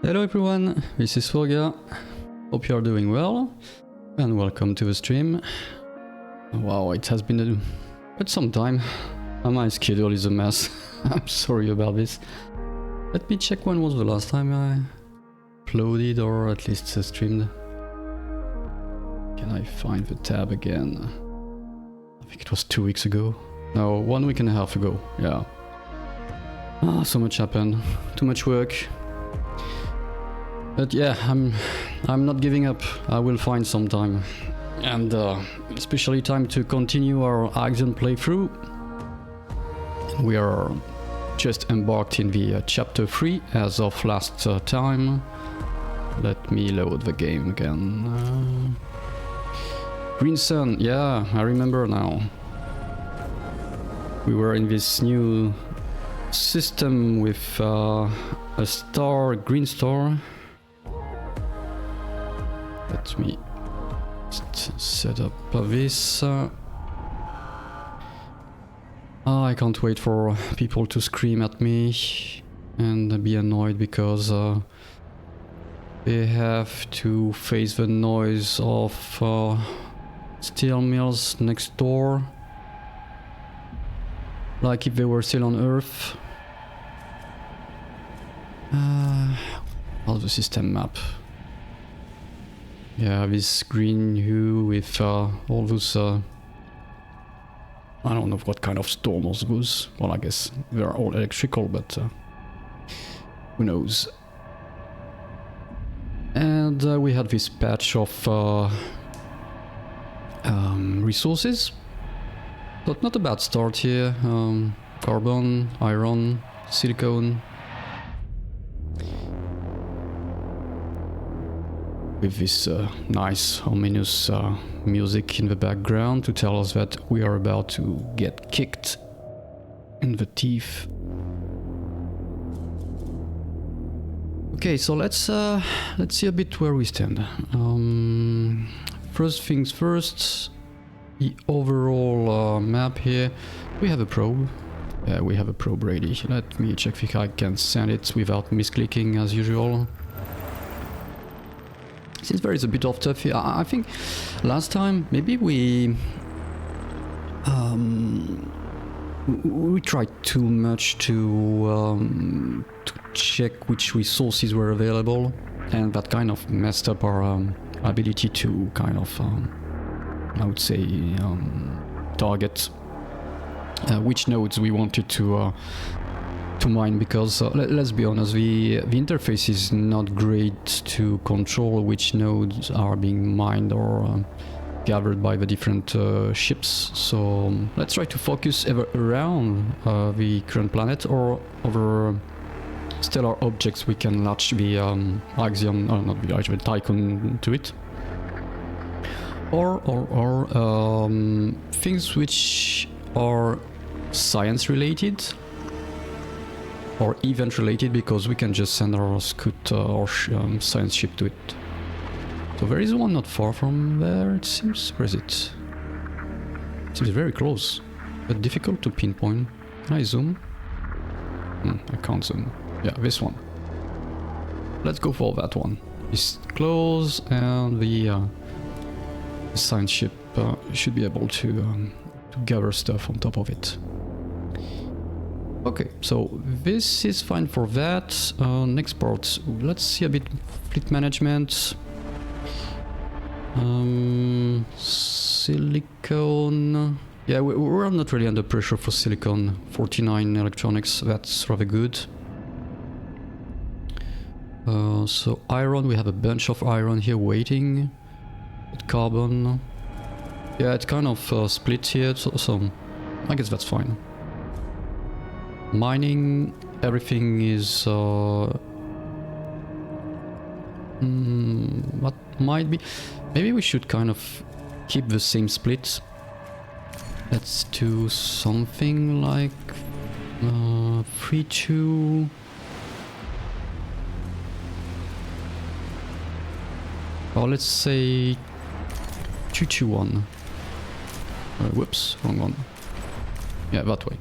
Hello everyone, this is Forga. Hope you are doing well, and welcome to the stream. Wow, it has been quite some time. My schedule is a mess. I'm sorry about this. Let me check when was the last time I uploaded or at least streamed. Can I find the tab again? I think it was 2 weeks ago. No, 1 week and a half ago, yeah. So much happened, too much work. But yeah, I'm not giving up. I will find some time. And especially time to continue our Ixion playthrough. We are just embarked in the chapter 3 as of last time. Let me load the game again. Green Sun, yeah, I remember now. We were in this new system with a star, green star. Let me set up this. I can't wait for people to scream at me and be annoyed because they have to face the noise of steel mills next door. Like if they were still on Earth. How's the system map? Yeah, this green hue with all those... I don't know what kind of storms those. Well, I guess they're all electrical, but who knows. And we had this patch of resources. But not a bad start here. Carbon, iron, silicone. With this nice ominous music in the background to tell us that we are about to get kicked in the teeth. Okay, so let's see a bit where we stand. First things first, the overall map here. We have a probe. Yeah, we have a probe ready. Let me check if I can send it without misclicking as usual. Since there is a bit of stuff here, I think last time maybe we tried too much to check which resources were available, and that kind of messed up our ability to kind of, I would say, target which nodes we wanted to mine, because let's be honest, the interface is not great to control which nodes are being mined or gathered by the different ships. So let's try to focus either around the current planet or over stellar objects we can latch the Ixion, not the Ixion, Tycoon to it. Or things which are science related or event related, because we can just send our scout or science ship to it. So there is one not far from there, it seems. Where is it? It seems very close, but difficult to pinpoint. Can I zoom? I can't zoom. Yeah, this one. Let's go for that one. It's close, and the science ship should be able to gather stuff on top of it. Okay, so this is fine for that. Next part, let's see a bit fleet management. Silicon. Yeah, we're not really under pressure for silicon. 49 electronics, that's rather good. So iron, we have a bunch of iron here waiting. Carbon. Yeah, it's kind of split here, so I guess that's fine. Mining, everything is... what might be... Maybe we should kind of keep the same split. Let's do something like 3-2. Or let's say 2-2-1. Whoops, wrong one. Yeah, that way.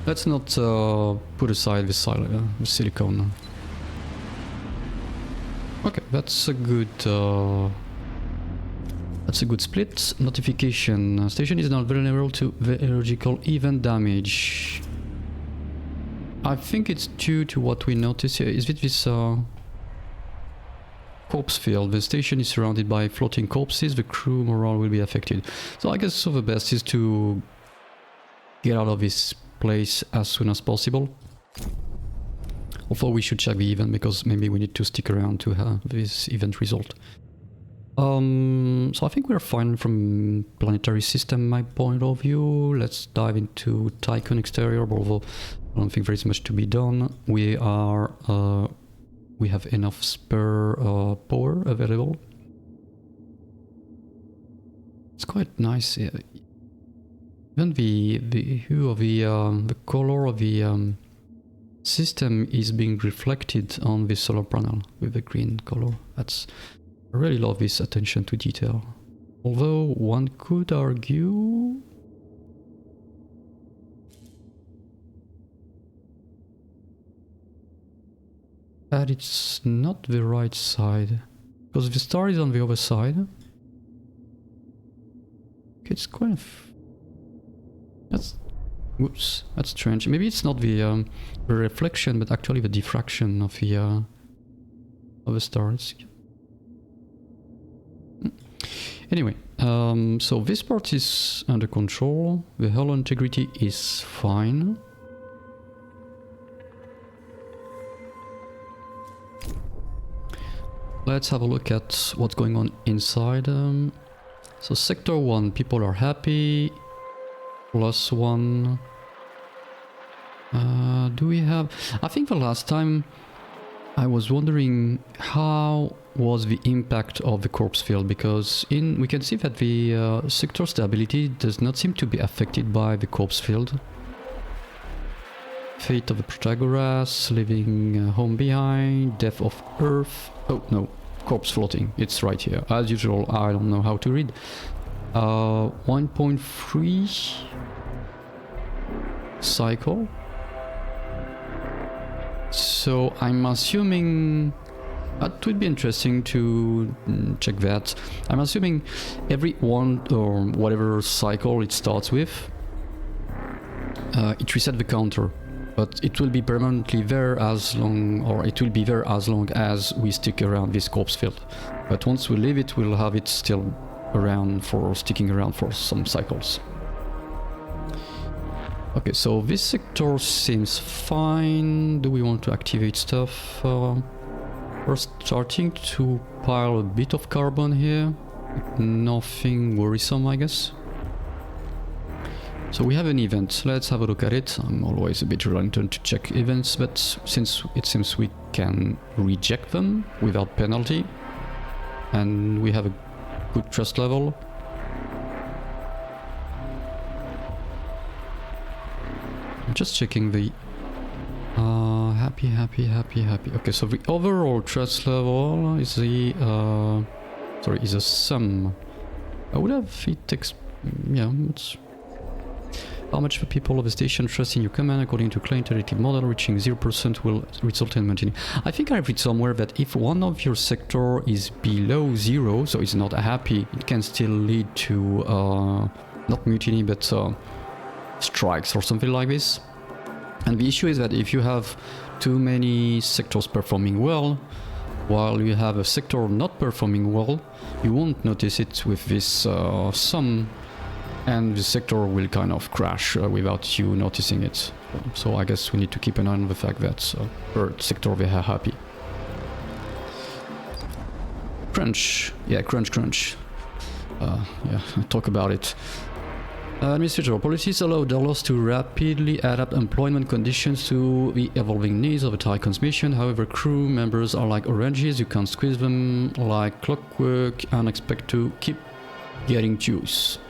Let's not put aside the silicone. Okay, that's a good split. Notification. Station is not vulnerable to the illogical event damage. I think it's due to what we notice here. Is it this corpse field? The station is surrounded by floating corpses. The crew morale will be affected. So I guess the best is to get out of this place as soon as possible. Although we should check the event because maybe we need to stick around to have this event result. So I think we're fine from planetary system my point of view. Let's dive into Tycoon exterior, although I don't think there is much to be done. We have enough spare power available. It's quite nice. Yeah. Even the hue of the color of the system is being reflected on the solar panel with the green color. I really love this attention to detail. Although one could argue that it's not the right side, because the star is on the other side. It's kind of... Whoops, that's strange. Maybe it's not the reflection, but actually the diffraction of the stars. Anyway, so this part is under control. The hull integrity is fine. Let's have a look at what's going on inside. So sector 1, people are happy. +1. Do we have... I think the last time I was wondering how was the impact of the corpse field, because we can see that the sector stability does not seem to be affected by the corpse field. Fate of the Protagoras, leaving home behind, death of Earth. Oh no, corpse floating, it's right here. As usual, I don't know how to read. 1.3 cycle. So I'm assuming that would be interesting to check that. I'm assuming every one or whatever cycle it starts with, it resets the counter, but it will be permanently there as long, or it will be there as long as we stick around this corpse field. But once we leave it, we'll have it still around for sticking around for some cycles. Okay, so this sector seems fine. Do we want to activate stuff? We're starting to pile a bit of carbon here. Nothing worrisome, I guess. So we have an event. Let's have a look at it. I'm always a bit reluctant to check events, but since it seems we can reject them without penalty, and we have a good trust level. I'm just checking the happy. Okay, so the overall trust level is the is a sum. I would have it it's how much the people of the station trust in your command according to Klein iterative model. Reaching 0% will result in maintaining. I think I read somewhere that if one of your sector is below 0, so it's not happy, it can still lead to not mutiny but strikes or something like this. And the issue is that if you have too many sectors performing well, while you have a sector not performing well, you won't notice it with this sum, and the sector will kind of crash without you noticing it. So I guess we need to keep an eye on the fact that per sector they are happy. Crunch. Yeah, crunch. Yeah, talk about it. Administrator, policies allow dealers to rapidly adapt employment conditions to the evolving needs of a tire transmission. However, crew members are like oranges, you can't squeeze them like clockwork and expect to keep getting juice.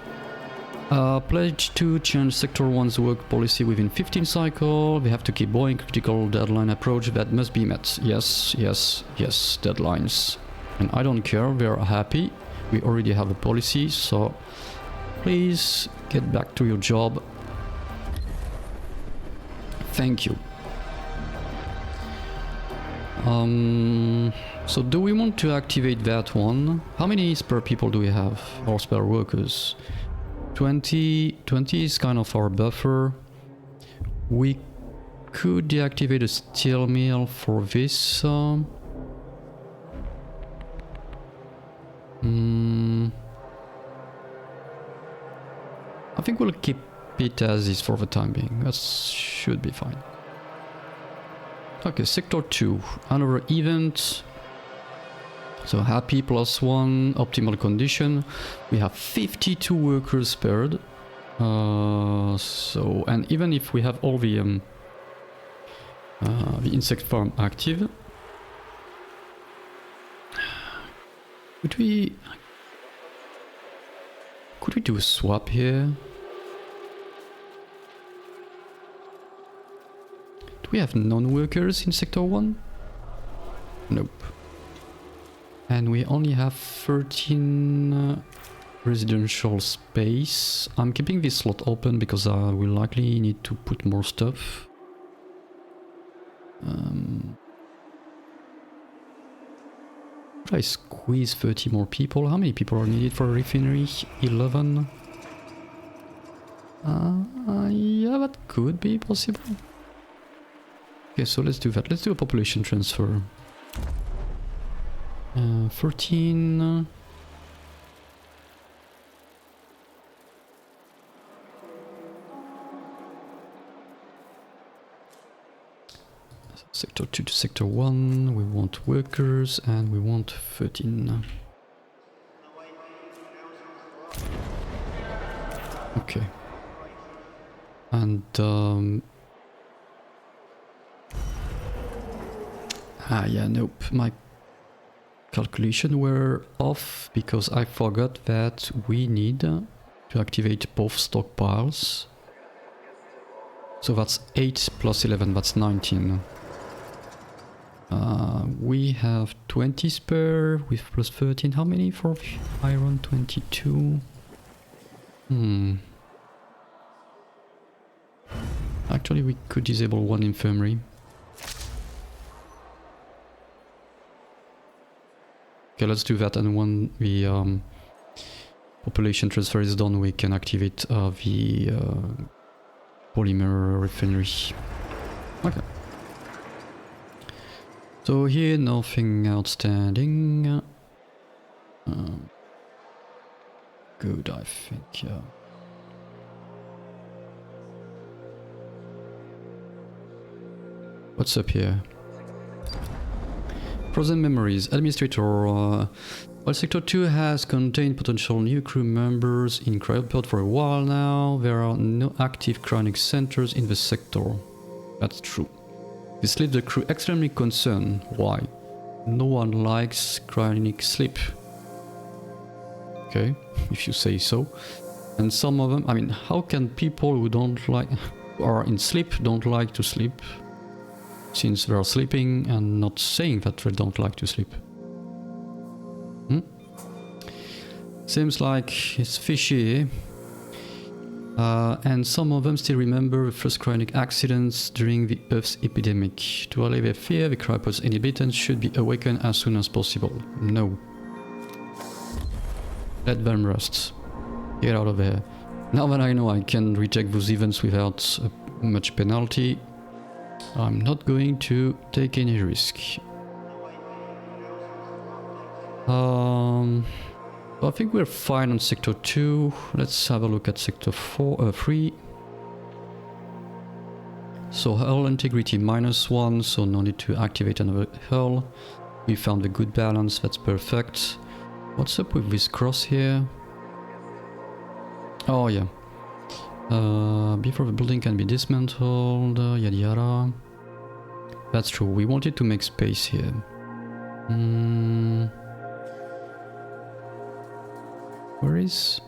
Pledge to change Sector 1's work policy within 15 cycles. We have to keep Boeing critical deadline approach that must be met. Yes, yes, yes, deadlines. And I don't care, we're happy. We already have a policy, so please get back to your job. Thank you. So do we want to activate that one? How many spare people do we have? Or spare workers? 20 is kind of our buffer. We could deactivate a steel mill for this. I think we'll keep it as is for the time being. That should be fine. Okay, Sector 2, another event. So happy +1, optimal condition. We have 52 workers spared. And even if we have all the insect farm active, could we do a swap here? Do we have non-workers in Sector 1? Nope. And we only have 13 residential space. I'm keeping this slot open because I will likely need to put more stuff. Should I squeeze 30 more people? How many people are needed for a refinery? 11? Yeah, that could be possible. Okay, so let's do that. Let's do a population transfer. 13. Sector 2 to Sector 1, we want workers and we want 13. Okay. And yeah, nope, my calculations were off because I forgot that we need to activate both stockpiles. So that's 8 plus 11, that's 19. We have 20 spare with plus 13. How many for iron? 22. Actually, we could disable one infirmary. Okay, let's do that, and when the population transfer is done, we can activate the polymer refinery. Okay. So here, nothing outstanding. Good, I think, yeah. What's up here? Frozen memories. Administrator. While Sector 2 has contained potential new crew members in cryopod for a while now, there are no active cryonic centers in the sector. That's true. This leaves the crew extremely concerned. Why? No one likes cryonic sleep. Okay, if you say so. And some of them, I mean, how can people who who are in sleep don't like to sleep? Since they are sleeping and not saying that they don't like to sleep. Seems like it's fishy. And some of them still remember the first cryonic accidents during the Earth's epidemic. To allay their fear, the cryopod's inhabitants should be awakened as soon as possible. No. Let them rest. Get out of there. Now that I know I can reject those events without much penalty, I'm not going to take any risk. I think we're fine on Sector 2. Let's have a look at Sector 3. So hull integrity -1, so no need to activate another hull. We found a good balance, that's perfect. What's up with this cross here? Oh yeah. Before the building can be dismantled, yada yada. That's true, we wanted to make space here. Where is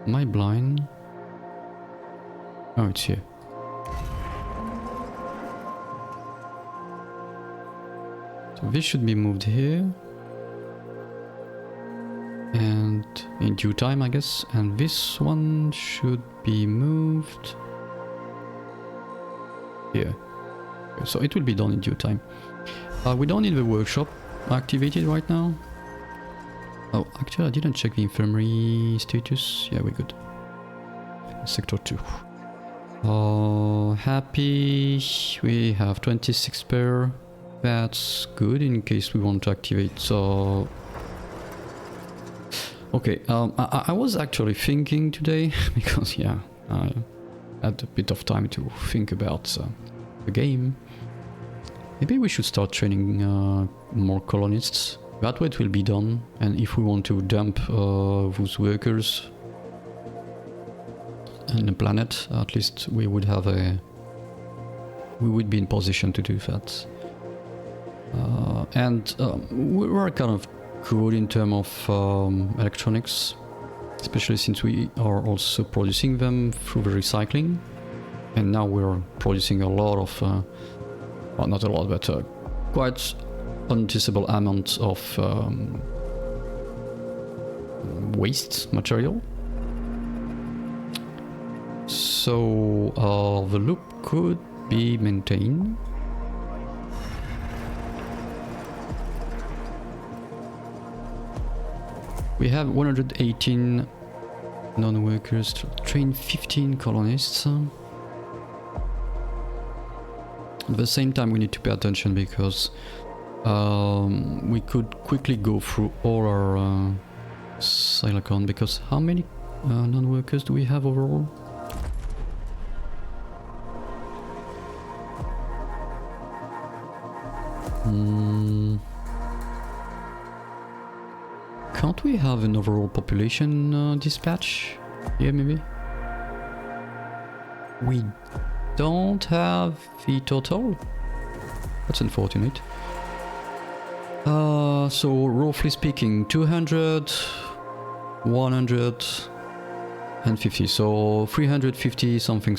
my blind? Oh, it's here. So this should be moved here. And in due time, I guess. And this one should be moved here. Okay, so it will be done in due time. We don't need the workshop activated right now. Oh, actually I didn't check the infirmary status. Yeah, we're good. Sector 2. Happy. We have 26 spare. That's good in case we want to activate. So okay, I was actually thinking today, because yeah, I had a bit of time to think about the game. Maybe we should start training more colonists. That way it will be done, and if we want to dump those workers in the planet, at least we would have we would be in position to do that. And we were kind of good in terms of electronics, especially since we are also producing them through the recycling, and now we're producing a lot of well, not a lot, but quite unnoticeable amount of waste material. So the loop could be maintained. We have 118 non-workers to train 15 colonists. At the same time, we need to pay attention because we could quickly go through all our silicon, because how many non-workers do we have overall? Can't we have an overall population dispatch here, maybe? We don't have the total. That's unfortunate. So roughly speaking, 200, 150, so 350 something.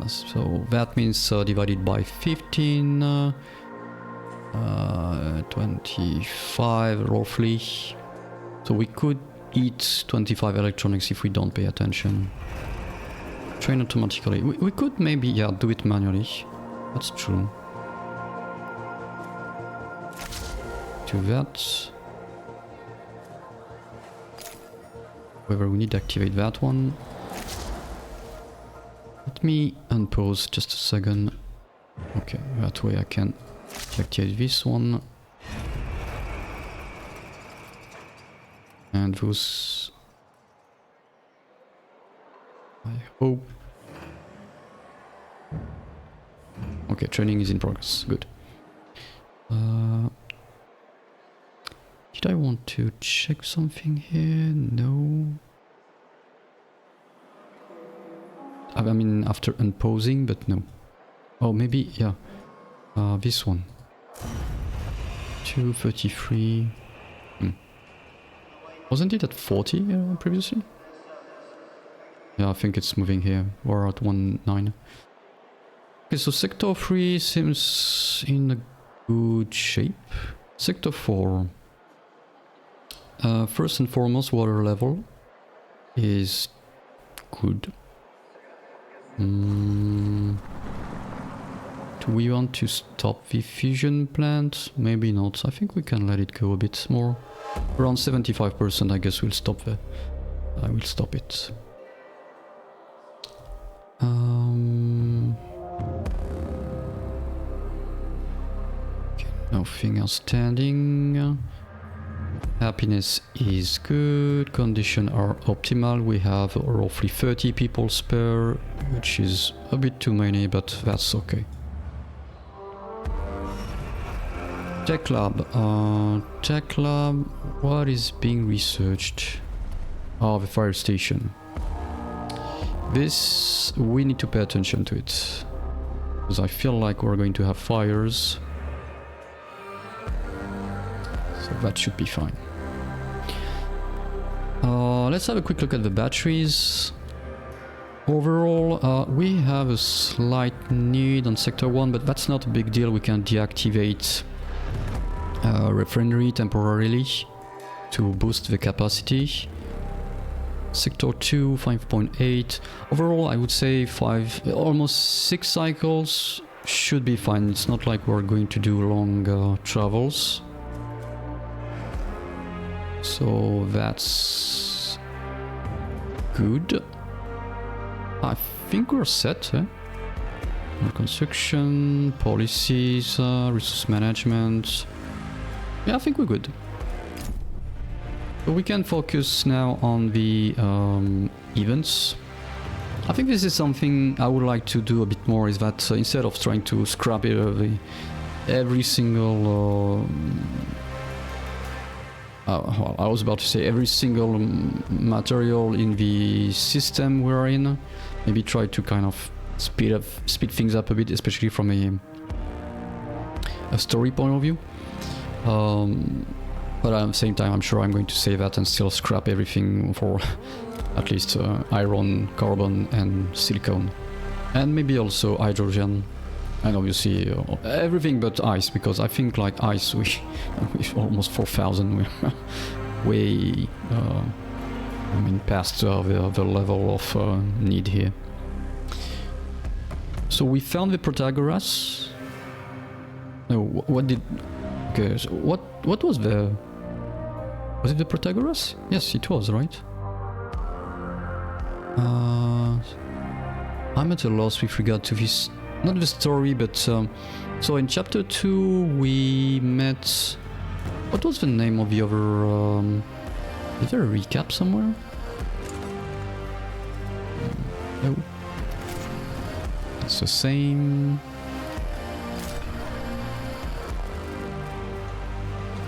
So that means divided by 15, 25 roughly. So we could eat 25 electronics if we don't pay attention. Train automatically. We could maybe, yeah, do it manually. That's true. Do that. However, we need to activate that one. Let me unpause just a second. Okay, that way I can activate this one. And those... I hope... Okay, training is in progress. Good. Did I want to check something here? No. I mean, after unpausing, but no. Oh, maybe, yeah. This one. 233. Wasn't it at 40 previously? Yeah, I think it's moving here. We're at 19. Okay, so Sector 3 seems in a good shape. Sector 4. First and foremost, water level is good. Do we want to stop the fusion plant? Maybe not. I think we can let it go a bit more. Around 75%, I guess we'll stop there. I will stop it. Okay, nothing outstanding. Happiness is good. Conditions are optimal. We have roughly 30 people spare, which is a bit too many, but that's okay. Tech lab. Tech lab. What is being researched? Oh, the fire station. This, we need to pay attention to it. Because I feel like we're going to have fires. So that should be fine. Let's have a quick look at the batteries. Overall, we have a slight need on Sector 1, but that's not a big deal. We can deactivate refinery temporarily to boost the capacity. Sector 2, 5.8. Overall, I would say almost 6 cycles should be fine. It's not like we're going to do long travels. So that's good. I think we're set. Construction, policies, resource management. Yeah, I think we're good. So we can focus now on the events. I think this is something I would like to do a bit more, is that instead of trying to scrap every single... well, I was about to say every single material in the system we're in, maybe try to kind of speed things up a bit, especially from a story point of view. But at the same time, I'm sure I'm going to say that and still scrap everything for at least iron, carbon and silicon. And maybe also hydrogen. And obviously everything but ice, because I think like ice, we almost 4,000, we're way, I mean, past the level of need here. So we found the Protagoras. No, what did... Okay, so what was the... Was it the Protagoras? Yes, it was, right? I'm at a loss with regard to this... Not the story, but... so in chapter 2 we met... What was the name of the other... Is there a recap somewhere? No. It's the same...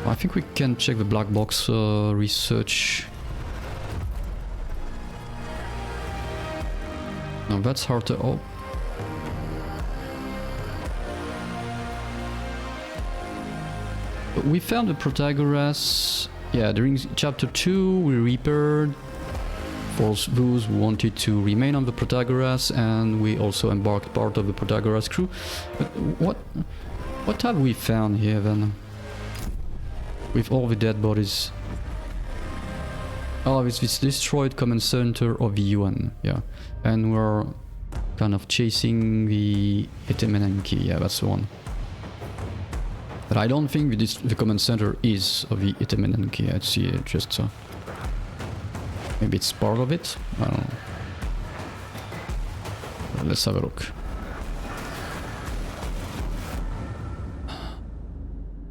I think we can check the black box research. No, that's hard to... Oh. We found the Protagoras. Yeah, during chapter 2 we repaired for those who wanted to remain on the Protagoras, and we also embarked part of the Protagoras crew. But what have we found here then? With all the dead bodies. Oh, it's this destroyed command center of the UN, yeah. And we're kind of chasing the Etemenenki, yeah, that's the one. But I don't think the command center is of the Etemenenki, I'd see it just... maybe it's part of it? I don't know. Let's have a look.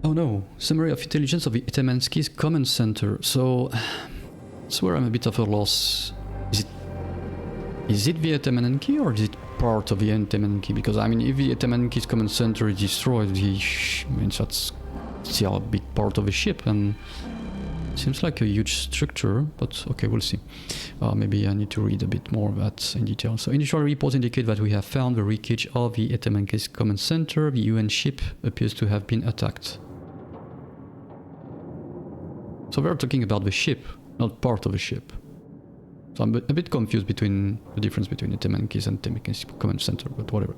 Oh no, summary of intelligence of the Etemenski's command center. So, that's where I'm a bit of a loss. Is it the Etemenki or is it part of the Etemenki? Because I mean, if the Etemenki's command center is destroyed, means that's still a big part of the ship, and it seems like a huge structure, but okay, we'll see. Maybe I need to read a bit more of that in detail. So initial reports indicate that we have found the wreckage of the Etemenki's command center. The UN ship appears to have been attacked. So we're talking about the ship, not part of the ship. So I'm a bit confused between the difference between the Etemenki's and Etemenki's command center, but whatever.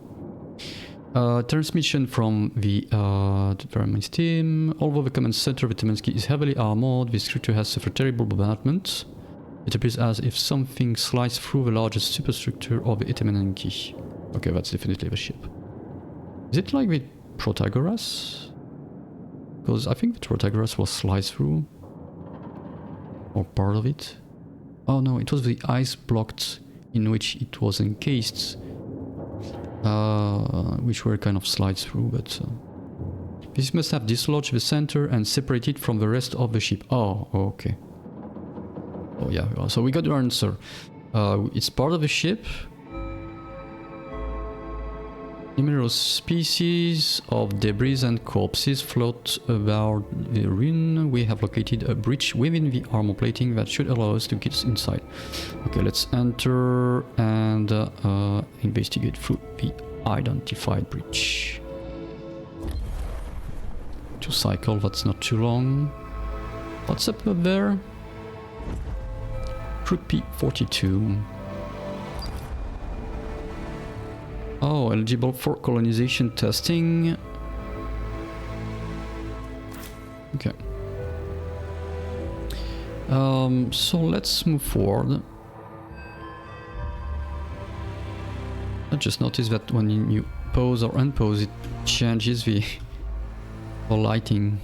Transmission from the Termin's team. Although the command center of Etemenki is heavily armored, this structure has suffered terrible bombardment. It appears as if something sliced through the largest superstructure of the Etemenki. Okay, that's definitely the ship. Is it like the Protagoras? Because I think the Protagoras was sliced through. Or part of it. Oh no, it was the ice blocked in which it was encased. Which were kind of slides through, but... this must have dislodged the center and separated from the rest of the ship. Oh, okay. Oh yeah, so we got the answer. It's part of the ship. Numerous species of debris and corpses float about the ruin. We have located a breach within the armor plating that should allow us to get inside. Okay, let's enter and investigate through the identified breach. To cycle, that's not too long. What's up there? Fruit P42. Oh, eligible for colonization testing. Okay. So let's move forward. I just noticed that when you pause or unpause, it changes the lighting.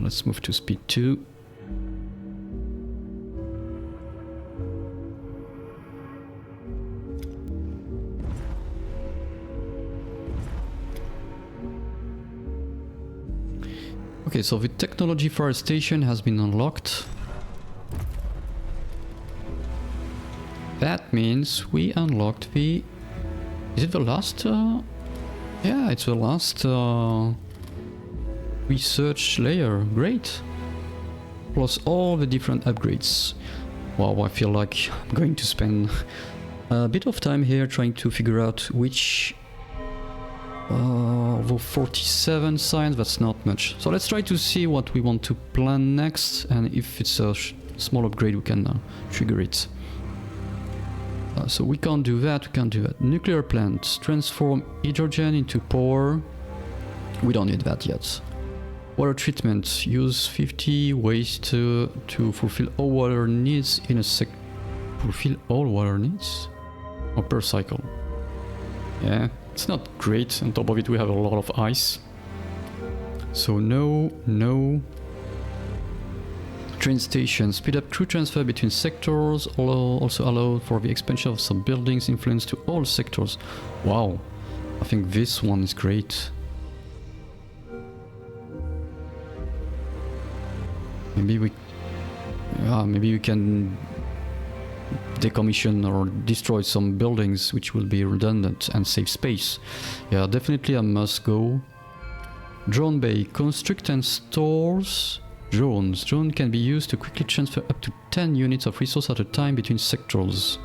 Let's move to speed 2. Okay, so the technology forestation has been unlocked. That means we unlocked the... Is it the last? Yeah, it's the last research layer. Great. Plus all the different upgrades. Wow, I feel like I'm going to spend a bit of time here trying to figure out which... Although 47 science, that's not much. So let's try to see what we want to plan next, and if it's a small upgrade we can trigger it. So we can't do that, we can't do that. Nuclear plants, transform hydrogen into power. We don't need that yet. Water treatment, use 50 waste to fulfill all water needs in a fulfill all water needs? Or per cycle. Yeah. It's not great. On top of it we have a lot of ice. So no. Train station. Speed up crew transfer between sectors. Also allow for the expansion of some buildings influence to all sectors. Wow. I think this one is great. Maybe we can decommission or destroy some buildings which will be redundant and save space. Yeah, definitely a must go. Drone bay, constrict and stores drones. Drone can be used to quickly transfer up to 10 units of resource at a time between sectors.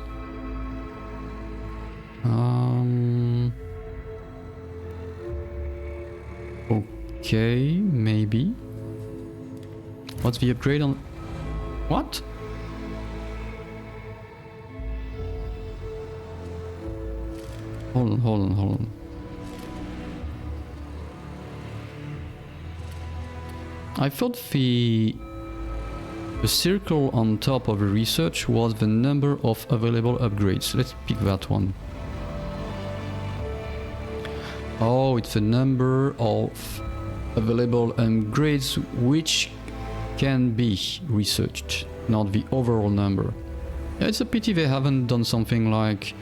Okay, maybe. What's the upgrade on... What? Hold on. I thought the circle on top of the research was the number of available upgrades. Let's pick that one. Oh, it's the number of available upgrades which can be researched, not the overall number. Yeah, it's a pity they haven't done something like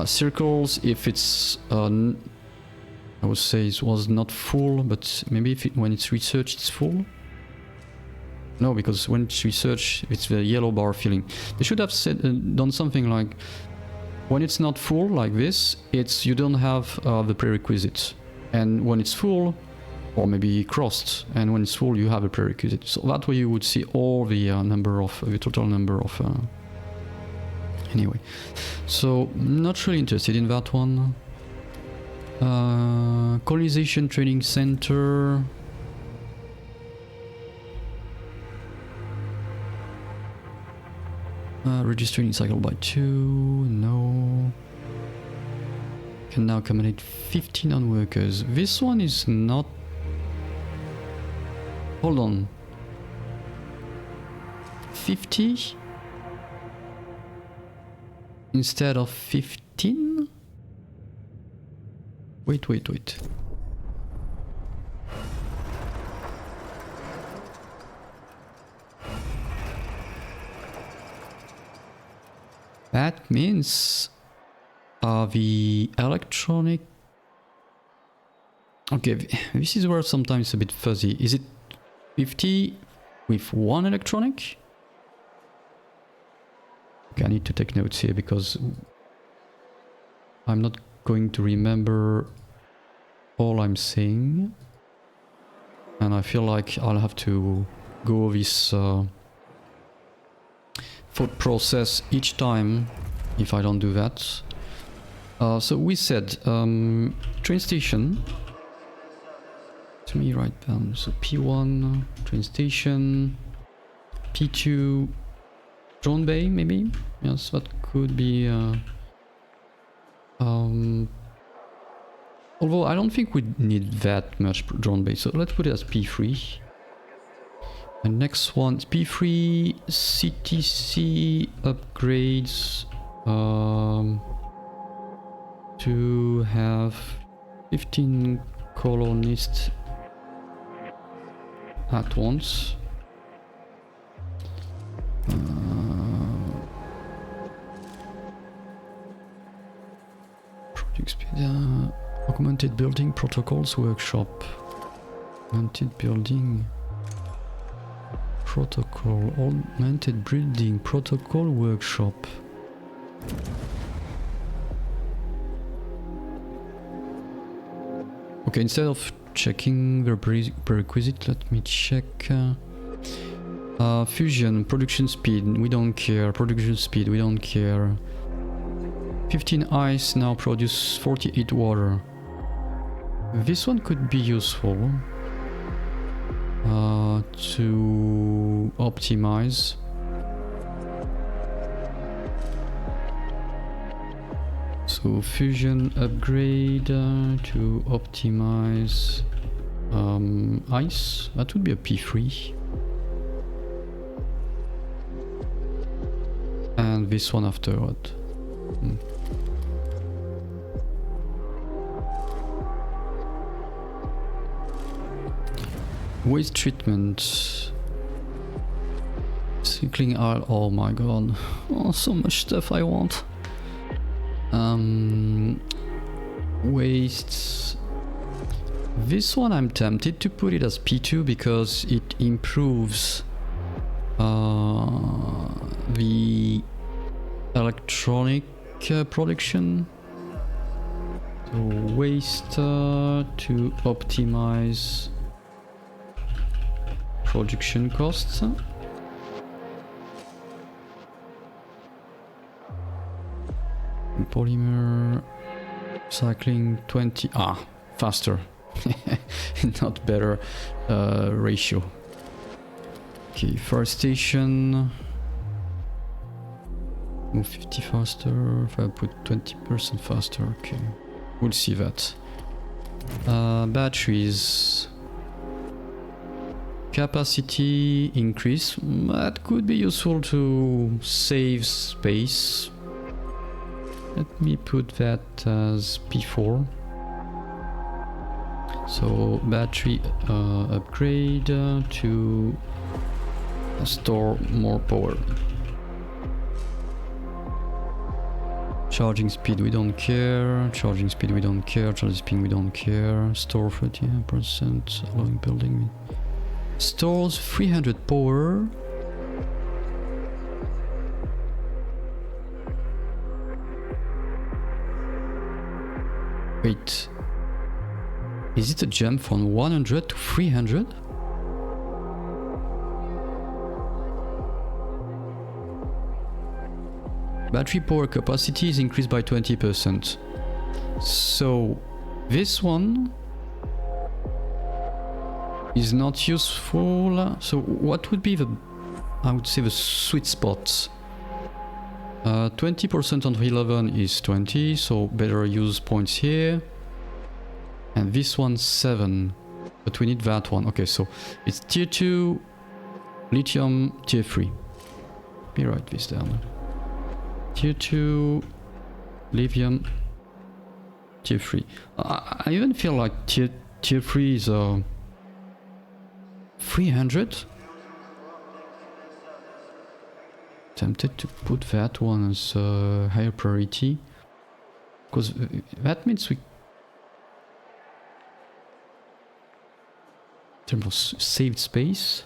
circles if it's I would say it was not full, but maybe if when it's researched it's full. No, because when it's researched it's the yellow bar filling. They should have said done something like when it's not full like this, it's you don't have the prerequisites, and when it's full, or maybe crossed, and when it's full you have a prerequisite. So that way you would see all the the total number of anyway. So not really interested in that one. Colonization training center. Registering cycle by 2. No. Can now accommodate 15 non-workers. This one is not... Hold on. 50? Instead of 15? Wait. That means the electronic... Okay, this is where sometimes it's a bit fuzzy. Is it 50 with one electronic? Okay, I need to take notes here because I'm not going to remember all I'm saying. And I feel like I'll have to go this thought process each time if I don't do that. So we said train station. Let me write down. So P1, train station. P2, drone bay, maybe? Yes, that could be... although I don't think we need that much drone bay, so let's put it as P3. And next one is P3 CTC upgrades to have 15 colonists at once. Project speed, augmented building protocols workshop. Augmented building protocol, augmented building protocol workshop. Okay, instead of checking the prerequisite, let me check. Fusion, production speed, we don't care. Production speed, we don't care. 15 ice now produce 48 water. This one could be useful to optimize. So fusion upgrade to optimize ice. That would be a P3. And this one afterward. Waste treatment. Cycling oil. Oh my god. Oh, so much stuff I want. Wastes. This one I'm tempted to put it as P2 because it improves the electronic production. So waste to optimize production costs. Polymer cycling 20. Faster. Not better ratio. Okay, forestation. Move 50 faster. If I put 20% faster, okay. We'll see that. Batteries. Capacity increase. That could be useful to save space. Let me put that as P4. So battery upgrade to store more power. Charging speed we don't care. Charging speed we don't care. Charging speed we don't care. Store 30%. Allowing building. Stores 300 power. Wait. Is it a jump from 100 to 300? Battery power capacity is increased by 20%. So this one is not useful. So what would be the, I would say, the sweet spot? 20% on 11 is 20, so better use points here. And this one 7, but we need that one. Okay, so it's tier 2, lithium, tier 3. Let me write this down. Tier 2, lithium, tier 3. I even feel like tier 3 is 300. Tempted to put that one as higher priority, because that means we, in terms of saved space.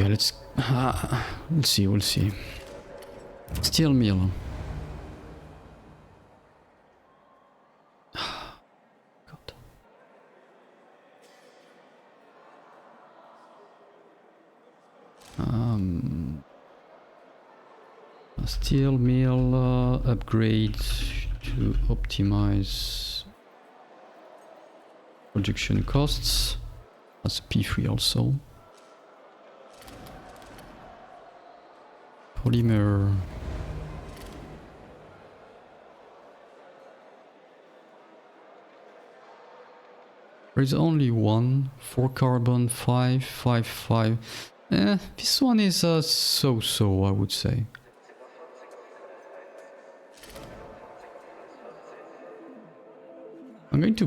Okay, let's see, we'll see. Steel mill. God. A steel mill upgrade to optimize production costs. That's a P3 also. Polymer. There is only one, 4 carbon, 5, 5, 5. This one is so-so, I would say. I'm going to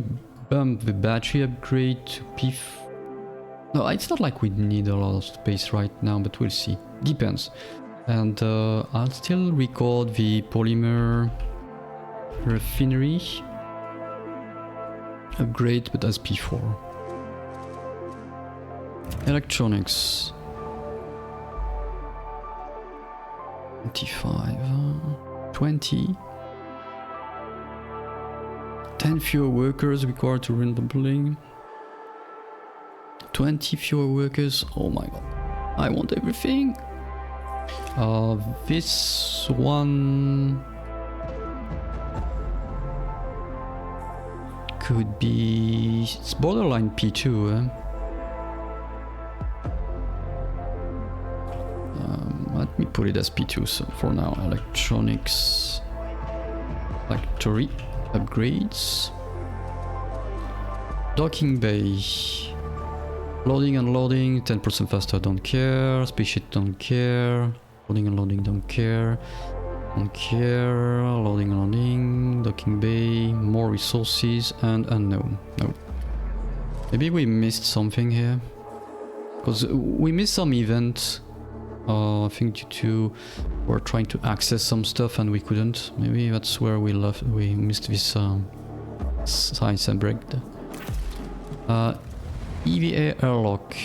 bump the battery upgrade to P4. No, it's not like we need a lot of space right now, but we'll see. Depends. And I'll still record the polymer refinery upgrade, but as P4. Electronics. 25, 20. 10 fewer workers required to run the building. 20 fewer workers. Oh my god. I want everything. This one could be... It's borderline P2, let me put it as P2 so for now. Electronics factory upgrades. Docking bay. Loading and unloading 10% faster, don't care. Spaceship, don't care. Loading and unloading, don't care. Don't care. Loading and unloading. Docking bay. More resources and unknown. No. Maybe we missed something here. Because we missed some event. I think due to we're trying to access some stuff and we couldn't. Maybe that's where we missed this science and break. EVA airlock.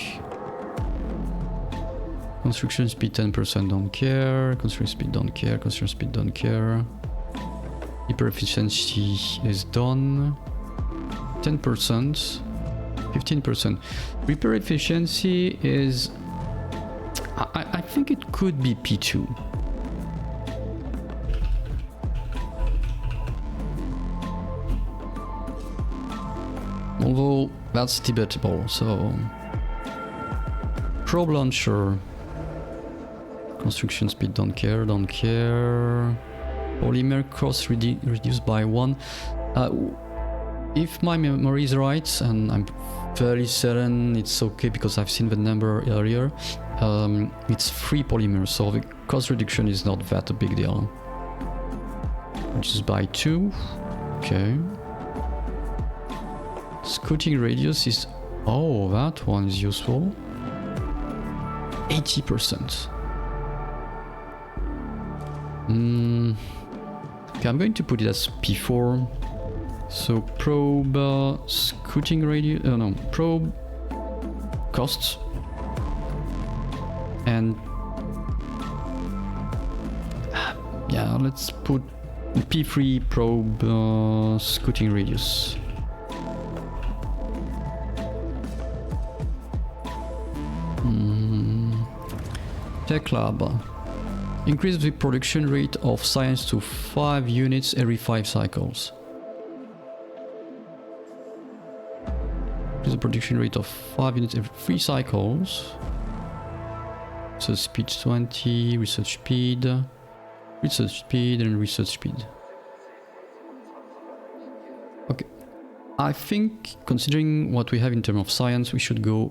Construction speed 10%, don't care. Construction speed, don't care. Construction speed, don't care. Hyper efficiency is done. 10%. 15%. Repair efficiency is... I think it could be P2. Although that's debatable, so... Probe launcher. Construction speed, don't care, don't care. Polymer cost reduced by 1. If my memory is right, and I'm fairly certain it's okay because I've seen the number earlier, it's 3 polymers, so the cost reduction is not that a big deal. Reduced by 2. Okay. Scouting radius is... Oh, that one is useful. 80%. Okay, I'm going to put it as P4. So probe scouting radius... no, probe costs. And... yeah, let's put P3 probe scouting radius. Tech lab. Increase the production rate of science to 5 units every 5 cycles. Increase the production rate of 5 units every 3 cycles. So speed 20, research speed, and research speed. Okay. I think, considering what we have in terms of science, we should go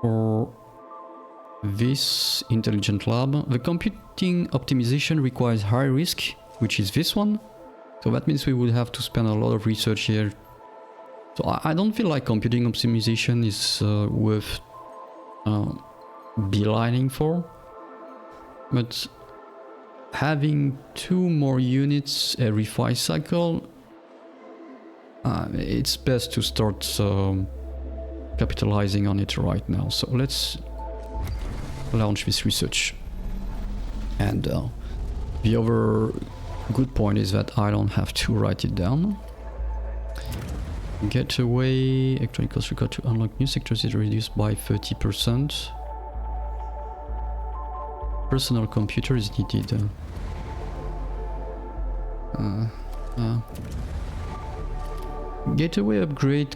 for this intelligent lab. The computing optimization requires high risk, which is this one. So that means we would have to spend a lot of research here. So I don't feel like computing optimization is worth beelining for. But having 2 more units every 5 cycle, it's best to start capitalizing on it right now. So let's launch this research. And the other good point is that I don't have to write it down. Gateway, electronic cost required to unlock new sectors is reduced by 30%. Personal computer is needed. Gateway upgrade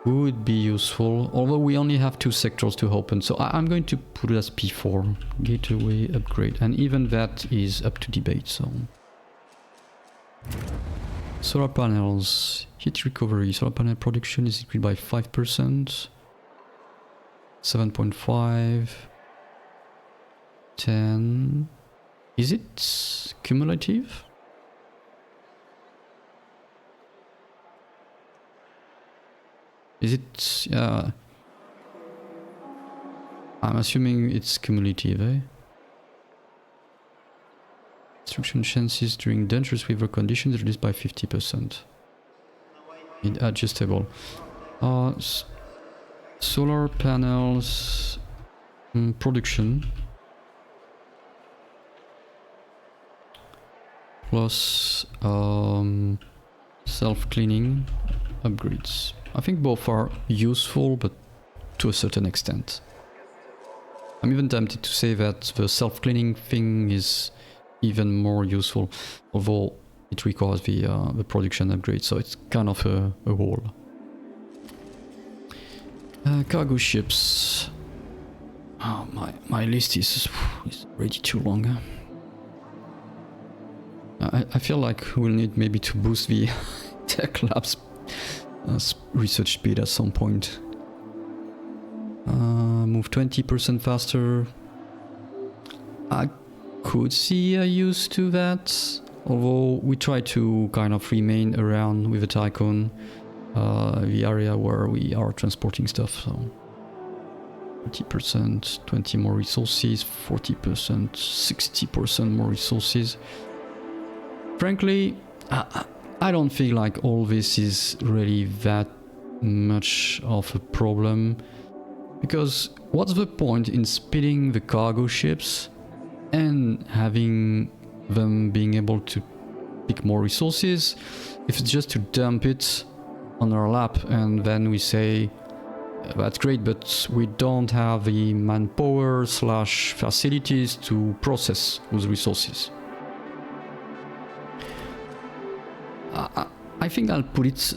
would be useful, although we only have 2 sectors to open, so I'm going to put it as P4. Gateway upgrade, and even that is up to debate, so... Solar panels, heat recovery, solar panel production is increased by 5%, 7.5, 10... Is it cumulative? Is it... yeah... I'm assuming it's cumulative, eh? Destruction chances during dangerous weather conditions reduced by 50%. Adjustable. Solar panels... production... plus self-cleaning upgrades. I think both are useful, but to a certain extent. I'm even tempted to say that the self-cleaning thing is even more useful, although it requires the production upgrade, so it's kind of a whole. Cargo ships. Oh, my list is already too long. I feel like we'll need maybe to boost the tech labs research speed at some point. Move 20% faster. I could see a use to that, although we try to kind of remain around with the Tycoon, the area where we are transporting stuff. So 20%, 20 more resources, 40%, 60% more resources. Frankly, I don't feel like all this is really that much of a problem, because what's the point in speeding the cargo ships and having them being able to pick more resources if it's just to dump it on our lap and then we say that's great, but we don't have the manpower / facilities to process those resources. I think I'll put it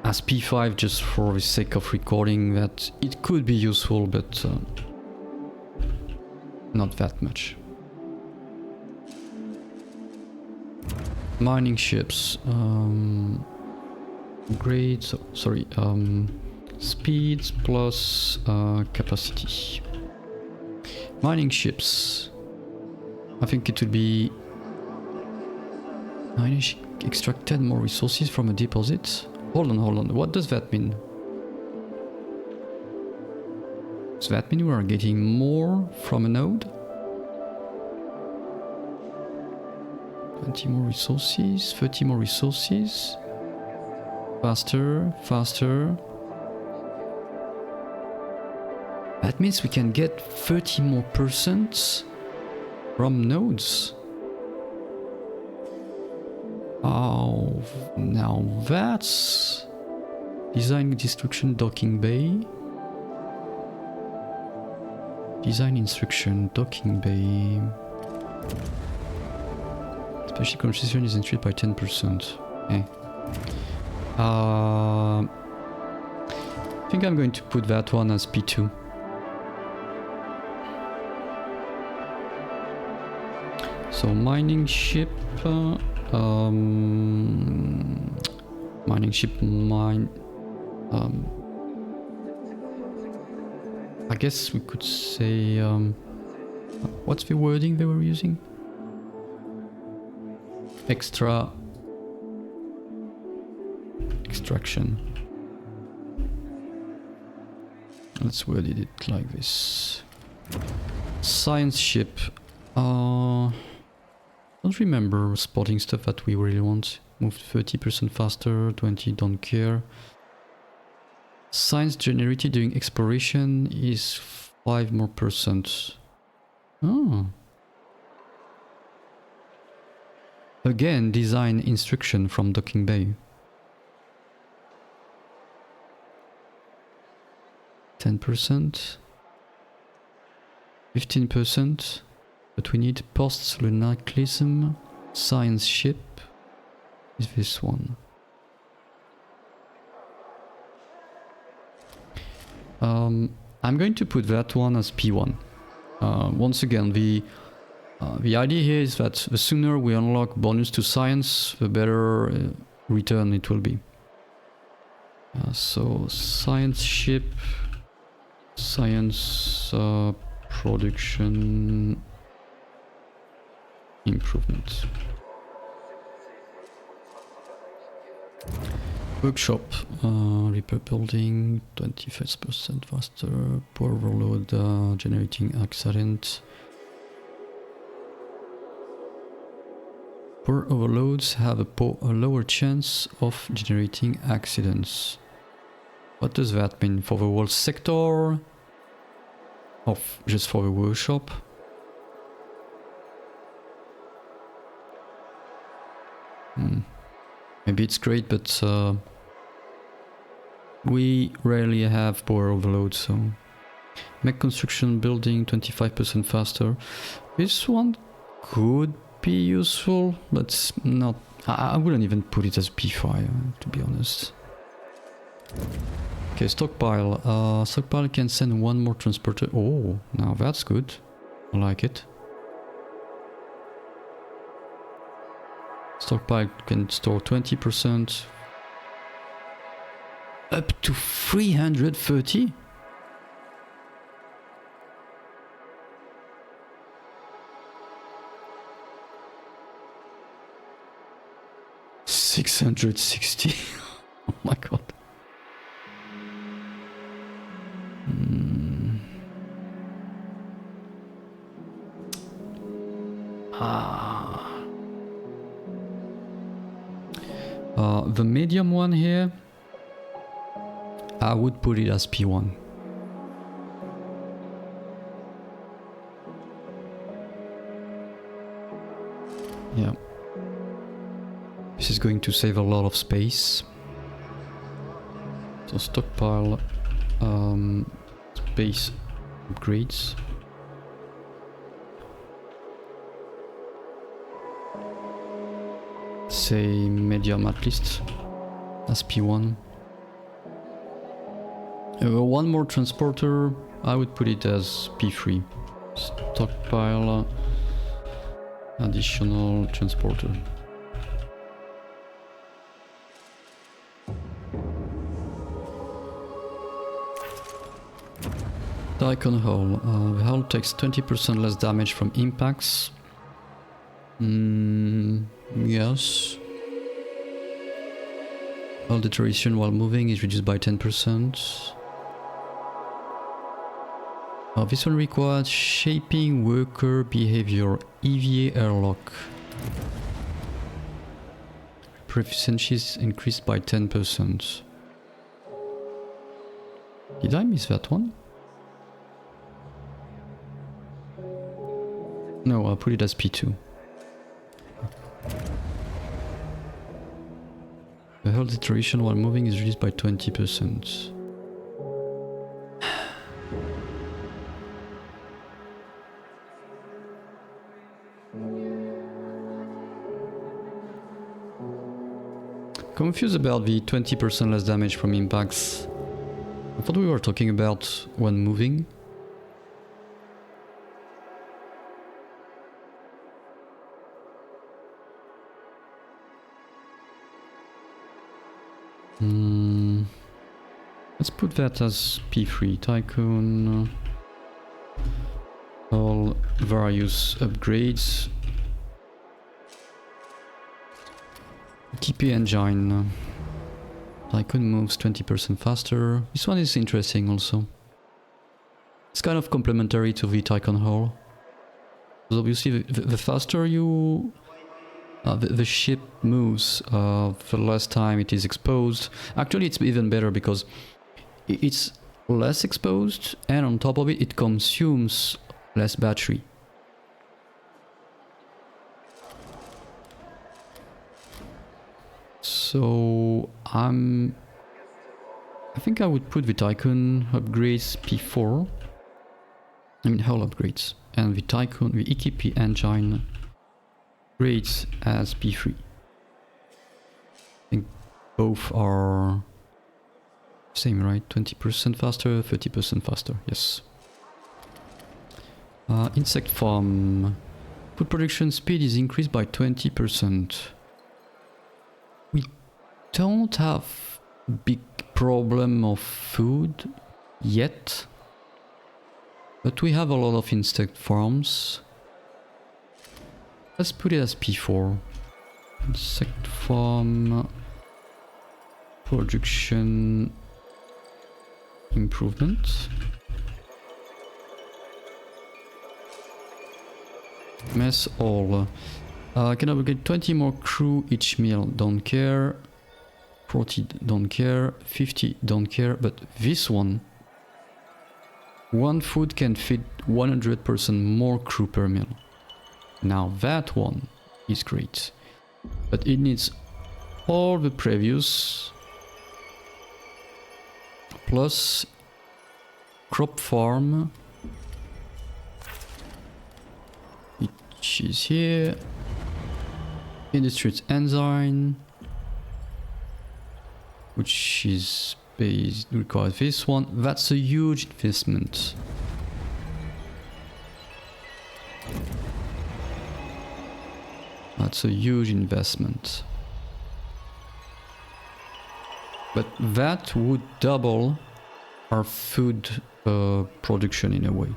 as P5 just for the sake of recording that it could be useful, but not that much. Mining ships. Grade, sorry, speed plus capacity. Mining ships. I think it would be... extract 10 more resources from a deposit. Hold on. What does that mean? Does that mean we are getting more from a node? 20 more resources, 30 more resources. Faster. That means we can get 30 more % from nodes. Oh, now that's... Design destruction docking bay. Design instruction docking bay. Special concession is increased by 10%. Okay. I think I'm going to put that one as P2. So mining ship... mining ship mine... I guess we could say... what's the wording they were using? Extra... extraction. Let's word it like this. Science ship. Don't remember spotting stuff that we really want. Moved 30% faster, 20 don't care. Science generated during exploration is 5% more. Oh. Again, design instruction from docking bay. 10%. 15%. But we need post-lunaclism. Science ship. Is this one? I'm going to put that one as P1. Once again, the idea here is that the sooner we unlock bonus to science, the better return it will be. So science ship, science production improvement. Workshop, repair building, 25% faster, poor overload, generating accident. Poor overloads have a lower chance of generating accidents. What does that mean? For the whole sector? Or just for the workshop? Maybe it's great, but we rarely have power overload, so make construction building 25% faster. This one could be useful, but not. I wouldn't even put it as P5, to be honest. Okay, stockpile. Stockpile can send one more transporter. Oh, now that's good. I like it. Stockpile can store 20%. Up to 330? $660. Oh my god. The medium one here, I would put it as P1. Yeah. This is going to save a lot of space. So stockpile, space upgrades. Say medium at least as P1. One more transporter, I would put it as P3. Stockpile, additional transporter. Icon hull. The hull takes 20% less damage from impacts. Yes. Hull deterioration while moving is reduced by 10%. This one requires shaping worker behavior, EVA airlock. Proficiency is increased by 10%. Did I miss that one? No, I'll put it as P2. The hull deterioration while moving is reduced by 20%. Confused about the 20% less damage from impacts. I thought we were talking about when moving. Let's put that as P3. Tycoon. All various upgrades. TP engine. Tycoon moves 20% faster. This one is interesting also. It's kind of complementary to the Tycoon hull. So obviously the faster you... the ship moves, the less time it is exposed. Actually, it's even better because it's less exposed, and on top of it, it consumes less battery. So I think I would put the Tycoon upgrades P4. I mean hull upgrades, and the Tycoon, the EKP engine grades as P3. I think both are same, right? 20% faster, 30% faster, yes. Insect farm. Food production speed is increased by 20%. We don't have big problem of food yet, but we have a lot of insect farms. Let's put it as P4. Insect farm production improvement. Mess hall. Can I get 20 more crew each meal? Don't care. 40 don't care. 50 don't care. But this one food can feed 100% more crew per meal. Now that one is great. But it needs all the previous plus crop farm, which is here. Industry enzyme, which is based requires this one. That's a huge investment. That's a huge investment. But that would double our food production in a way.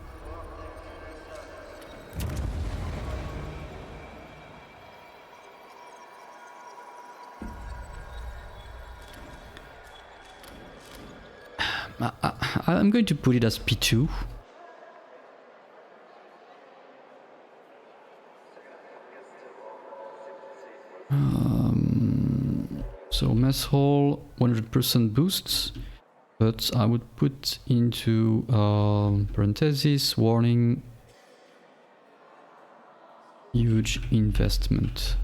I'm going to put it as P2. So mess hall 100% boosts, but I would put into parentheses warning, huge investment.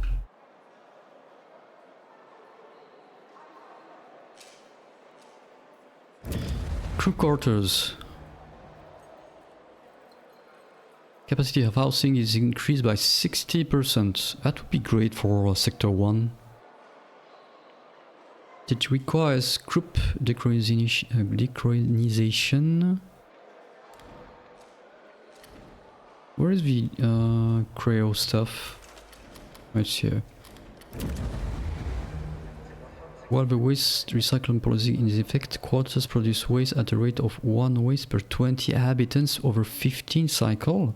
Crew quarters. Capacity of housing is increased by 60%. That would be great for Sector 1. It requires group decronization. Where is the cryo stuff? Right here. While the waste recycling policy is in effect, quarters produce waste at a rate of 1 waste per 20 inhabitants over 15 cycles.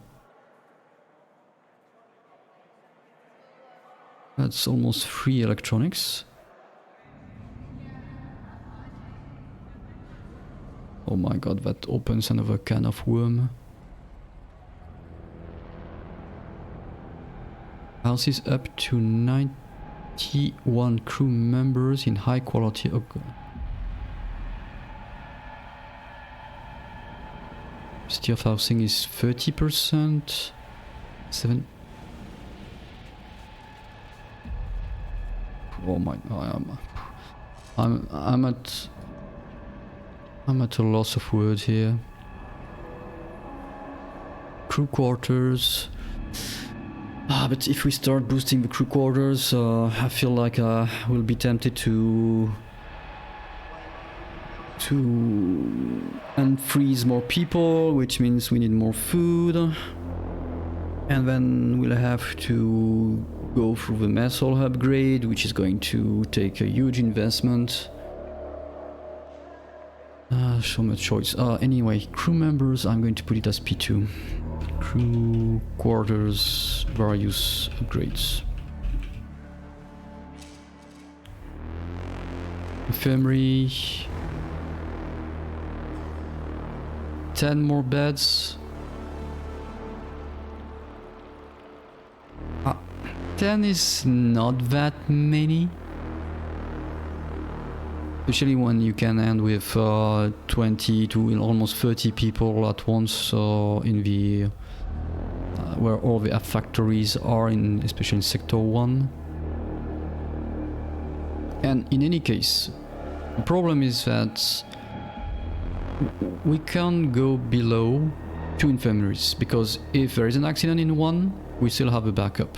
That's almost free electronics. Oh my god, that opens another can of worm. Houses up to 91 crew members in high quality. City of housing is 30%. 7. Oh my, I'm at a loss of words here. Crew quarters. But if we start boosting the crew quarters, I feel like I will be tempted to unfreeze more people, which means we need more food. And then we'll have to go through the mess hall upgrade, which is going to take a huge investment. So much choice. Anyway, crew members, I'm going to put it as P2. Crew quarters, various upgrades. Infirmary. 10 more beds. 10 is not that many. especially when you can end with 20 to almost 30 people at once in the where all the factories are, in especially in sector 1. And in any case, the problem is that we can't go below 2 infirmaries, because if there is an accident in one, we still have a backup.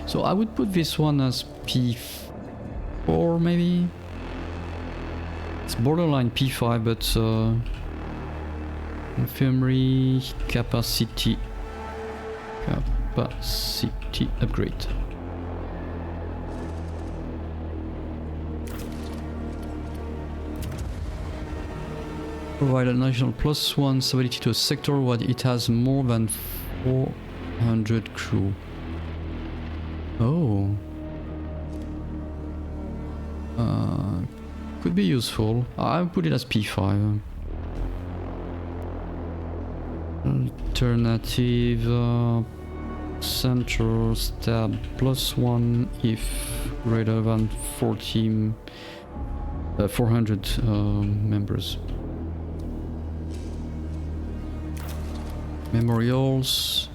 So I would put this one as P4 maybe. It's borderline P5, but infirmary capacity upgrade. Provide additional +1 stability to a sector when it has more than 400 crew. Oh. Could be useful. I'll put it as P5. Alternative center stab +1 if greater than 400 members. Memorials.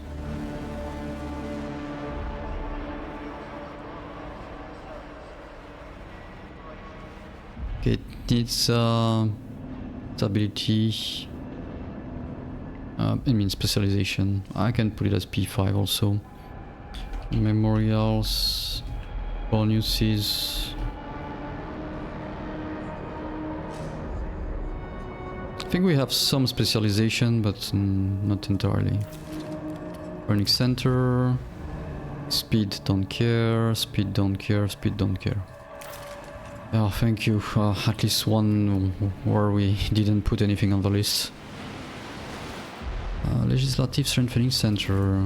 Okay, it needs stability. It means specialization. I can put it as P5 also. Memorials, bonuses. I think we have some specialization, but not entirely. Burning center. Speed, don't care. Speed, don't care. Speed, don't care. Oh, thank you. At least one where we didn't put anything on the list. Legislative strengthening center.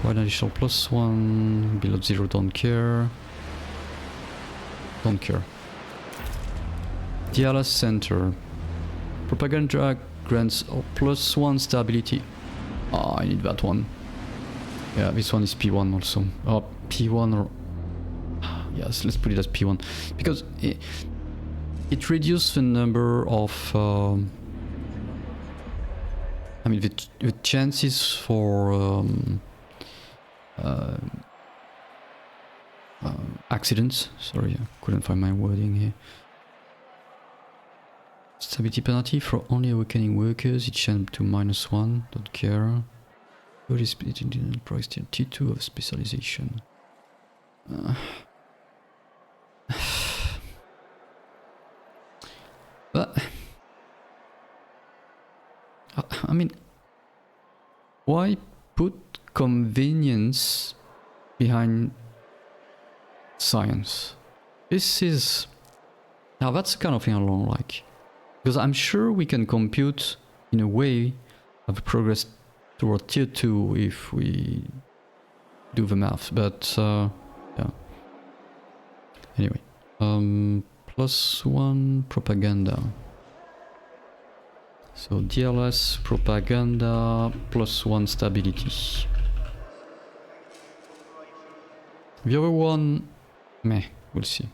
One additional +1. Below 0, don't care. Don't care. DLS center. Propaganda grants +1 stability. Ah, I need that one. Yeah, this one is P1 also. Oh, P1 or... Yes, let's put it as P1. Because it reduces the number of... I mean, the chances for accidents. Sorry, I couldn't find my wording here. Stability penalty for only awakening workers. It changed to -1. Don't care. What is the price tier T2 of specialization? But I mean, why put convenience behind science? This is... Now that's the kind of thing I don't like. Because I'm sure we can compute in a way of progress toward tier 2 if we do the math, but yeah. Anyway, +1 propaganda. So DLS propaganda +1 stability. The other one, meh, we'll see.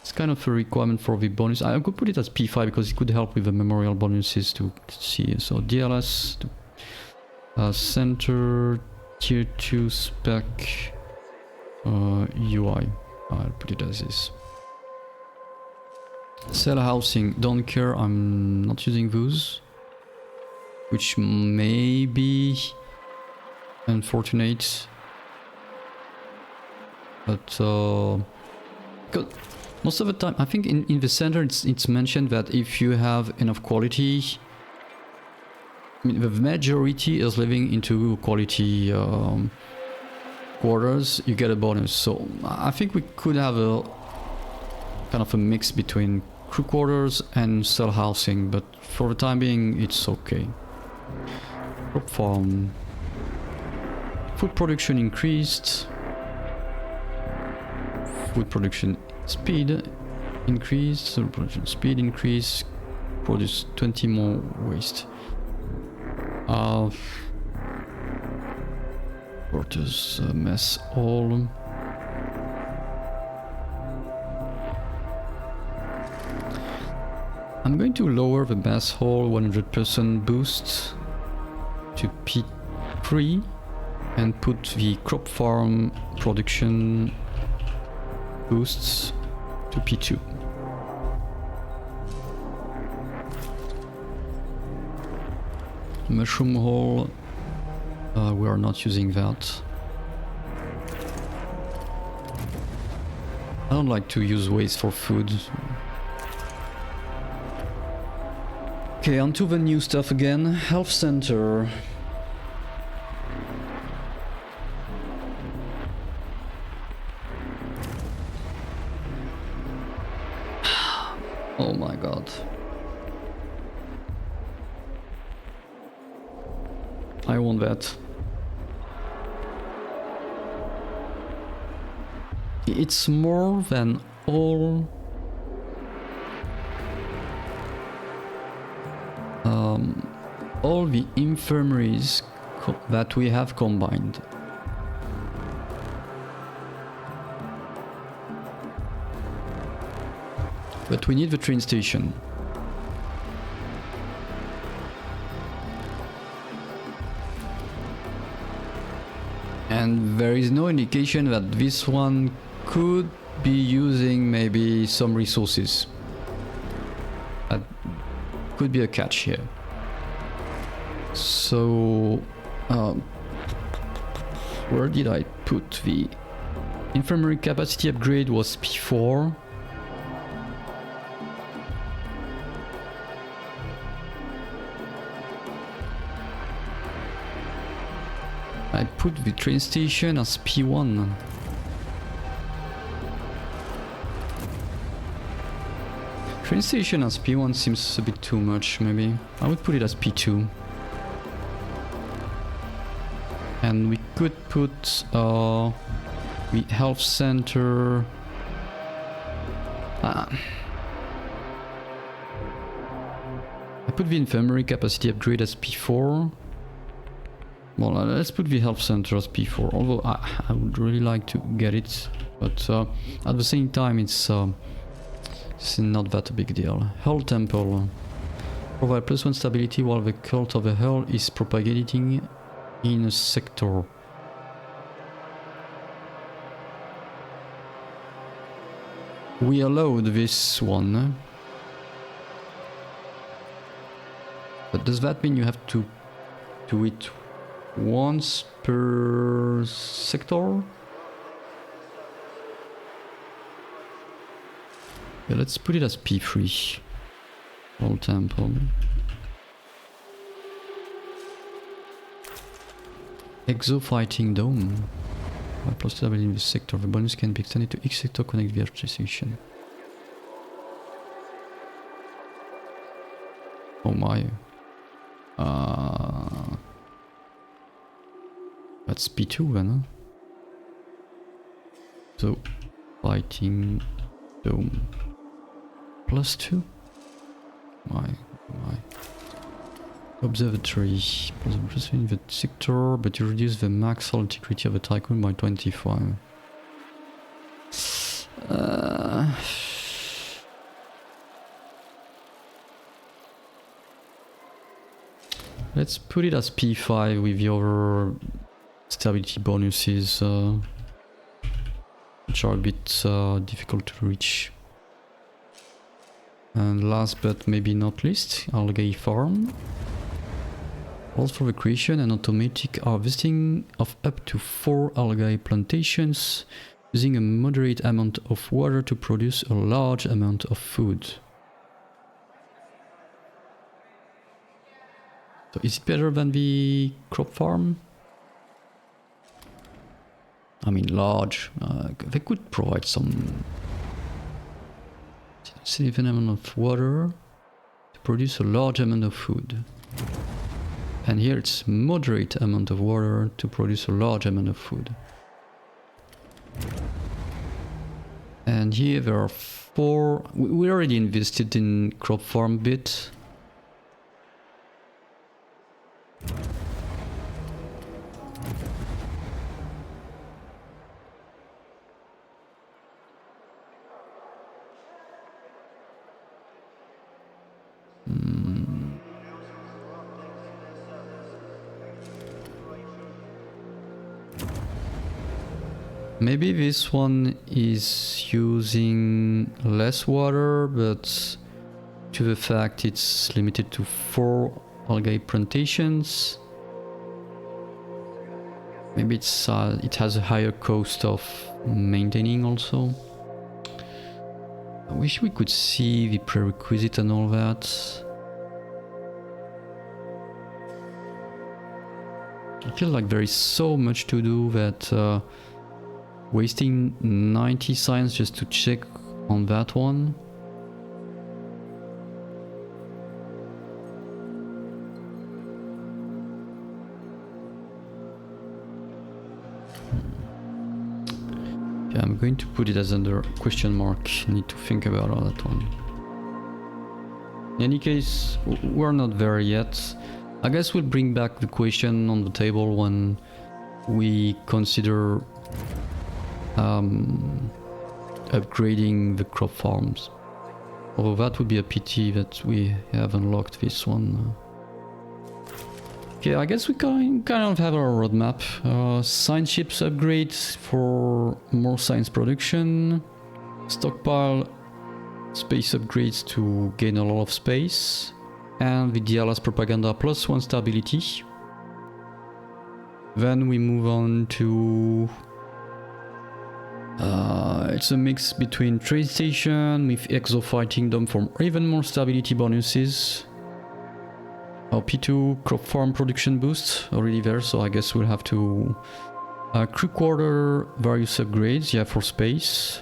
It's kind of a requirement for the bonus. I could put it as P5 because it could help with the memorial bonuses to see. So DLS, center, tier 2 spec, UI. I'll put it as this. Cell housing, don't care, I'm not using those. Which may be unfortunate. But most of the time, I think in the center it's mentioned that if you have enough quality, I mean the majority is living into quality quarters, you get a bonus. So I think we could have a kind of a mix between crew quarters and cell housing, but for the time being it's okay. Crop farm. Food production increased. Food production speed increased. Food production speed increased. Produce 20 more waste. Quarters mess all. I'm going to lower the mass hole 100% boost to P3 and put the crop farm production boosts to P2. Mushroom hole, we are not using that. I don't like to use waste for food. Okay, on to the new stuff again. Health center. Oh my god. I want that. It's more than all the infirmaries that we have combined. But we need the train station. And there is no indication that this one could be using maybe some resources. That could be a catch here. So, where did I put the infirmary capacity upgrade? Was P4. I put the train station as P1. Train station as P1 seems a bit too much, maybe. I would put it as P2. And we could put the health center... I put the infirmary capacity upgrade as P4. Well, let's put the health center as P4, although I would really like to get it, but at the same time it's not that a big deal. Hull Temple. Provide +1 stability while the cult of the Hull is propagating in a sector. We allowed this one. But does that mean you have to do it once per sector? Yeah, let's put it as P3. Old Temple. Exo Fighting Dome. Plus stability in this sector. The bonus can be extended to each sector connect via station. Oh my. That's P2 then, huh? So, Fighting Dome. +2? My. Observatory. Plus in the sector, but you reduce the max hull integrity of the Tycoon by 25. Let's put it as P5 with the other stability bonuses, which are a bit difficult to reach. And last but maybe not least, Algae Farm. Allows for the creation and automatic harvesting of up to 4 algae plantations using a moderate amount of water to produce a large amount of food. So is it better than the crop farm? I mean large, they could provide some significant amount of water to produce a large amount of food. And here it's moderate amount of water to produce a large amount of food. And here there are 4, we already invested in crop farm bit. Maybe this one is using less water, but to the fact it's limited to 4 algae plantations. Maybe it has a higher cost of maintaining also. I wish we could see the prerequisite and all that. I feel like there is so much to do that wasting 90 science just to check on that one. Yeah, I'm going to put it as under question mark. Need to think about all that one. In any case, we're not there yet. I guess we'll bring back the question on the table when we consider upgrading the crop farms. Although that would be a pity that we have unlocked this one. Okay, I guess we kind of have our roadmap. Science ships upgrades for more science production. Stockpile space upgrades to gain a lot of space. And the DLS propaganda plus 1 stability. Then we move on to... it's a mix between trade station with exofightingdom for even more stability bonuses. Our P2 crop farm production boost already there, so I guess we'll have to crew quarter various upgrades, yeah, for space.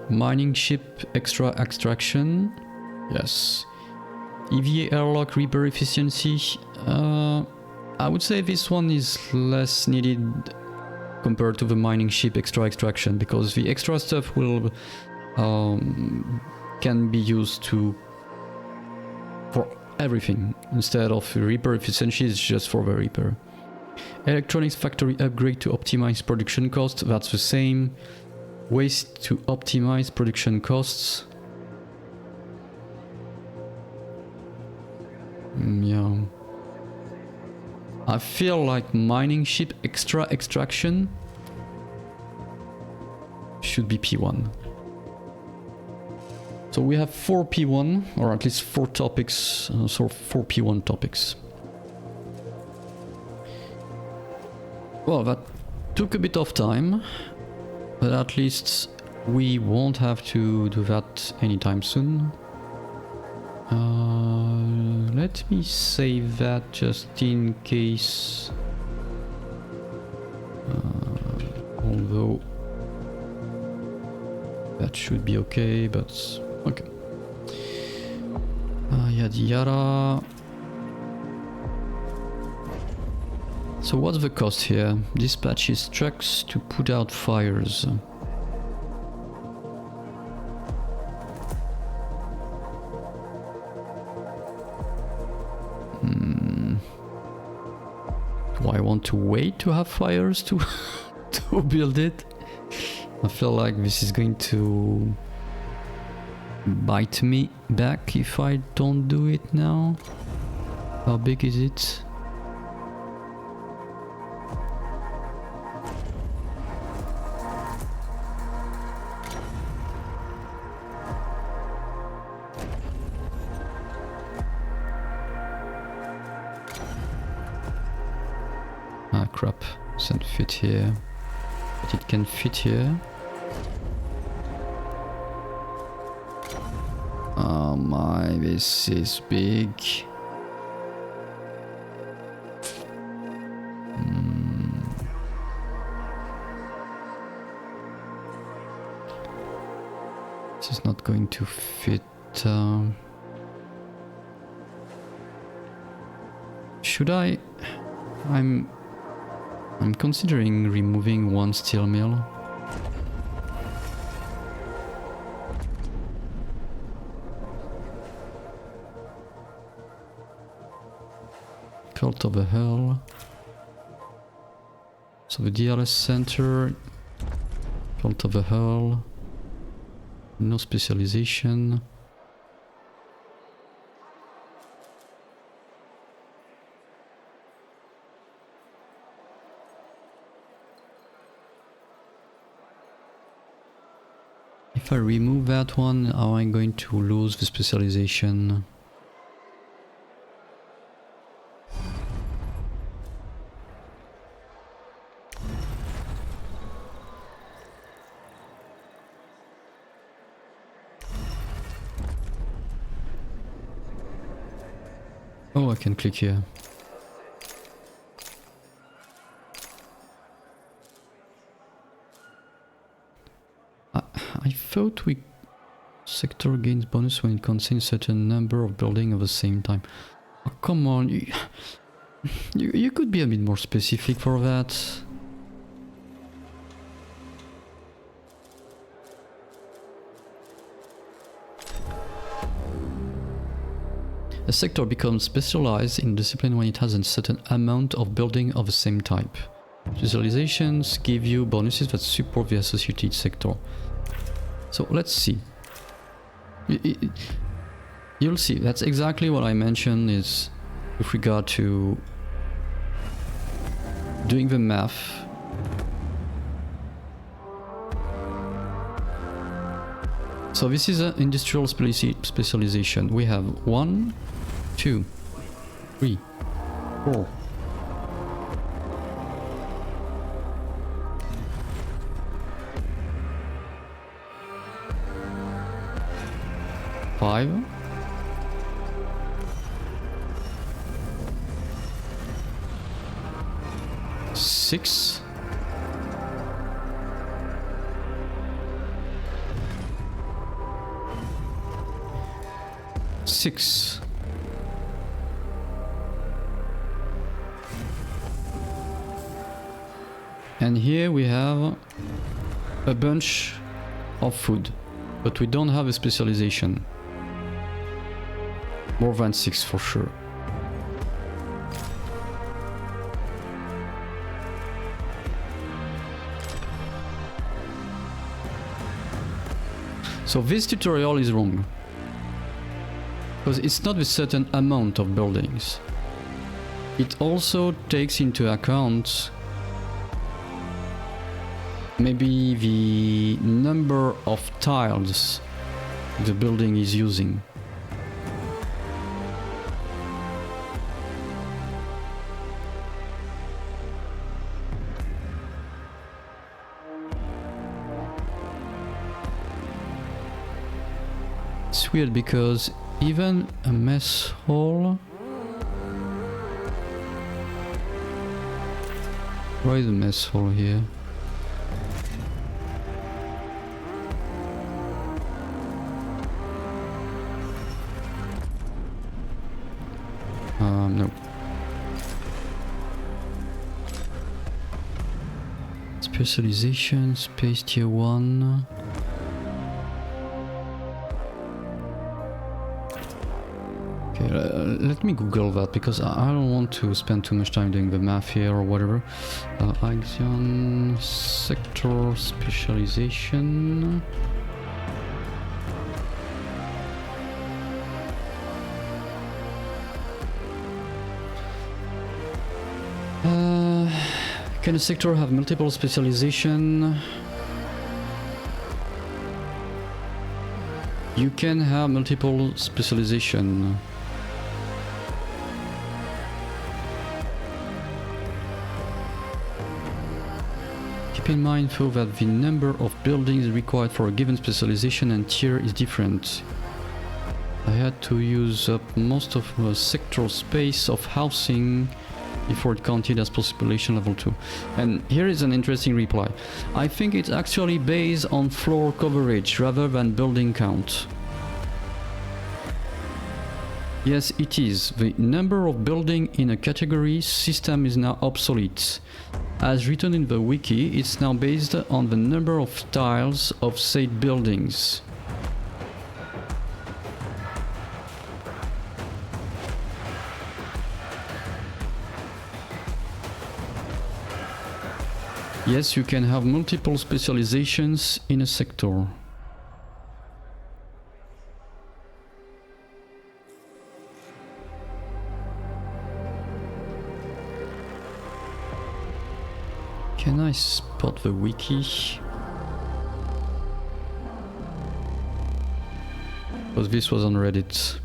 Mining ship extra extraction, yes. EVA airlock repair efficiency, I would say this one is less needed compared to the mining ship extra extraction, because the extra stuff will can be used for everything instead of repair efficiency. Is just for the repair. Electronics factory upgrade to optimize production costs, that's the same. Waste to optimize production costs. Yeah. I feel like mining ship extra extraction should be P1. So we have 4 P1, or at least 4 topics, so 4 P1 topics. Well, that took a bit of time, but at least we won't have to do that anytime soon. Let me save that just in case. Although that should be okay, but okay. Yada yada. So what's the cost here? Dispatches trucks to put out fires. Do I want to wait to have fires to to build it? I feel like this is going to bite me back if I don't do it now. How big is it? Ah crap, doesn't fit here. But it can fit here. Oh my, this is big. This is not going to fit. Should I? I'm considering removing one steel mill. Cult of the Hell. So the DLS center. Cult of the Hell. No specialization. If I remove that one, how am I going to lose the specialization? Oh, I can click here. I thought we sector gains bonus when it contains certain number of buildings at the same time. Oh, come on, you could be a bit more specific for that. A sector becomes specialized in discipline when it has a certain amount of building of the same type. Specializations give you bonuses that support the associated sector. So let's see. You'll see, that's exactly what I mentioned is with regard to doing the math. So this is an industrial specialization. We have 1, 2, 3, 4. 5. 6. 6. And here we have a bunch of food, but we don't have a specialization. More than 6 for sure. So this tutorial is wrong. Because it's not a certain amount of buildings. It also takes into account maybe the number of tiles the building is using. It's weird because even a mess hall. Why is the mess hall here? No. Specialization, space tier 1. Let me Google that because I don't want to spend too much time doing the math here or whatever. Ixion sector specialization. Can a sector have multiple specialization? You can have multiple specialization. Keep in mind though that the number of buildings required for a given specialization and tier is different. I had to use up most of the sector space of housing before it counted as population level 2. And here is an interesting reply. I think it's actually based on floor coverage rather than building count. Yes, it is. The number of buildings in a category system is now obsolete. As written in the wiki, it's now based on the number of tiles of said buildings. Yes, you can have multiple specializations in a sector. Can I spot the wiki? Because this was on Reddit.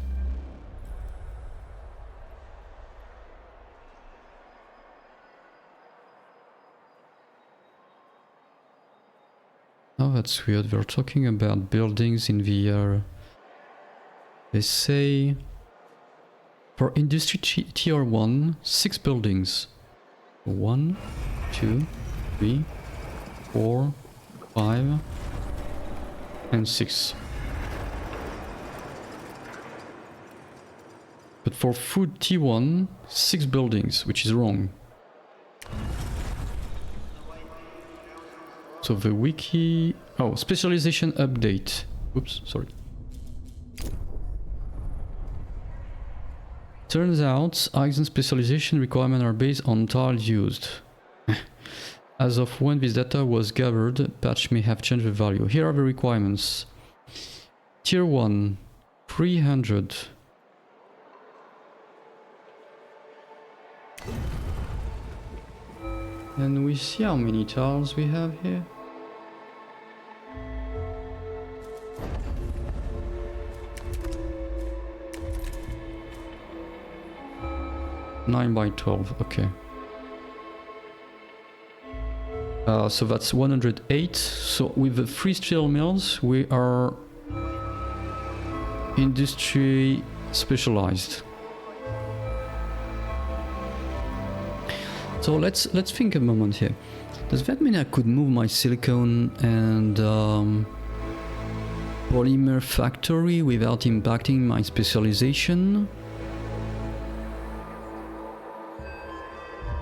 Oh, that's weird. They're talking about buildings in VR. They say for industry tier 1, 6 buildings. 1, 2, 3, 4, 5, and 6. But for food T1, 6 buildings, which is wrong. So the wiki... Oh, specialization update. Oops, sorry. Turns out, Ixion specialization requirements are based on tiles used. As of when this data was gathered, patch may have changed the value. Here are the requirements. Tier 1, 300. And we see how many tiles we have here. 9 by 12, okay. So that's 108. So with the 3 steel mills, we are industry specialized. So let's think a moment here. Does that mean I could move my silicone and polymer factory without impacting my specialization?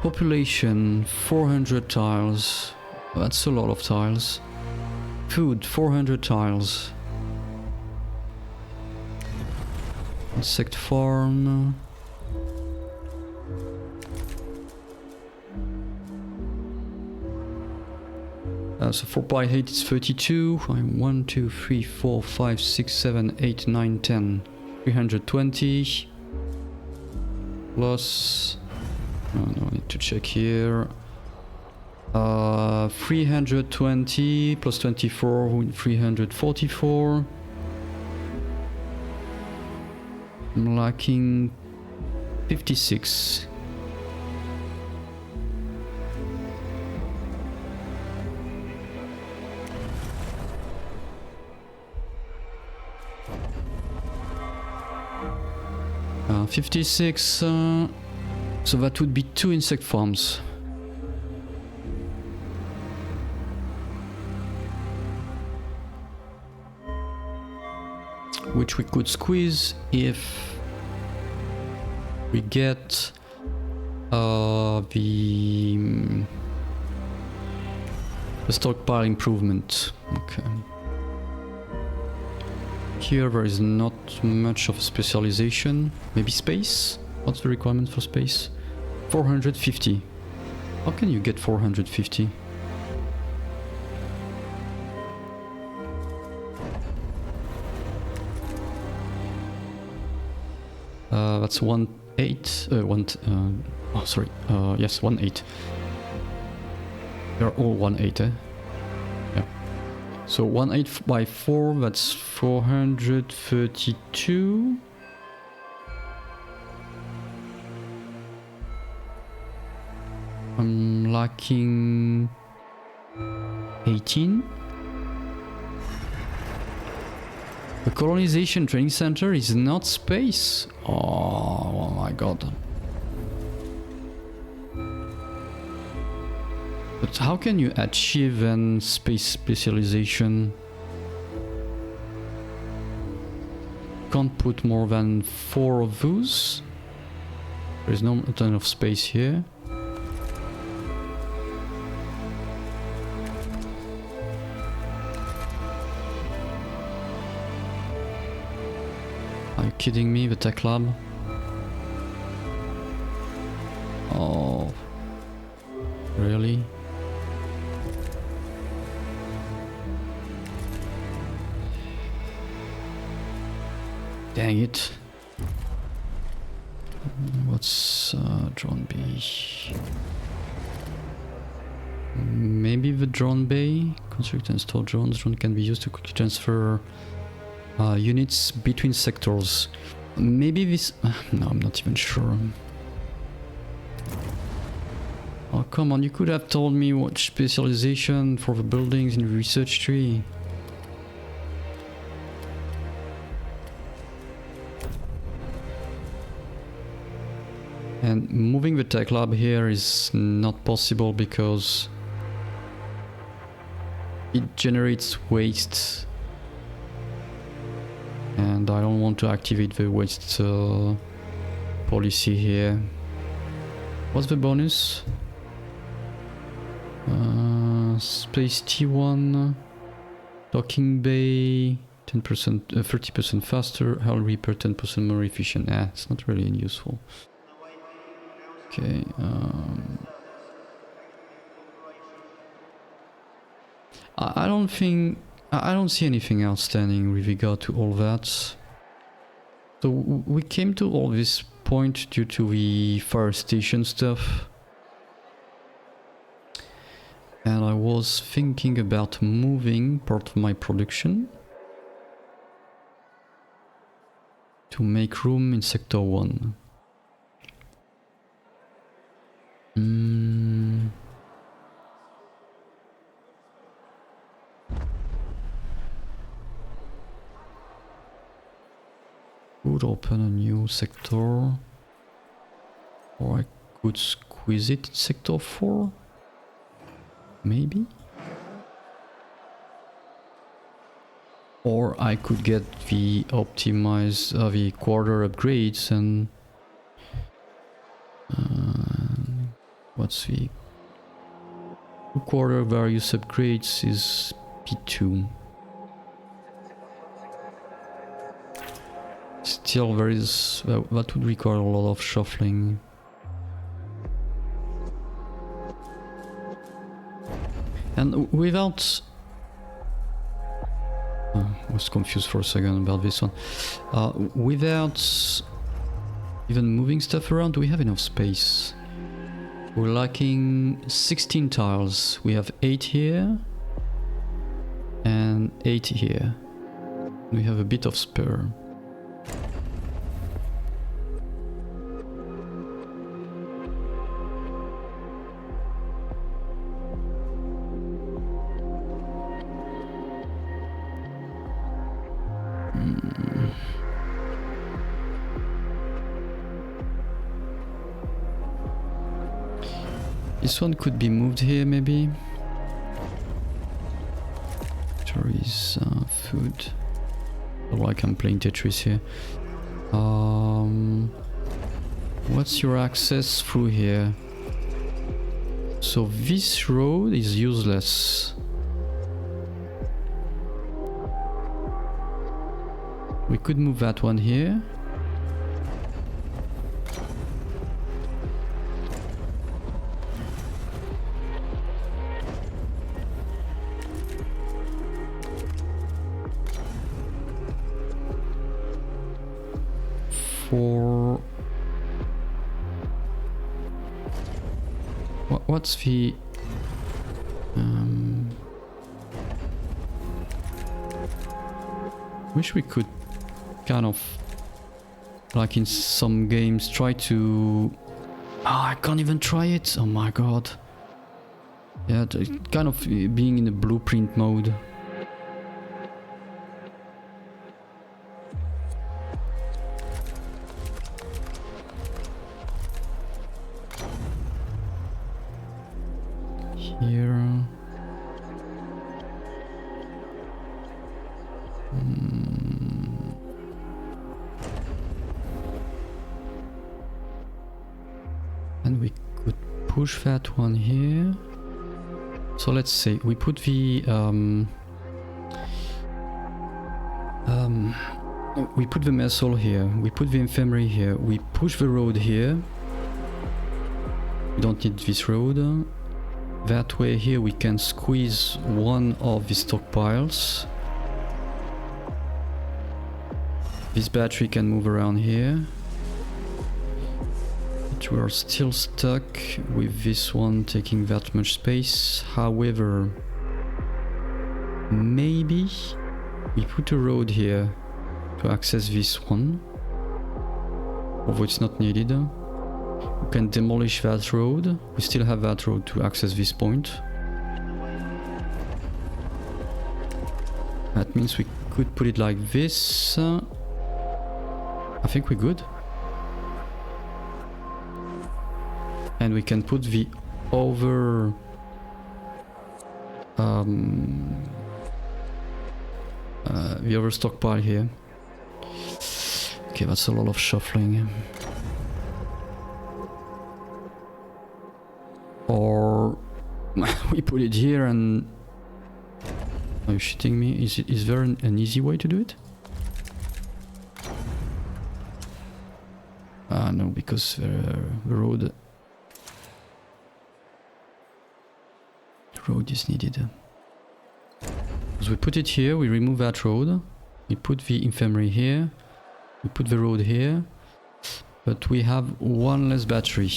Population 400 tiles. That's a lot of tiles. Food 400 tiles. Insect farm. So 4 by 8 is 32. 1, 2, 3, 4, 5, 6, 7, 8, 9, 10. 320. Plus... Oh, no, I need to check here. 320 plus 24, 344. I'm lacking 56. Uh, 56. So that would be 2 insect farms. Which we could squeeze if we get the stockpile improvement. Okay. Here there is not much of a specialization. Maybe space? What's the requirement for space? 450. How can you get 450? That's 1/8. Oh, sorry. Yes, 1/8. They're all 1/8, eh? Yeah. So 1/8 by 4, that's 432. I'm lacking 18. The colonization training center is not space. Oh my god. But how can you achieve an space specialization? Can't put more than 4 of those. There is not enough space here. Are you kidding me, the tech lab? Oh, really? Dang it. What's drone bay? Maybe the drone bay? Construct and store drones. Drone can be used to quickly transfer Units between sectors. Maybe this... no, I'm not even sure. Oh, come on, you could have told me what specialization for the buildings in the research tree. And moving the tech lab here is not possible because it generates waste. And I don't want to activate the waste policy here. What's the bonus? Space T1, docking bay, 10%, 30% faster, hull repair 10% more efficient. It's not really useful. Okay. I don't see anything outstanding with regard to all that. So we came to all this point due to the fire station stuff. And I was thinking about moving part of my production to make room in Sector 1. Could open a new sector, or I could squeeze it in Sector 4. Maybe? Or I could get the optimized, the quarter upgrades and... what's the... quarter various upgrades is P2. Still there is... that would require a lot of shuffling. And without... I was confused for a second about this one. Without even moving stuff around, do we have enough space? We're lacking 16 tiles. We have 8 here and 8 here. We have a bit of spare. This one could be moved here, maybe. There is food. Oh, I can play Tetris here. What's your access through here? So this road is useless. We could move that one here. For what's the wish we could kind of, like in some games, try to... I can't even try it. Oh my god. Yeah, kind of being in the blueprint mode. Here. And we could push that one here. So let's say we put the mess hall here, we put the infirmary here, we push the road here. We don't need this road. That way here we can squeeze one of the stockpiles. This battery can move around here. But we are still stuck with this one taking that much space. However, maybe We put a road here to access this one, although it's not needed. We can demolish that road. We still have that road to access this point. That means we could put it like this. I think we're good. And we can put the other stockpile here. Okay, that's a lot of shuffling. Or we put it here and... Are you shitting me? Is there an easy way to do it? No, because the road is needed. So we put it here, we remove that road, we put the infirmary here, we put the road here, but we have one less battery.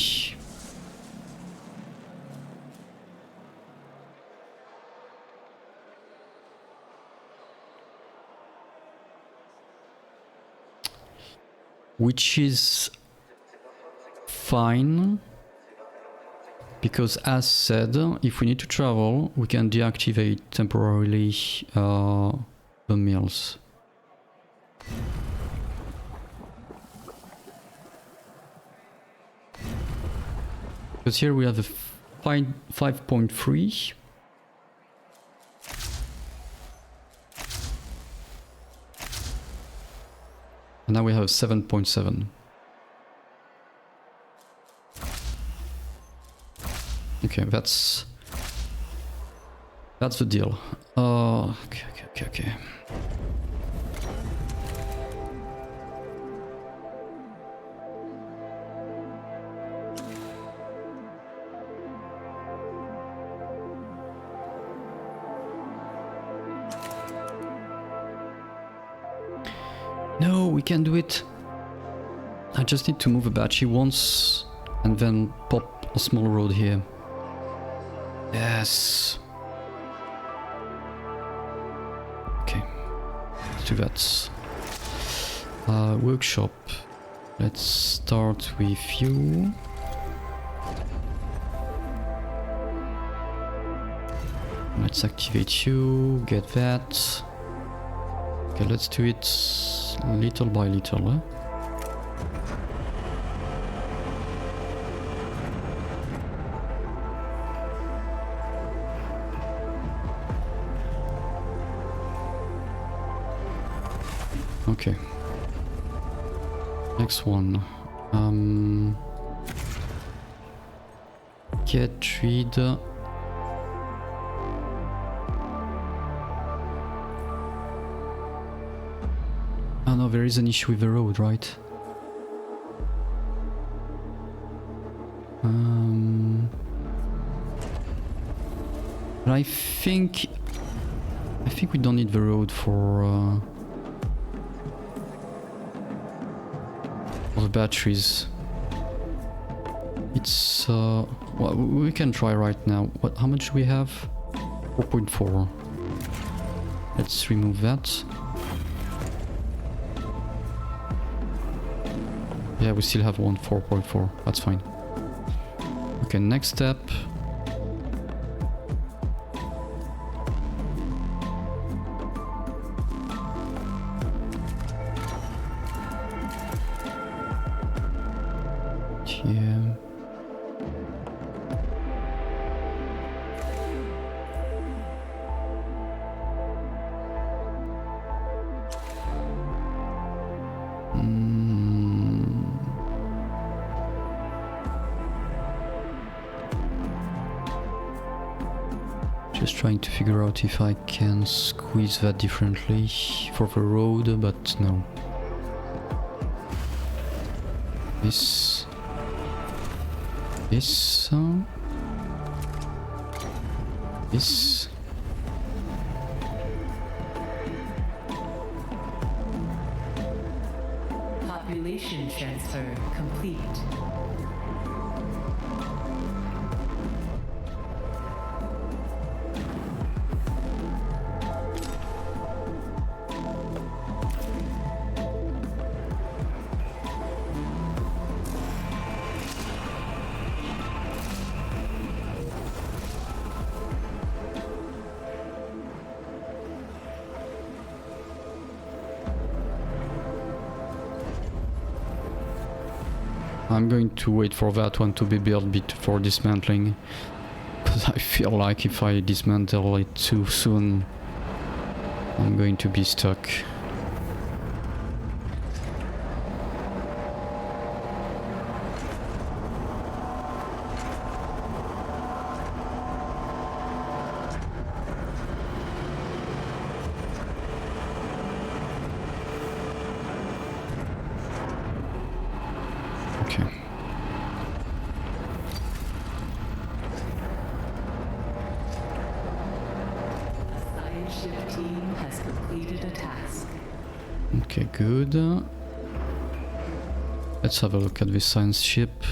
Which is fine, because as said, if we need to travel, we can deactivate temporarily the mills. Because here we have a 5.3. And now we have 7.7. Okay, that's the deal. Okay. No, we can do it. I just need to move a battery once and then pop a small road here. Yes. Okay, let's do that. Workshop. Let's start with you. Let's activate you, get that. Okay, let's do it little by little. Eh? Okay. Next one. Get rid. Oh no, there is an issue with the road, right? But I think we don't need the road for the batteries. It's well, we can try right now. How much do we have? 4.4. Let's remove that. Yeah, we still have 4.4. That's fine. Okay, next step. Here. Just trying to figure out if I can squeeze that differently for the road, but no. This. This. This. Population transfer complete. I'm going to wait for that one to be built before dismantling. Because I feel like if I dismantle it too soon, I'm going to be stuck. Okay. Science ship team has completed a task. Okay, good. Let's have a look at this science ship.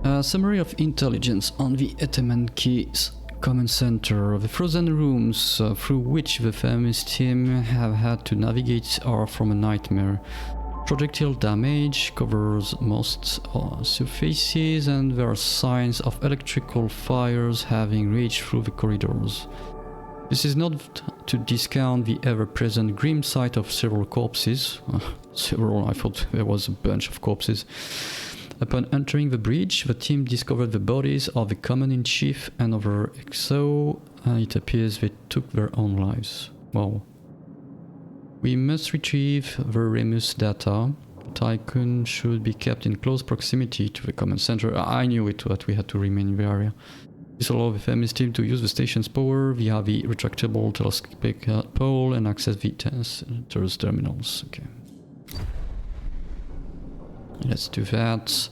A summary of intelligence on the Etemenki's command center. The frozen rooms through which the Femis team have had to navigate are from a nightmare. Projectile damage covers most surfaces, and there are signs of electrical fires having reached through the corridors. This is not to discount the ever-present grim sight of several corpses. Several, I thought there was a bunch of corpses. Upon entering the bridge, the team discovered the bodies of the Commander-in-Chief and other XO, and it appears they took their own lives. Wow. We must retrieve the Remus data. The Tycoon should be kept in close proximity to the command center. I knew it, that we had to remain in the area. This allows the Femis team to use the station's power via the retractable telescopic pole and access the center's terminals. Okay. Let's do that.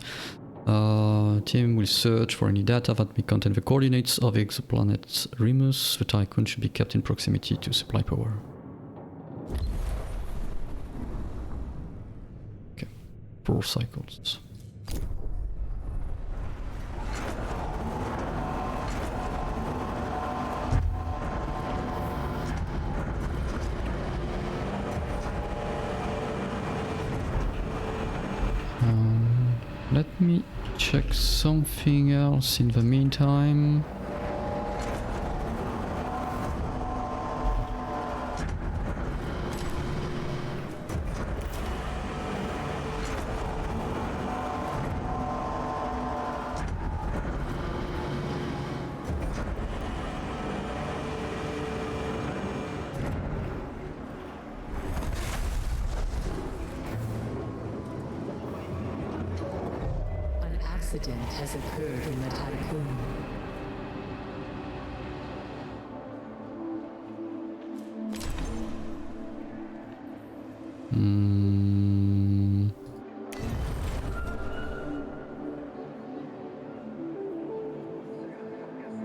Team will search for any data that may contain the coordinates of exoplanet Remus. The Tycoon should be kept in proximity to supply power. Okay, 4 cycles. Let me check something else in the meantime. Accident has occurred in the Tycoon.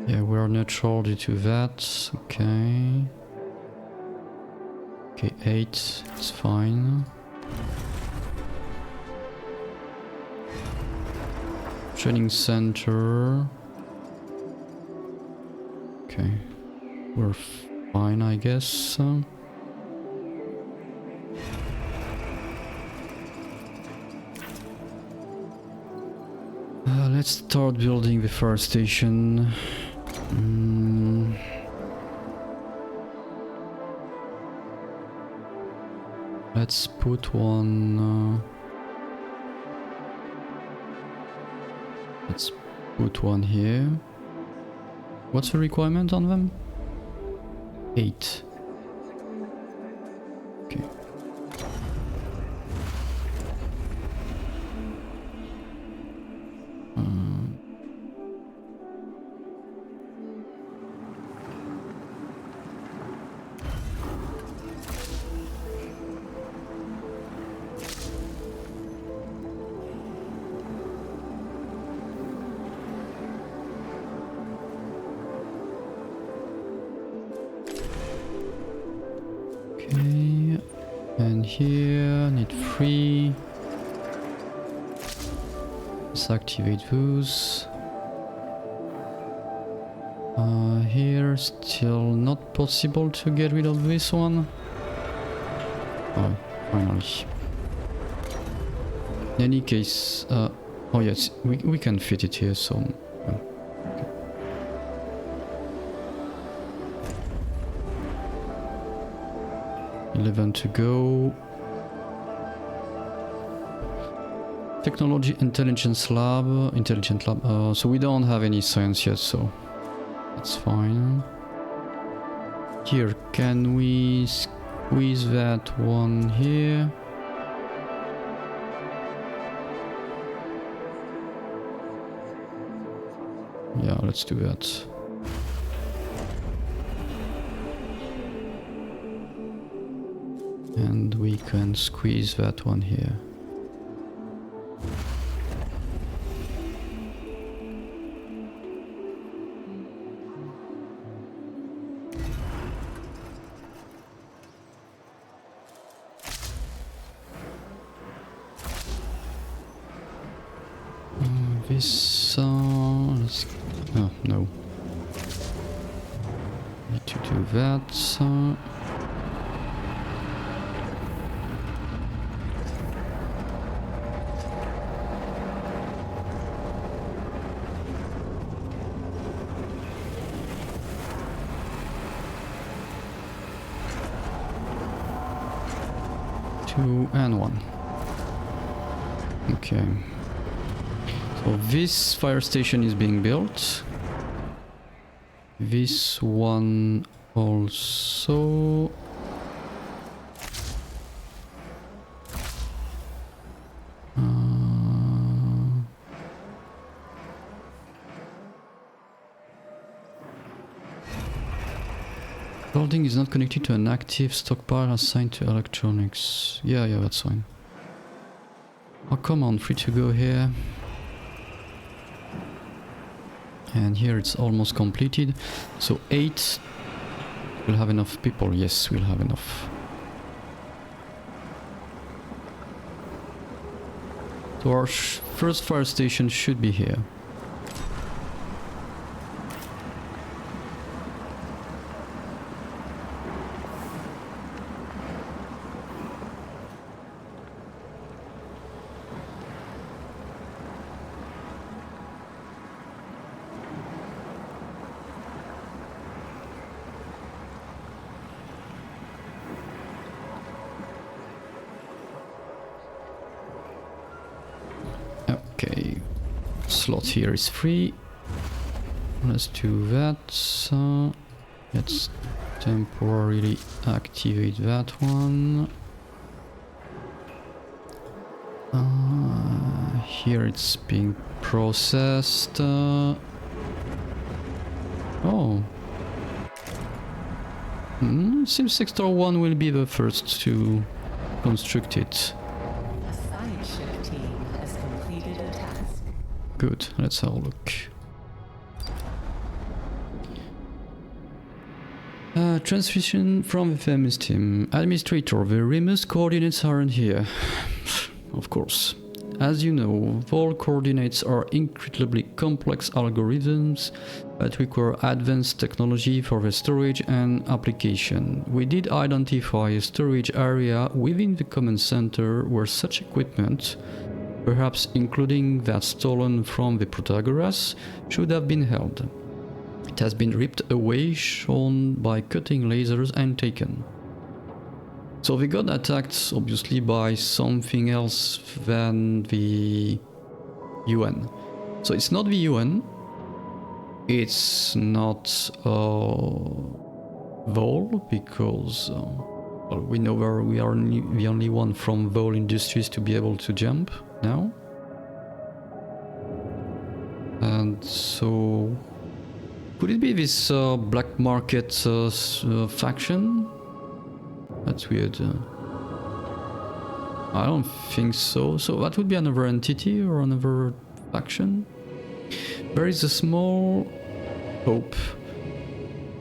Yeah, we're neutral due to that. Okay. Okay, 8. It's fine. Training center. Okay, we're fine, I guess. Let's start building the first station. Let's put one. Let's put one here. What's the requirement on them? 8. Okay. And here, need 3. Let's activate those. Here, still not possible to get rid of this one. Oh, finally. In any case, oh yes, we can fit it here, so... okay. 11 to go. Technology Intelligent Lab. So we don't have any science yet, so that's fine. Here, can we squeeze that one here? Yeah, let's do that. And we can squeeze that one here. This oh no, need to do that. Two and one. Okay. So this fire station is being built. This one also. Building is not connected to an active stockpile assigned to electronics. Yeah, that's fine. Oh, come on, free to go here. And here it's almost completed. So 8. We'll have enough people. Yes, we'll have enough. So our first fire station should be here. Okay, slot here is free. Let's do that. Let's temporarily activate that one. Here it's being processed. Oh. Seems Sector 1 will be the first to construct it. A science ship team has completed a task. Good, let's have a look. Transmission from the famous team. Administrator, the Remus coordinates aren't here. Of course. As you know, vol coordinates are incredibly complex algorithms that require advanced technology for the storage and application. We did identify a storage area within the command center where such equipment, perhaps including that stolen from the Protagoras, should have been held. It has been ripped away, shown by cutting lasers, and taken. So they got attacked, obviously, by something else than the UN. So it's not the UN, it's not Vol, because well, we know where we are the only one from Vol Industries to be able to jump now. And so, could it be this black market faction? That's weird. I don't think so. So that would be another entity or another faction. There is a small hope.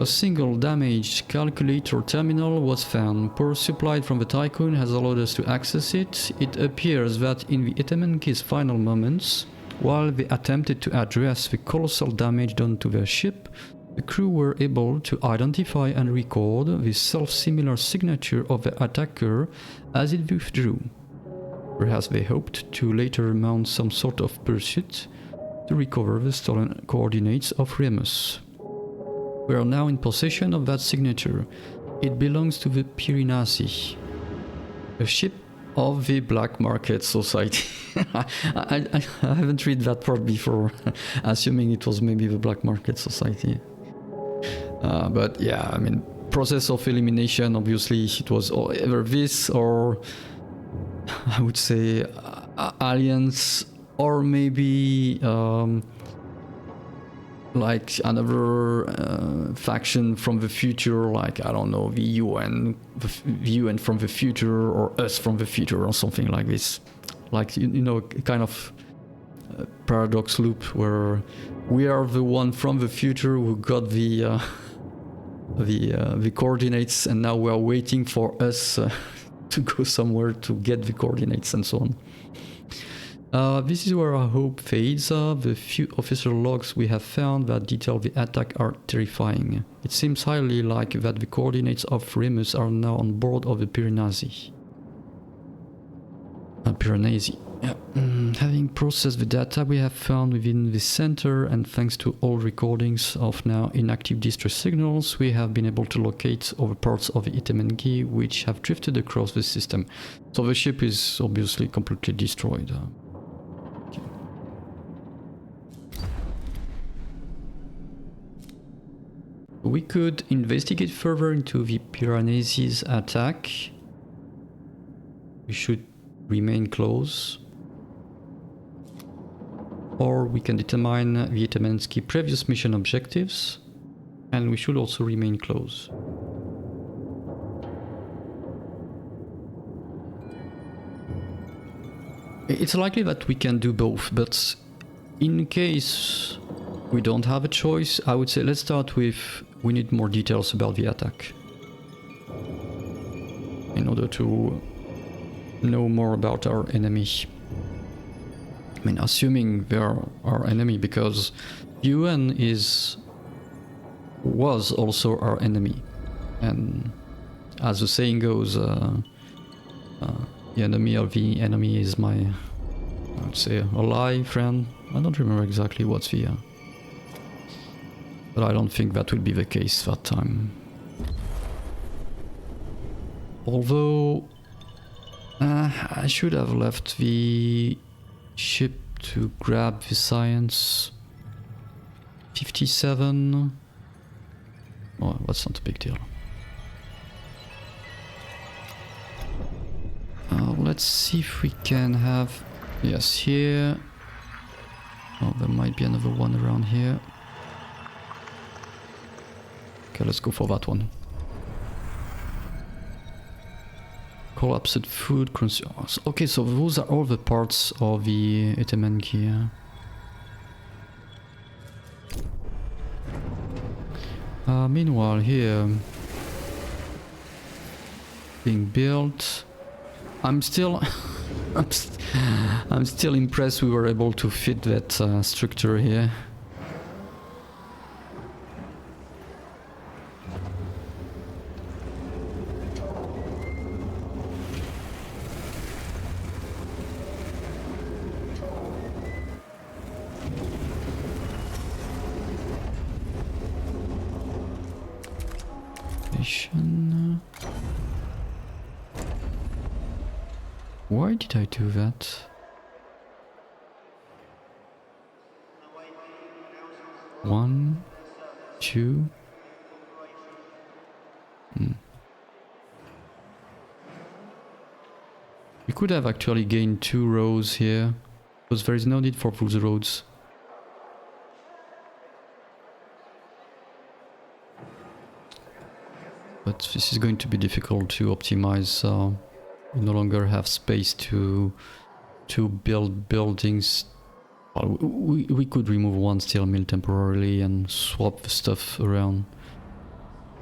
A single damaged calculator terminal was found. Power supplied from the Tycoon has allowed us to access it. It appears that in the Etemenki's final moments, while they attempted to address the colossal damage done to their ship, the crew were able to identify and record the self-similar signature of the attacker as it withdrew. Perhaps they hoped to later mount some sort of pursuit to recover the stolen coordinates of Remus. We are now in possession of that signature. It belongs to the Pirinasi, a ship of the Black Market Society. I haven't read that part before, assuming it was maybe the Black Market Society. But yeah, I mean, process of elimination, obviously it was either this or I would say aliens, or maybe like another faction from the future, like I don't know, the UN from the future, or us from the future, or something like this. Like you know, kind of paradox loop where we are the one from the future who got the coordinates, and now we are waiting for us to go somewhere to get the coordinates and so on. This is where our hope fades. The few officer logs we have found that detail the attack are terrifying. It seems highly likely that the coordinates of Remus are now on board of the Piranesi. Piranesi. Yeah. Having processed the data we have found within the center, and thanks to all recordings of now inactive distress signals, we have been able to locate other parts of the Itemenki which have drifted across the system. So the ship is obviously completely destroyed. Okay. We could investigate further into the Piranesi's attack. We should remain close. Or we can determine the Itemenki previous mission objectives, and we should also remain close. It's likely that we can do both, but in case we don't have a choice, I would say let's start with we need more details about the attack in order to know more about our enemy. I mean, assuming they are our enemy, because UN was also our enemy, and as the saying goes, the enemy of the enemy is my, I would say, ally friend. I don't remember exactly what's the, but I don't think that will be the case that time. Although I should have left the ship to grab the science 57. Oh, that's not a big deal. Let's see if we can have, yes, here. Oh, there might be another one around here. Okay, let's go for that one. Collapsed food consumes. Okay, so those are all the parts of the Itemenki. Meanwhile, here being built. I'm still, I'm still impressed we were able to fit that structure here. Why did I do that? One, two. We could have actually gained 2 rows here, because there is no need for those roads. But this is going to be difficult to optimize. We no longer have space to build buildings. Well, we could remove one steel mill temporarily and swap the stuff around,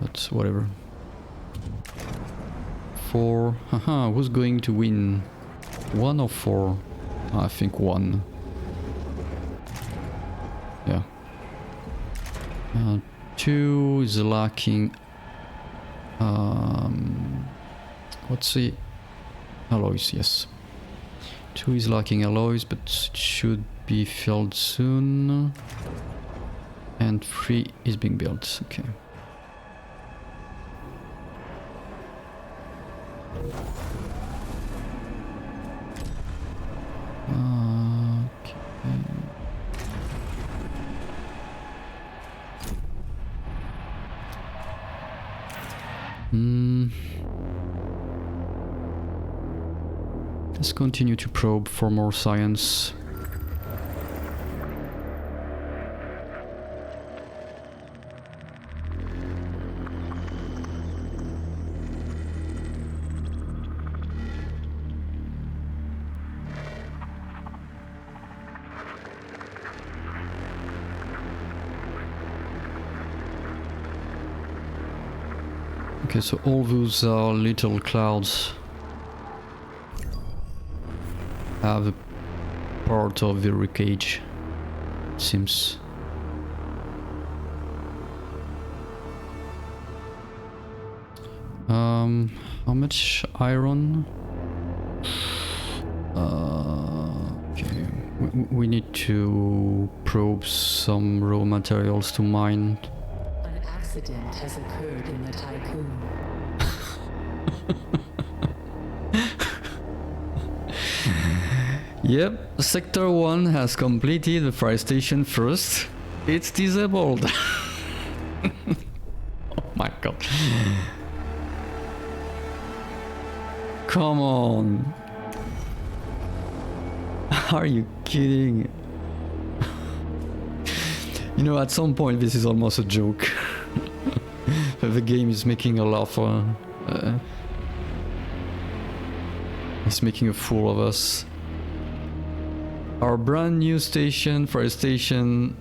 but whatever. 4. Haha, who's going to win? 1 or 4? I think 1. Yeah. 2 is lacking. Let's see. Alloys, yes. 2 is lacking alloys, but it should be filled soon. And 3 is being built. Okay. Okay. Let's continue to probe for more science. Okay, so all those little clouds have a part of the wreckage, it seems. How much iron? Okay, we need to probe some raw materials to mine. An accident has occurred in the Tycoon. Yep, Sector 1 has completed the fire station first. It's disabled. Oh my god. Come on. Are you kidding? You know, at some point this is almost a joke. The game is making a laugh. It's making a fool of us. Our brand new station, fire station.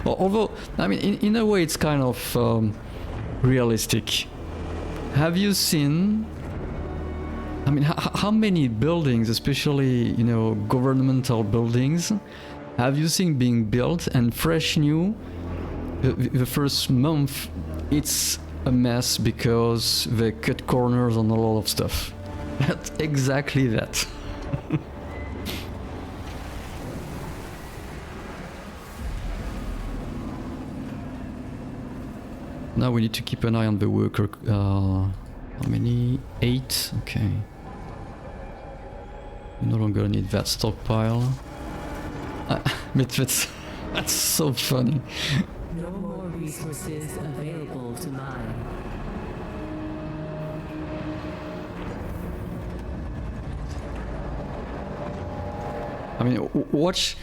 Although, I mean, in a way it's kind of realistic. Have you seen... I mean, how many buildings, especially, you know, governmental buildings, have you seen being built and fresh new? The first month, it's a mess because they cut corners on a lot of stuff. That's exactly that. Now we need to keep an eye on the worker. How many? 8? Okay. We no longer need that stockpile. But that's so funny. No more resources available to mine. I mean, watch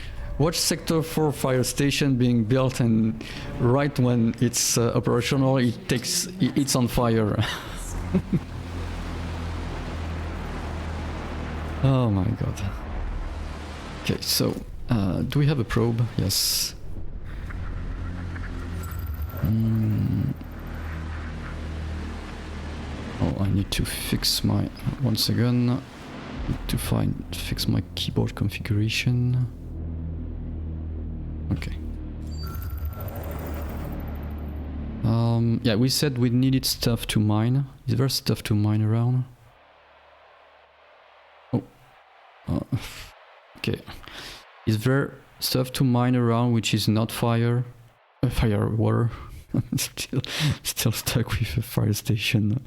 Sector 4 fire station being built, and right when it's operational, it's on fire. Oh my god. Okay, so do we have a probe? Yes. Oh, I need to fix my... Once again, need to fix my keyboard configuration. Okay. Yeah, we said we needed stuff to mine. Is there stuff to mine around? Oh. Okay. Is there stuff to mine around which is not fire? Fire water. still stuck with a fire station.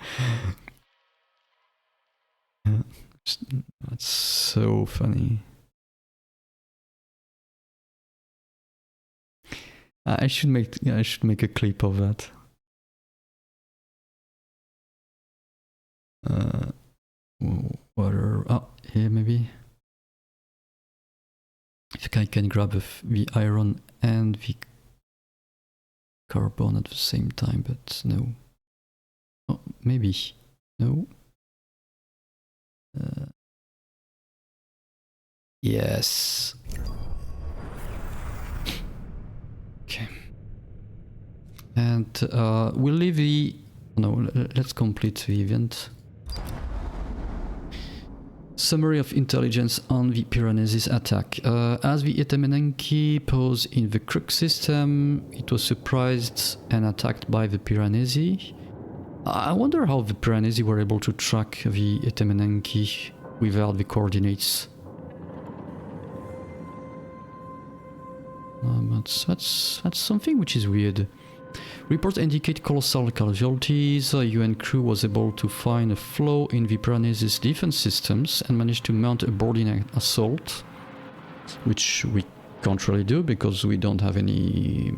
That's so funny. I should make a clip of that. Water. Oh, here maybe. If I can grab the iron and the carbon at the same time, but no. Oh, maybe. No. Yes. Okay. And we'll leave the... No, let's complete the event. Summary of intelligence on the Piranesi attack. As the Etemenenki posed in the Crook system, it was surprised and attacked by the Piranesi. I wonder how the Piranesi were able to track the Etemenenki without the coordinates. That's something which is weird. Reports indicate colossal casualties. UN crew was able to find a flaw in the Piranesi's defense systems and managed to mount a boarding assault, which we can't really do because we don't have any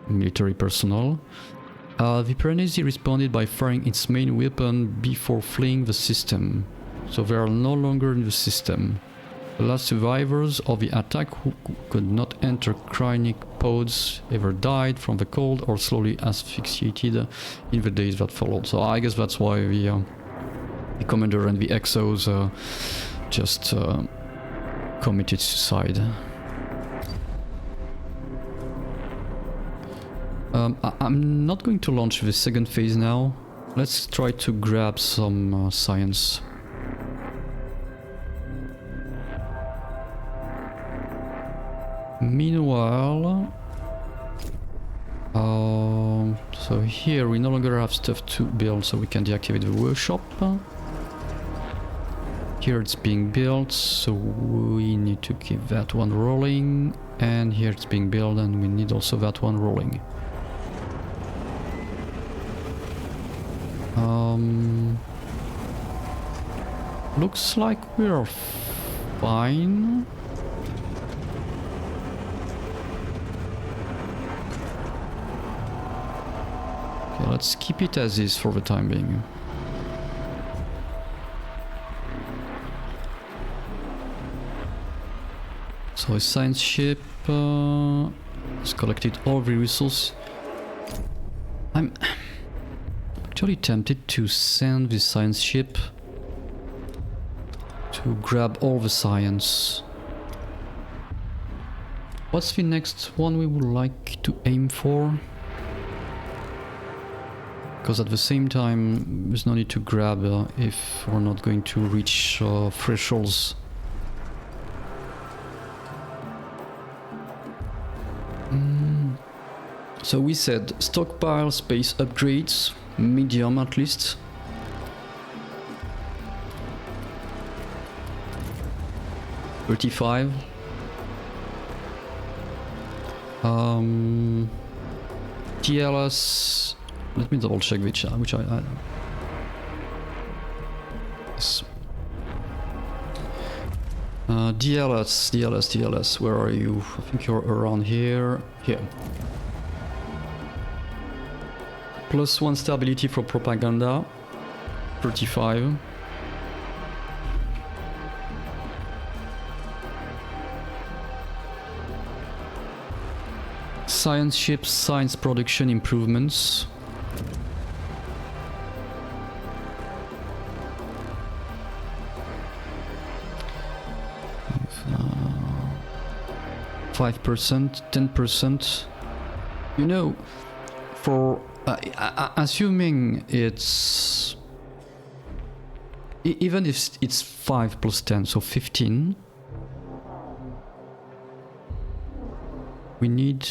military personnel. The Piranesi responded by firing its main weapon before fleeing the system, so they are no longer in the system. The last survivors of the attack who could not enter cryonic pods either died from the cold or slowly asphyxiated in the days that followed. So I guess that's why the commander and the exos just committed suicide. I'm not going to launch the second phase now. Let's try to grab some science. Meanwhile, so here we no longer have stuff to build, so we can deactivate the workshop. Here it's being built, so we need to keep that one rolling. And here it's being built, and we need also that one rolling. Looks like we're fine. Okay, let's keep it as is for the time being. So a science ship has collected all the resources. I'm actually tempted to send the science ship to grab all the science. What's the next one we would like to aim for? Because at the same time, there's no need to grab if we're not going to reach thresholds. So we said stockpile space upgrades, medium at least. $35. TLS. Let me double check which I yes. DLS, where are you? I think you're around here. Here. +1 stability for propaganda. 35. Science ships, science production improvements. Uh, 5%, 10%. You know, for assuming it's even if it's 5 plus 10, so 15, we need.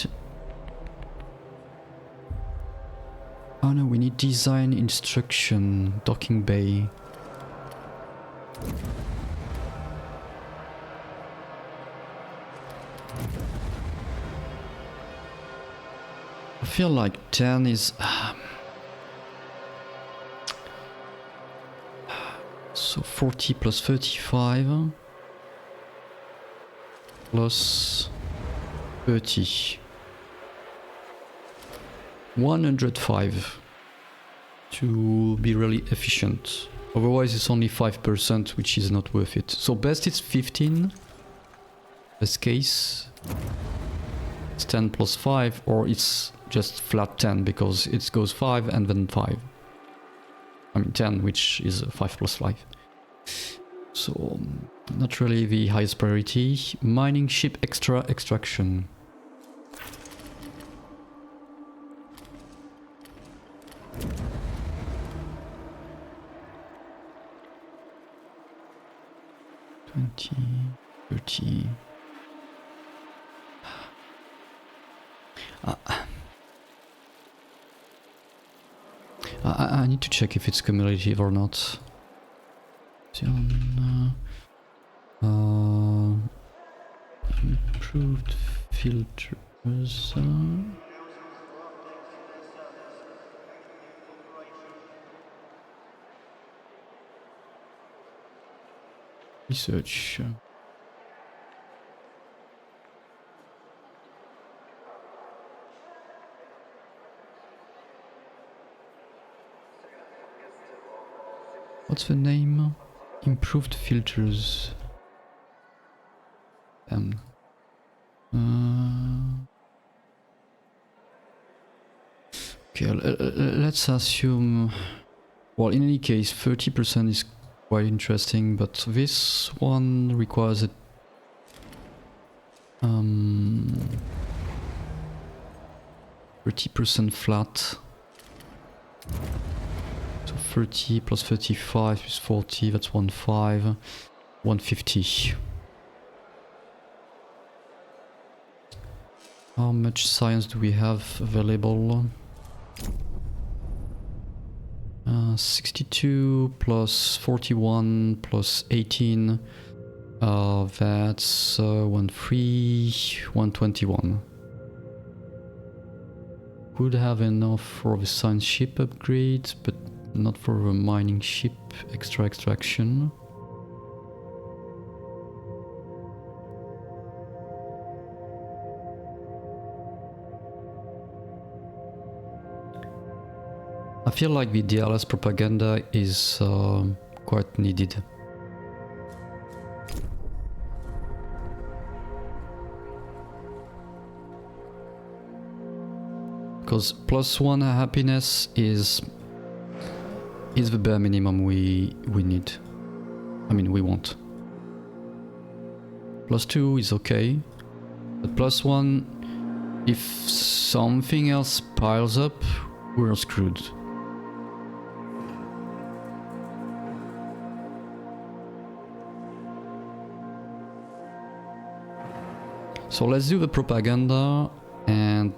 Oh no, we need design instruction, docking bay. I feel like 10 is... so 40 plus 35 plus 30. 105 to be really efficient. Otherwise it's only 5%, which is not worth it. So best is 15. Best case. It's 10 plus 5, or it's just flat 10 because it goes 5 and then 5. I mean 10, which is 5 plus 5. So not really the highest priority. Mining ship extra extraction. $30. I need to check if it's cumulative or not. Improved filters. Research. What's the name? Improved filters. Okay, let's assume. Well, in any case, 30% is quite interesting, but this one requires a 30% flat. So 30 plus 35 is 40, that's 1.5, 150. How much science do we have available? 62 plus 41 plus 18, that's 121. Could have enough for the science ship upgrade, but not for the mining ship extra extraction. I feel like the DLS propaganda is quite needed. Because +1 happiness is the bare minimum we need. I mean, we want. +2 is okay, but +1, if something else piles up, we're screwed. So let's do the propaganda, and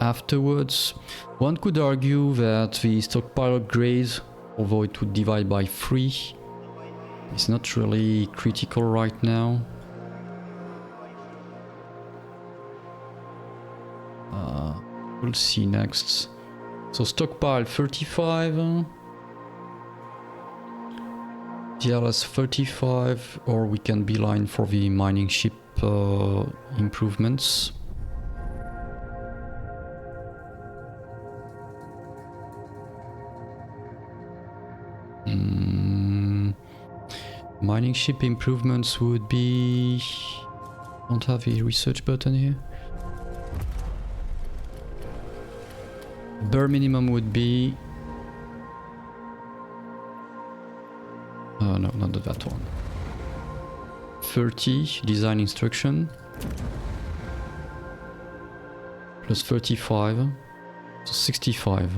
afterwards one could argue that the stockpile upgrade, although it would divide by 3, is not really critical right now. We'll see next. So stockpile 35, DLS 35, or we can beeline for the mining ship improvements. Mining ship improvements would be... Don't have a research button here. Bare minimum would be... no, not that one. 30 design instruction plus 35, so 65.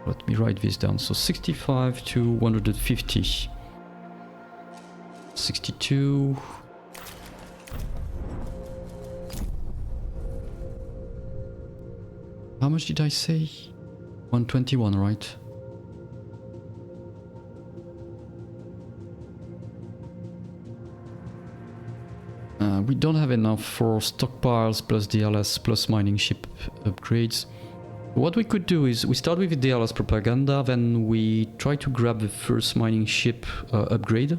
Let me write this down. So 65 to 150. 62. How much did I say? 121, right? We don't have enough for stockpiles plus DLS plus mining ship upgrades. What we could do is we start with the DLS propaganda, then we try to grab the first mining ship upgrade.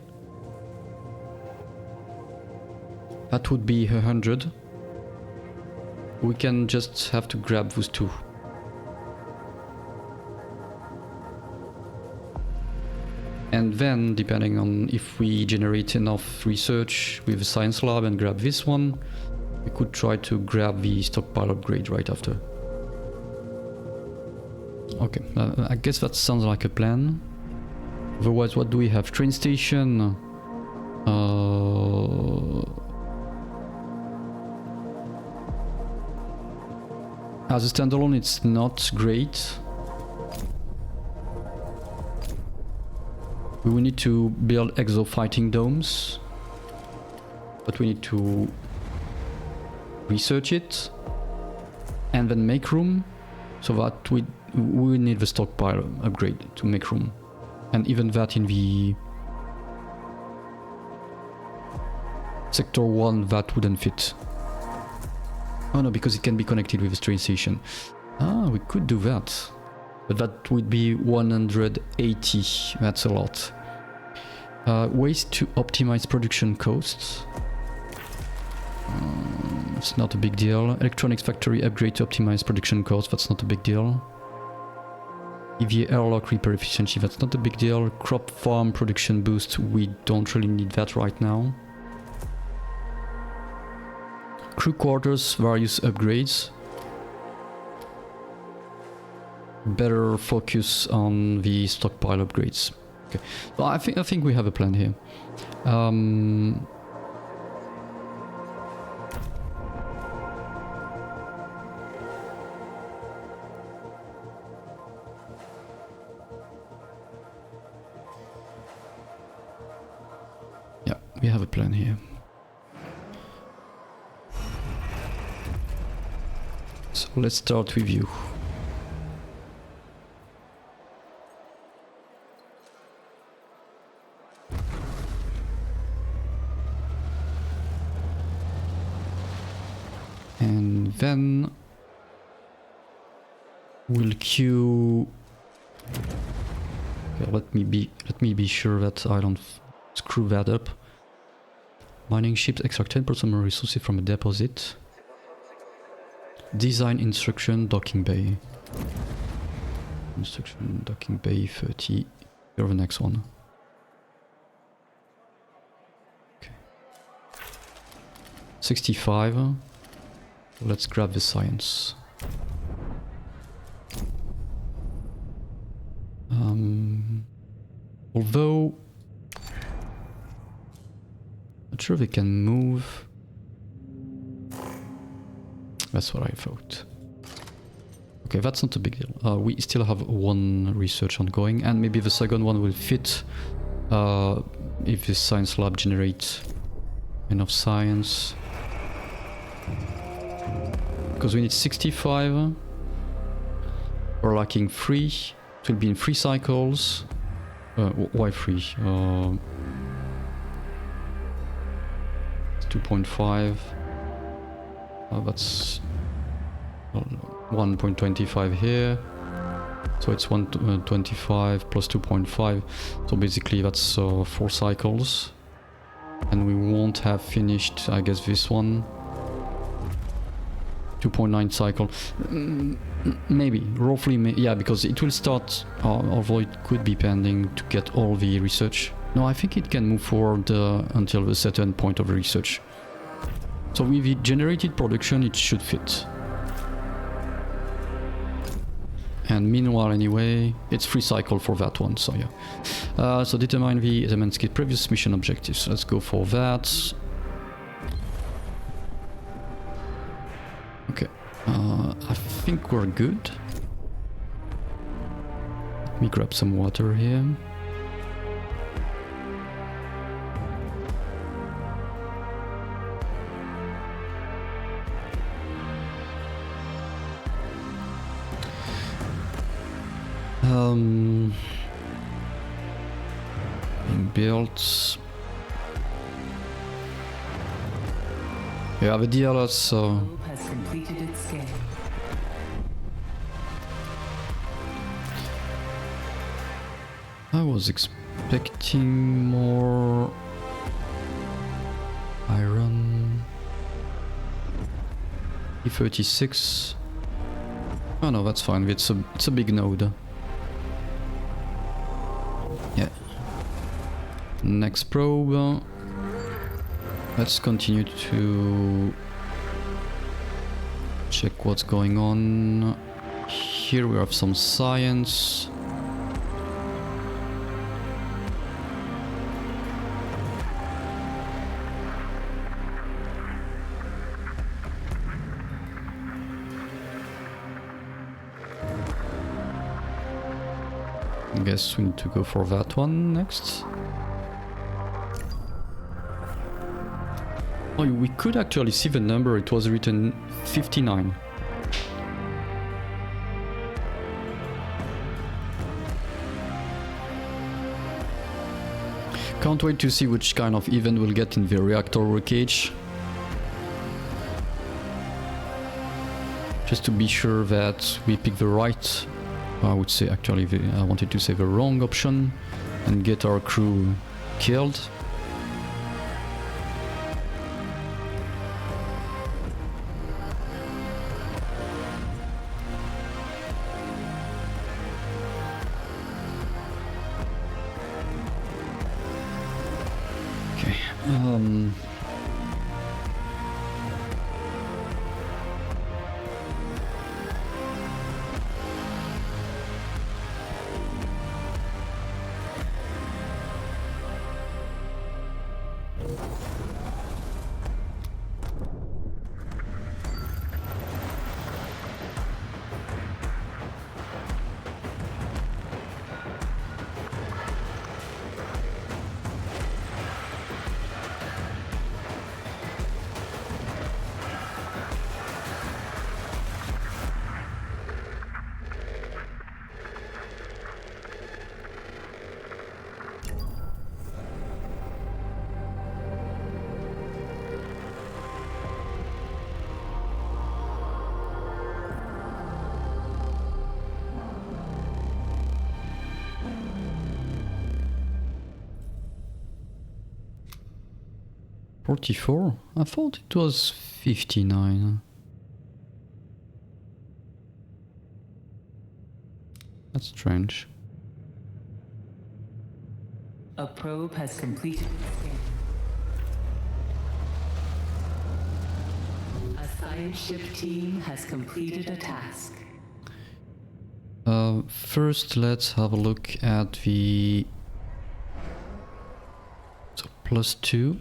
That would be 100. We can just have to grab those two. And then, depending on if we generate enough research with the science lab and grab this one, we could try to grab the stockpile upgrade right after. Okay, I guess that sounds like a plan. Otherwise, what do we have? Train station. As a standalone, it's not great. We will need to build exo fighting domes, but we need to research it and then make room, so that we need the stockpile upgrade to make room, and even that in the sector 1 that wouldn't fit. Oh no, because it can be connected with the train station. Ah, we could do that. But that would be 180, that's a lot. Ways to optimize production costs. It's not a big deal. Electronics factory upgrade to optimize production costs. That's not a big deal. EVA airlock repair efficiency. That's not a big deal. Crop farm production boost. We don't really need that right now. Crew quarters, various upgrades. Better focus on the stockpile upgrades. Okay, well, I think we have a plan here. Yeah, we have a plan here. So let's start with you. And then we'll queue. Okay, let me be sure that I don't screw that up. Mining ships extract 10% more resources from a deposit. Design instruction docking bay. Instruction docking bay 30. You're the next one. Okay. 65. Let's grab the science. Although not sure they can move. That's what I thought. Okay, that's not a big deal. We still have one research ongoing, and maybe the second one will fit if this science lab generates enough science. Because we need 65. We're lacking 3. It will be in 3 cycles. Why 3? 2.5. That's 1.25 here. So it's 125 plus 2.5. So basically that's 4 cycles. And we won't have finished, I guess, this one. 2.9 cycle. Maybe, roughly, yeah, because it will start, although it could be pending to get all the research. No, I think it can move forward until a certain point of research. So with the generated production, it should fit. And meanwhile, anyway, it's 3 cycle for that one, so yeah. So determine the elements kit previous mission objectives. Let's go for that. Okay, I think we're good. Let me grab some water here. Being built. Yeah, the DLS has completed its scan. I was expecting more iron. E36. Oh no, that's fine. It's a big node. Yeah. Next probe. Let's continue to check what's going on. Here we have some science. I guess we need to go for that one next. Oh, we could actually see the number. It was written 59. Can't wait to see which kind of event we'll get in the reactor wreckage. Just to be sure that we pick the right, I would say actually I wanted to say the wrong option, and get our crew killed. Okay. $44? I thought it was 59. That's strange. A probe has completed its scan. A science ship team has completed a task. First, let's have a look at the... So, +2.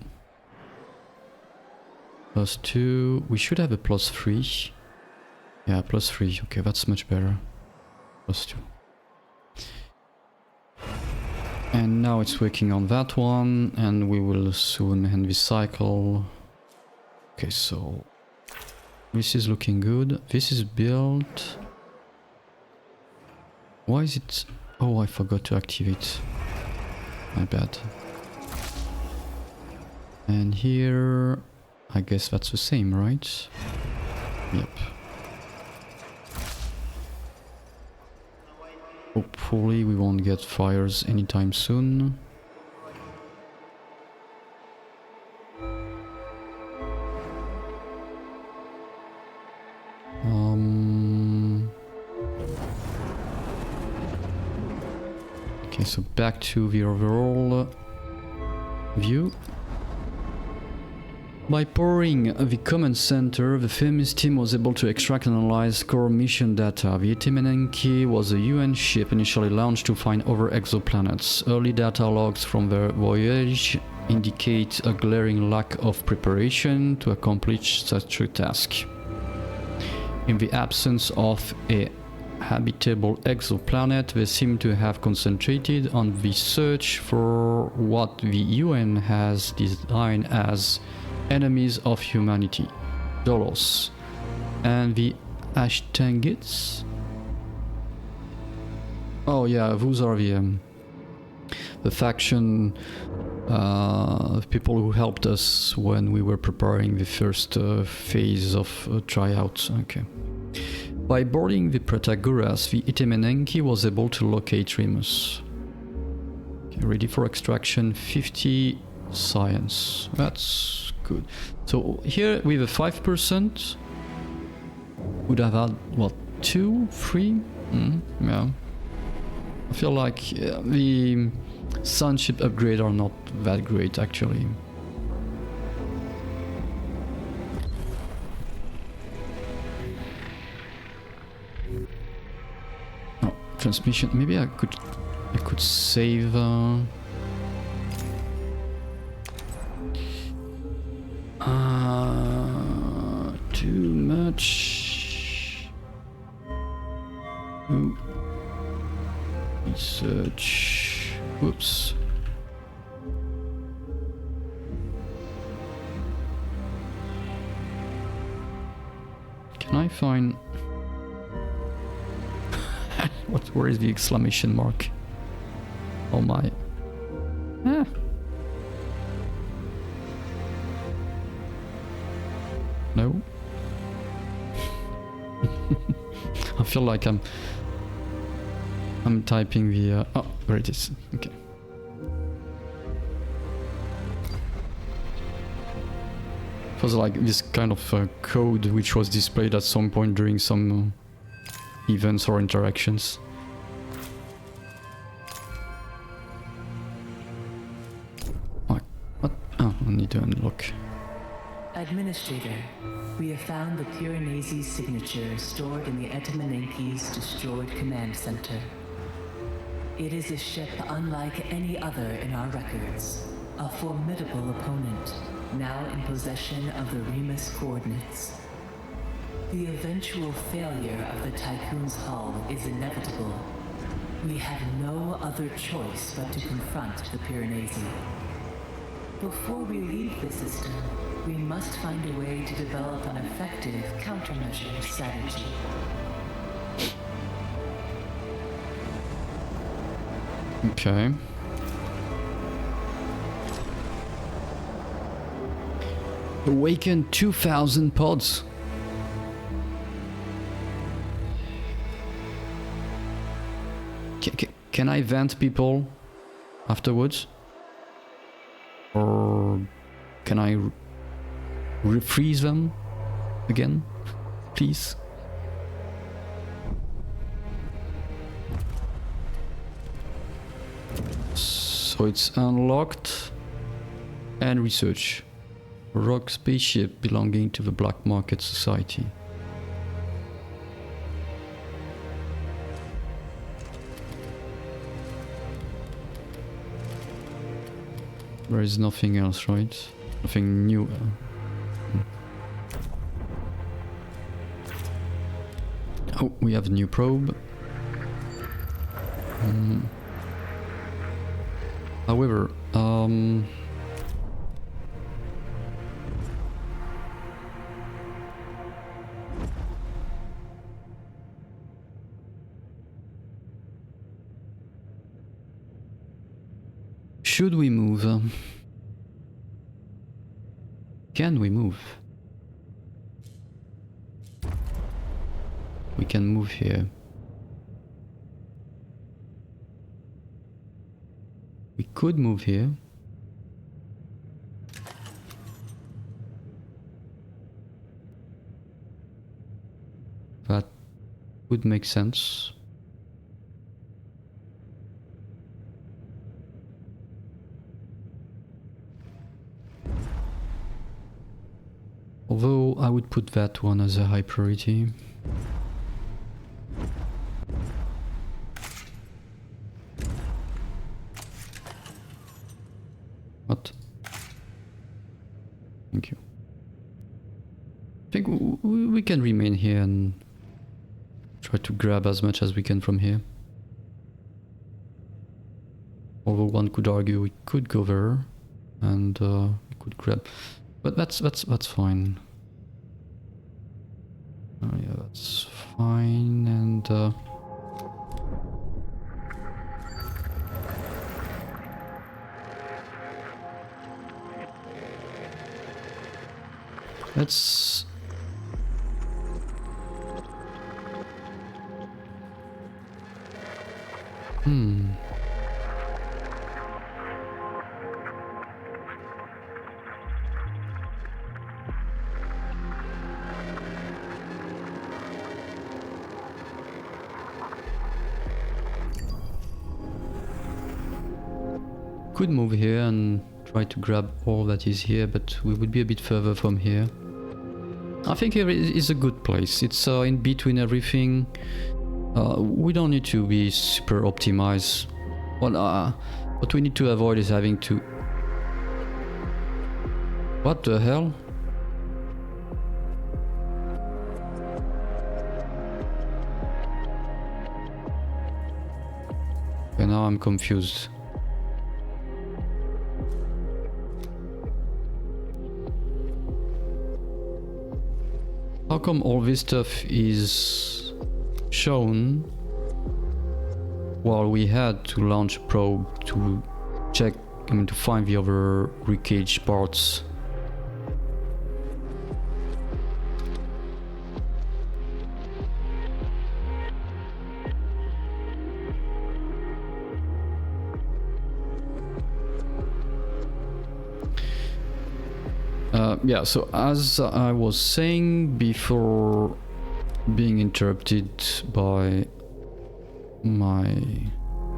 +2. We should have a +3. Yeah, +3. Okay, that's much better. +2. And now it's working on that one, and we will soon end this cycle. Okay, so this is looking good. This is built. Why is it... Oh, I forgot to activate. My bad. And here... I guess that's the same, right? Yep. Hopefully we won't get fires anytime soon. Okay, so back to the overall view. By powering the command center, the Themis team was able to extract and analyze core mission data. The Itimenenki was a UN ship initially launched to find other exoplanets. Early data logs from the voyage indicate a glaring lack of preparation to accomplish such a task. In the absence of a habitable exoplanet, they seem to have concentrated on the search for what the UN has designed as enemies of humanity, Dolos, and the Ashtangites. Oh yeah, those are the faction people who helped us when we were preparing the first phase of tryouts. Okay. By boarding the Protagoras, the Itimenenki was able to locate Remus. Okay, ready for extraction. 50 science. That's good. So here with a 5% would have had what, 2, 3? Yeah. I feel like the sunship upgrade are not that great actually. Oh, transmission. Maybe I could save. Too much. Ooh. Research. Whoops. Can I find... Where is the exclamation mark? Oh my. Ah. No. I feel like I'm typing the... oh, there it is. Okay. was like this kind of code which was displayed at some point during some events or interactions. What? Oh, I need to unlock. Administrator, we have found the Piranesi's signature stored in the Etamanenki's destroyed command center. It is a ship unlike any other in our records, a formidable opponent, now in possession of the Remus coordinates. The eventual failure of the Tycoon's hull is inevitable. We have no other choice but to confront the Piranesi. Before we leave the system, we must find a way to develop an effective countermeasure strategy. Okay. Awaken 2,000 pods. Can I vent people afterwards? Or can I refreeze them again, please? So it's unlocked and research. Rogue spaceship belonging to the Black Market Society. There is nothing else, right? Nothing new. Oh, we have a new probe. However, should we move? Can we move? We can move here. We could move here. That would make sense. Although I would put that one as a high priority. What? Thank you. I think we can remain here and try to grab as much as we can from here. Although one could argue we could go there and we could grab. But that's fine. Oh yeah, that's fine. And let's could move here and try to grab all that is here, but we would be a bit further from here. I think here is a good place. It's in between everything. We don't need to be super optimized. Well, what we need to avoid is having to... What the hell? Okay, now I'm confused. How come all this stuff is shown while we had to launch a probe to check, to find the other wreckage parts? Yeah, so as I was saying before being interrupted by my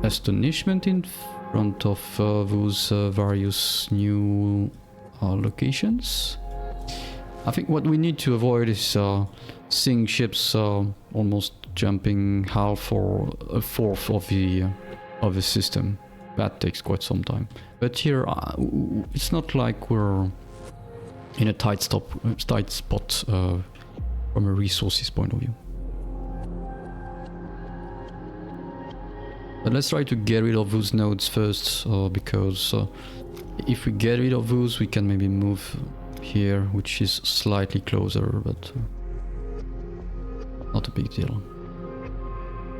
astonishment in front of those various new locations, I think what we need to avoid is seeing ships almost jumping half or a fourth of the system. That takes quite some time. But here, it's not like we're in a tight spot from a resources point of view. But let's try to get rid of those nodes first, because if we get rid of those, we can maybe move here, which is slightly closer, but not a big deal.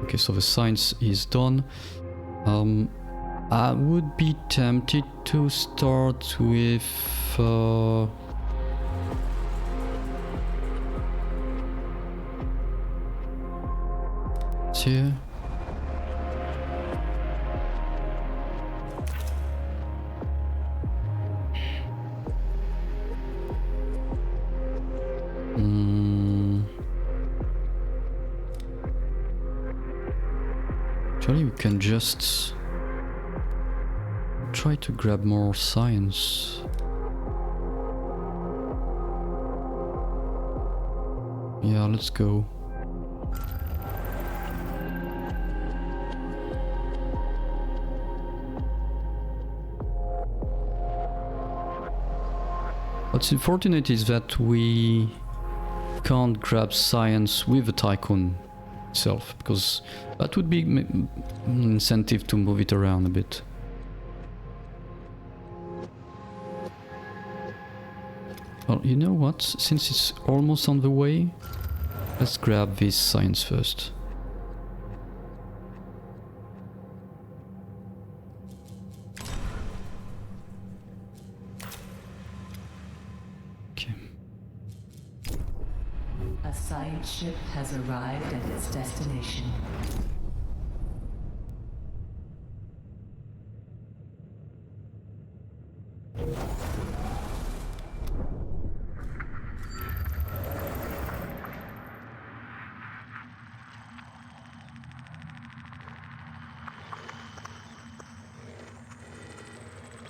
Okay, so the science is done. I would be tempted to start with here. Actually, we can just try to grab more science. Yeah, let's go. What's unfortunate is that we can't grab science with the Tycoon itself, because that would be an incentive to move it around a bit. Well, you know what? Since it's almost on the way, let's grab this science first. A science ship has arrived at its destination.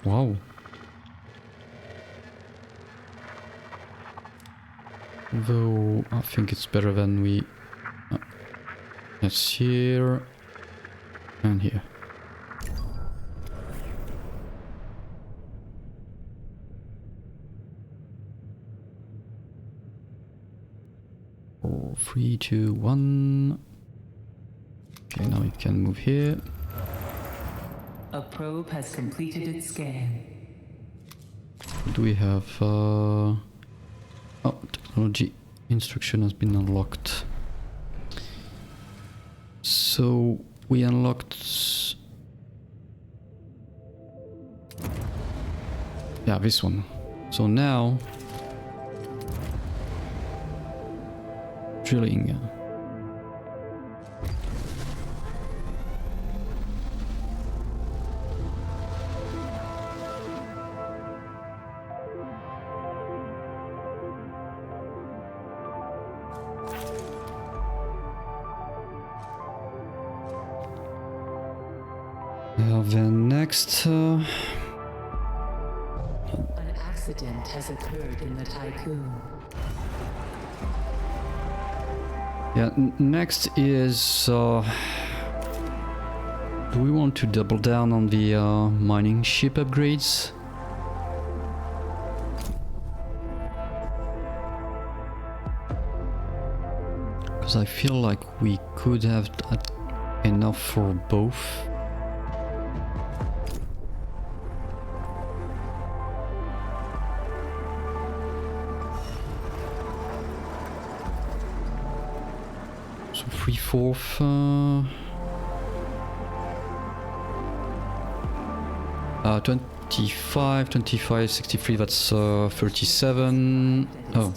Wow. Though I think it's better than we... Yes, here and here. Four, 3, 2, 1. Okay, now we can move here. A probe has completed its scan. Do we have... Oh, technology instruction has been unlocked. So we unlocked... Yeah, this one. So now... Drilling. Then next... An accident has occurred in the Tycoon. Yeah, next is... do we want to double down on the mining ship upgrades? Because I feel like we could have enough for both. So 3/4. 25, 25, 63, that's 37. Oh.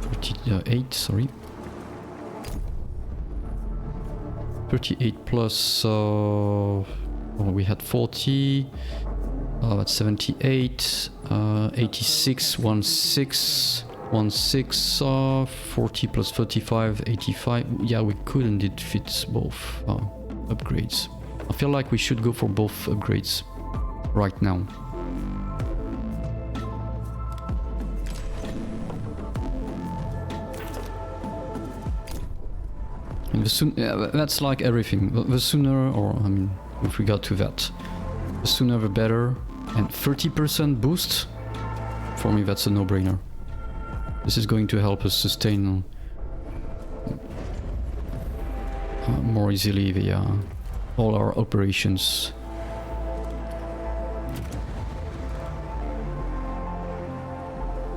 38, sorry. 38 plus... oh, we had 40. That's 78, 86, 16, 40 plus 35, 85. Yeah, we could indeed fit both upgrades. I feel like we should go for both upgrades right now. And that's like everything. The sooner, or I mean, with regard to that, the sooner the better. And 30% boost, for me that's a no-brainer. This is going to help us sustain more easily the all our operations.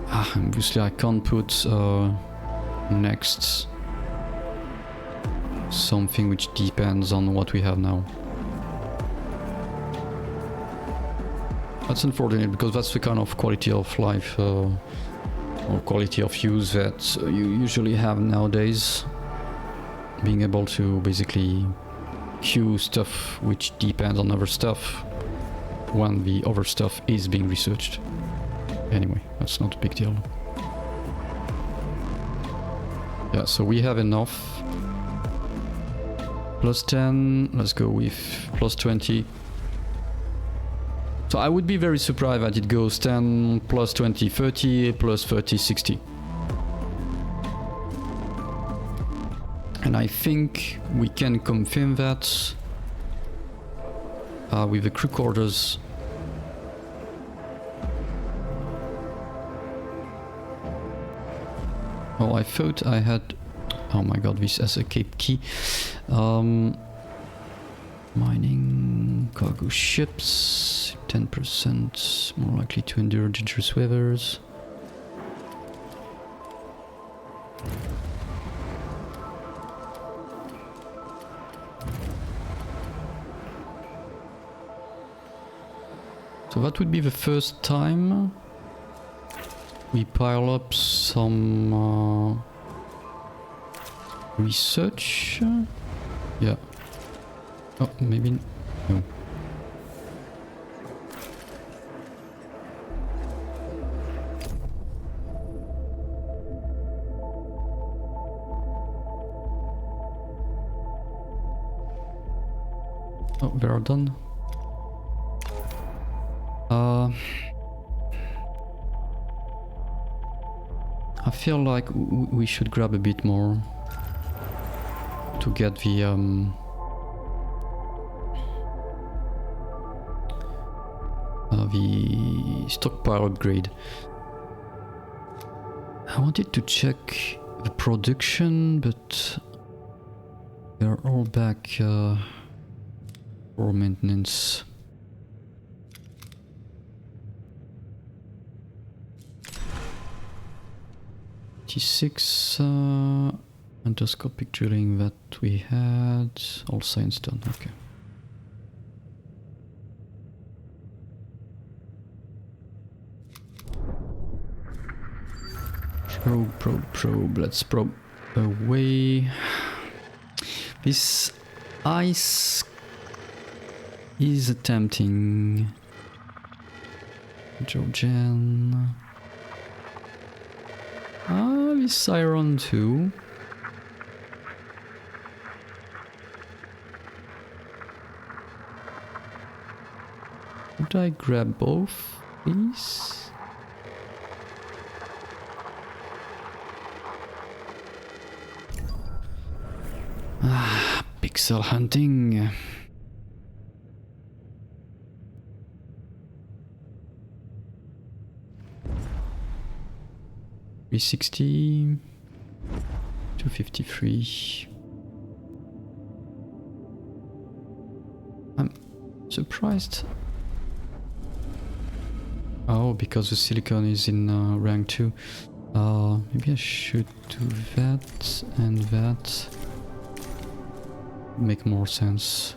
Obviously I can't put next something which depends on what we have now. That's unfortunate, because that's the kind of quality of life or quality of use that you usually have nowadays. Being able to basically queue stuff which depends on other stuff when the other stuff is being researched. Anyway, that's not a big deal. Yeah, so we have enough. Plus 10, let's go with plus 20. So I would be very surprised that it goes 10 plus 20, 30 plus 30, 60. And I think we can confirm that with the crew quarters. Oh, I thought I had... Oh my god, this as a cape key. Mining, cargo ships, 10% more likely to endure dangerous weathers. So that would be the first time we pile up some research. Yeah. Oh, maybe no. Oh, they are done. I feel like we should grab a bit more to get the stockpile upgrade. I wanted to check the production, but they're all back for maintenance. T6 endoscopic drilling that we had, all science done, okay. Probe, let's probe away. This ice is tempting. Georgian. This iron too. Would I grab both, please? Pixel hunting. $360, $253. I'm surprised. Oh, because the silicon is in rank 2. Maybe I should do that and that. Make more sense.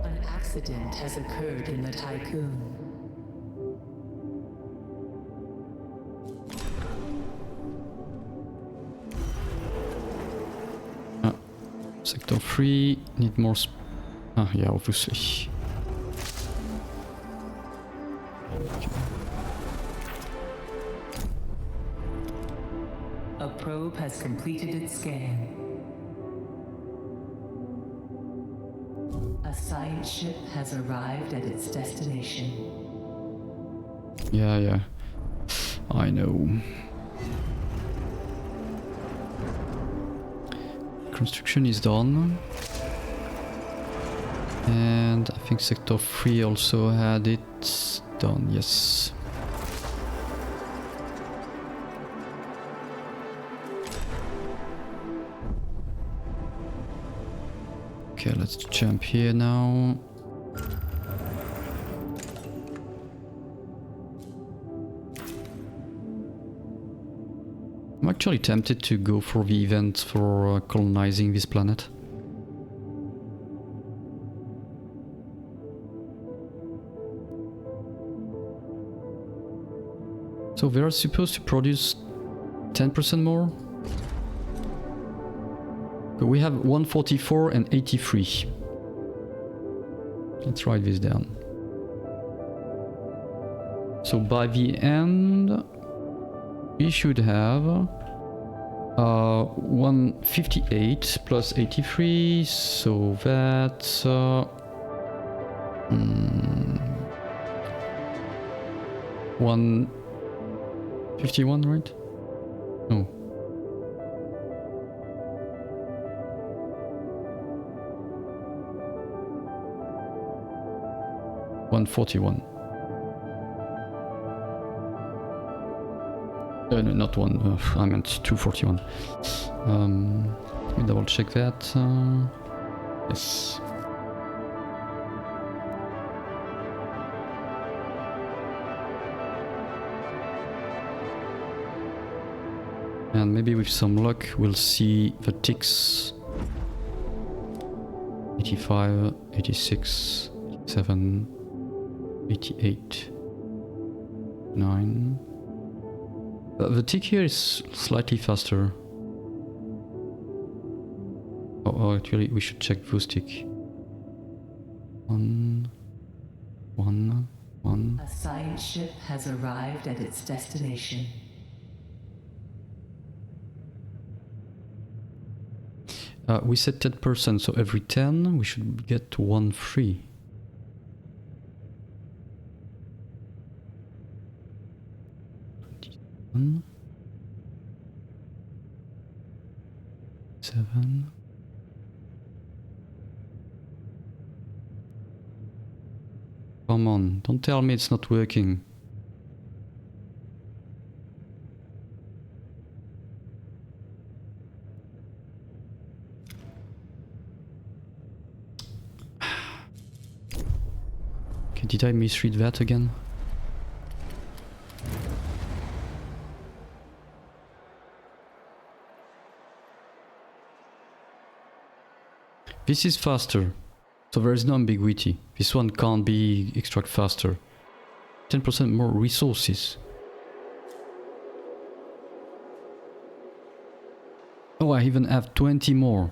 An accident has occurred in the Tycoon. Sector 3, need more yeah, obviously. probe has completed its scan. A science ship has arrived at its destination. Yeah. I know. Construction is done. And I think Sector 3 also had it done, yes. Okay, let's jump here now. I'm actually tempted to go for the event for colonizing this planet. So they are supposed to produce 10% more? But we have 144 and 83. Let's write this down. So by the end, we should have 158 plus 83, so that's 151, right? No. $141. No, not one. I meant 241. Let me double check that. Yes. And maybe with some luck we'll see the ticks. 85, 86, 87, 88, 9. The tick here is slightly faster. Oh, actually we should check those tick. 1, 1, 1. A science ship has arrived at its destination. We said 10%, so every 10 we should get 1 free. One, 7. Come on, don't tell me it's not working. Okay, did I misread that again? This is faster, so there is no ambiguity. This one can't be extract faster. 10% more resources. Oh, I even have 20 more.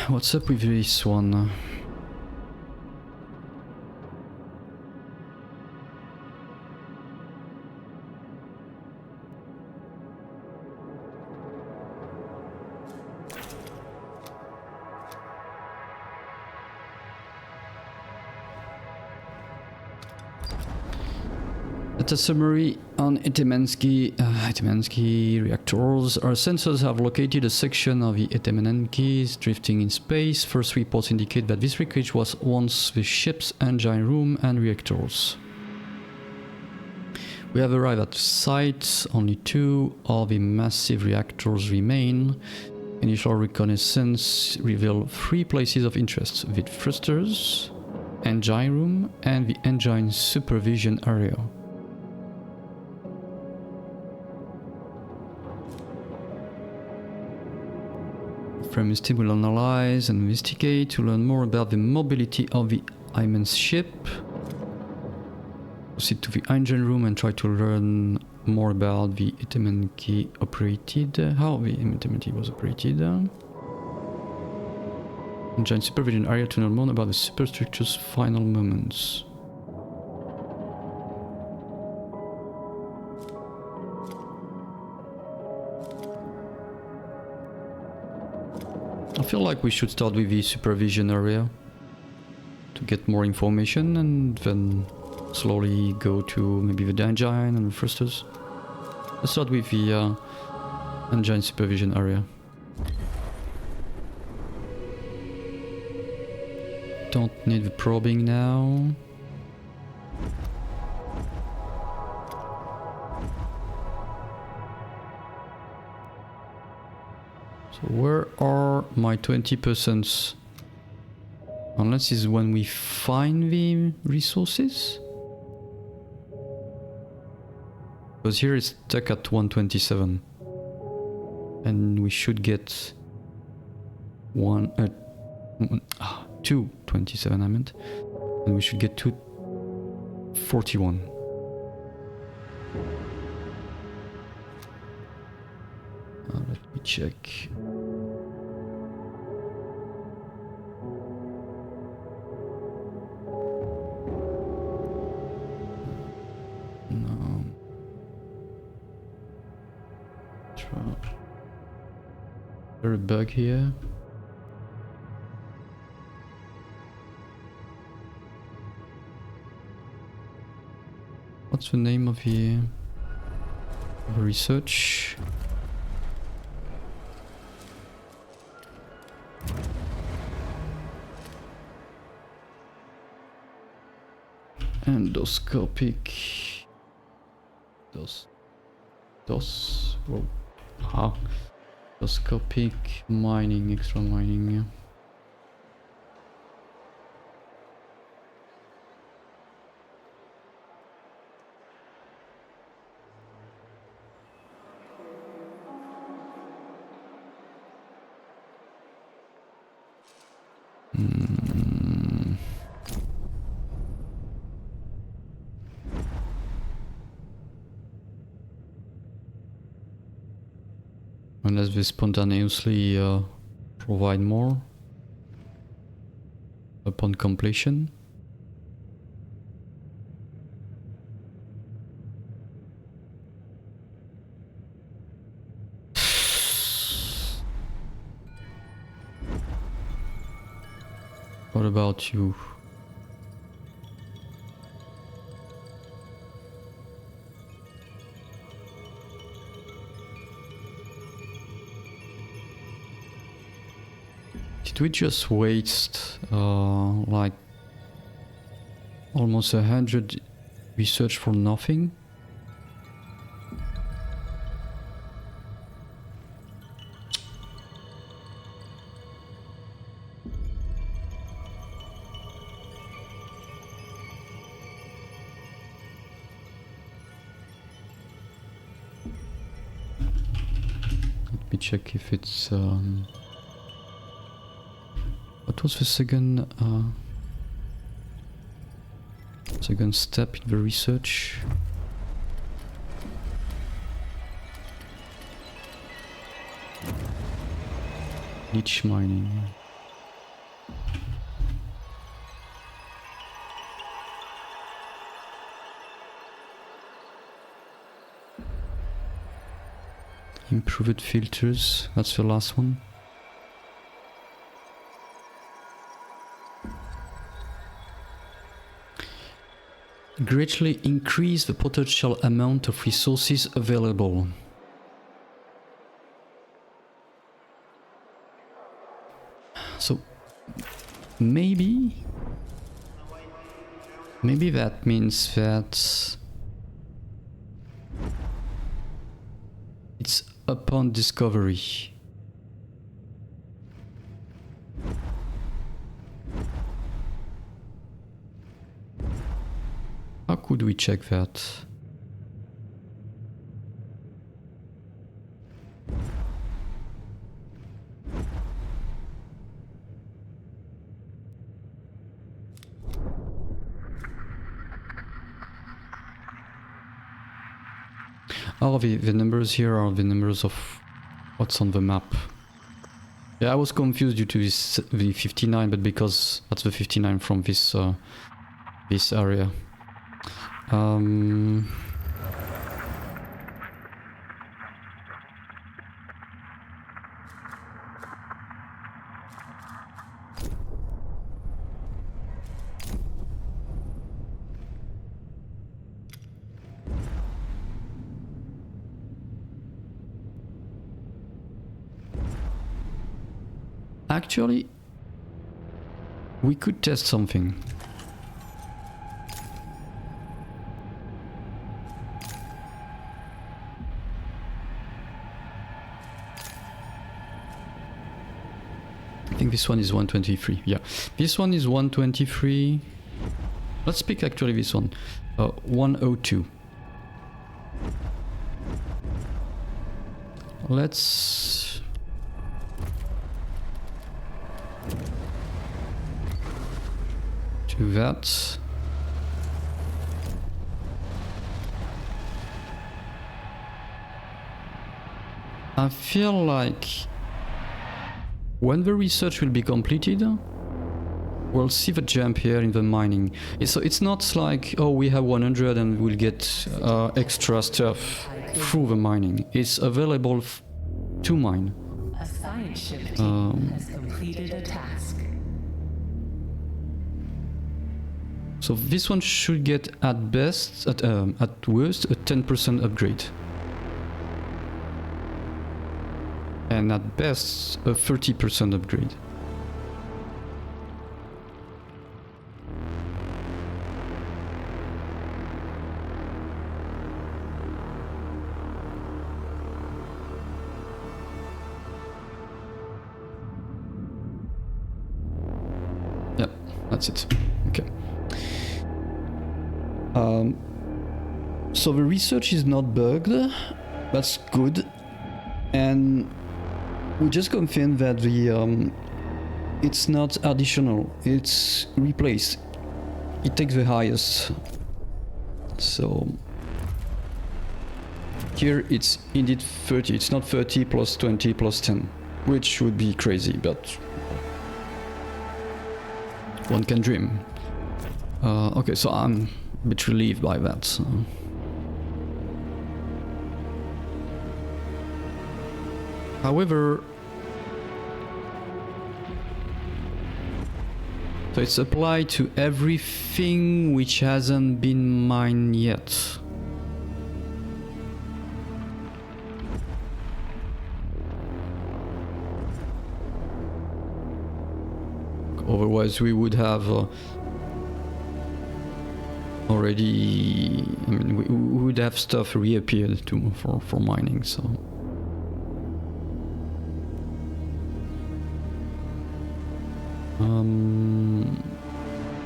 What's up with this one? At a summary on Etemansky reactors, our sensors have located a section of the Etemankis drifting in space. First reports indicate that this wreckage was once the ship's engine room and reactors. We have arrived at the site. Only 2 of the massive reactors remain. Initial reconnaissance revealed 3 places of interest: the thrusters, engine room, and the engine supervision area. premise team will analyze and investigate to learn more about the mobility of the immense ship. Proceed to the engine room and try to learn more about the Etemenki operated, how the Etemenki was operated. Engine supervision area to learn more about the superstructure's final moments. I feel like we should start with the supervision area to get more information and then slowly go to maybe the engine and the thrusters. Let's start with the engine supervision area. Don't need the probing now. So where are my 20%? Unless it's when we find the resources? Because here it's stuck at 127. And we should get 227 I meant. And we should get 241. Let me check. No. Is there a bug here? What's the name of the research? Endoscopic. Whoa. Ah. Endoscopic mining, extra mining. Yeah. Unless they spontaneously provide more upon completion. What about you? Did we just waste like almost 100 research for nothing? Let me check if it's what was the second step in the research? Niche mining. Improved filters, that's the last one. Greatly increase the potential amount of resources available. So maybe that means that it's upon discovery. How could we check that? Oh, the numbers here are the numbers of what's on the map. Yeah, I was confused due to this the 59, but because that's the 59 from this this area. Actually, we could test something. I think this one is 123. Yeah, this one is 123. Let's pick actually this one. 102. Let's do that. I feel like when the research will be completed, we'll see the jump here in the mining. So it's not like, oh, we have 100 and we'll get extra stuff through the mining. It's available to mine. A science ship team has completed a task. So this one should get at best, at worst, a 10% upgrade. And at best, a 30% upgrade. Yeah, that's it. Okay. So the research is not bugged. That's good. And we just confirmed that the it's not additional, it's replaced. It takes the highest. So here it's indeed 30. It's not 30 plus 20 plus 10, which would be crazy, but one can dream. Okay, so I'm a bit relieved by that. So. However, so it's applied to everything which hasn't been mined yet. Otherwise we would have already, I mean, we would have stuff reappeared for mining, so.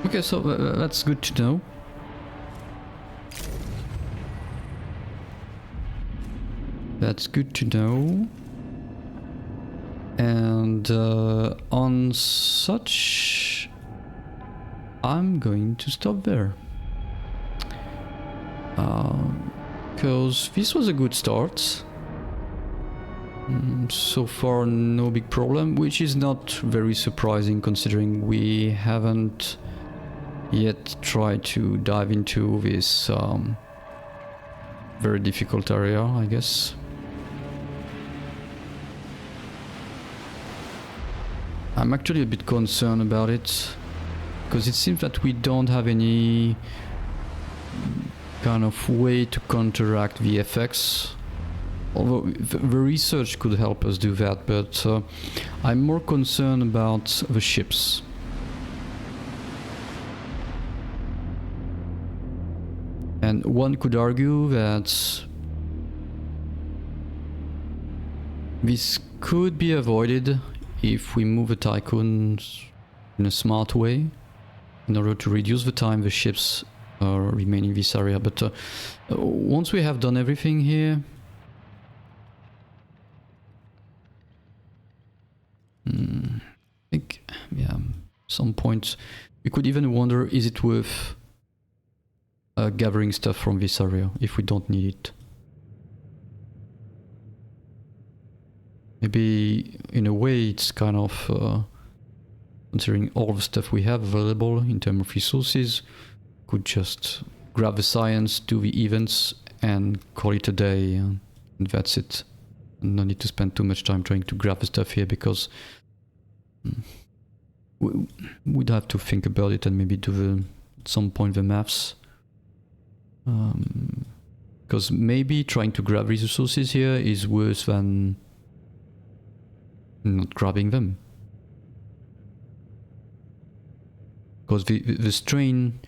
Okay, so that's good to know. That's good to know. And on such, I'm going to stop there. Because this was a good start. So far no big problem, which is not very surprising considering we haven't yet tried to dive into this very difficult area, I guess. I'm actually a bit concerned about it, because it seems that we don't have any kind of way to counteract the effects. Although the research could help us do that, but I'm more concerned about the ships. And one could argue that this could be avoided if we move the tycoons in a smart way, in order to reduce the time the ships remain in this area. But once we have done everything here, I think, yeah, some point we could even wonder, is it worth gathering stuff from this area if we don't need it? maybe in a way it's kind of considering all the stuff we have available in terms of resources, could just grab the science, do the events, and call it a day, and that's it. And no need to spend too much time trying to grab the stuff here, because we'd have to think about it and maybe do at some point the maths. Because maybe trying to grab resources here is worse than not grabbing them. Because the strain,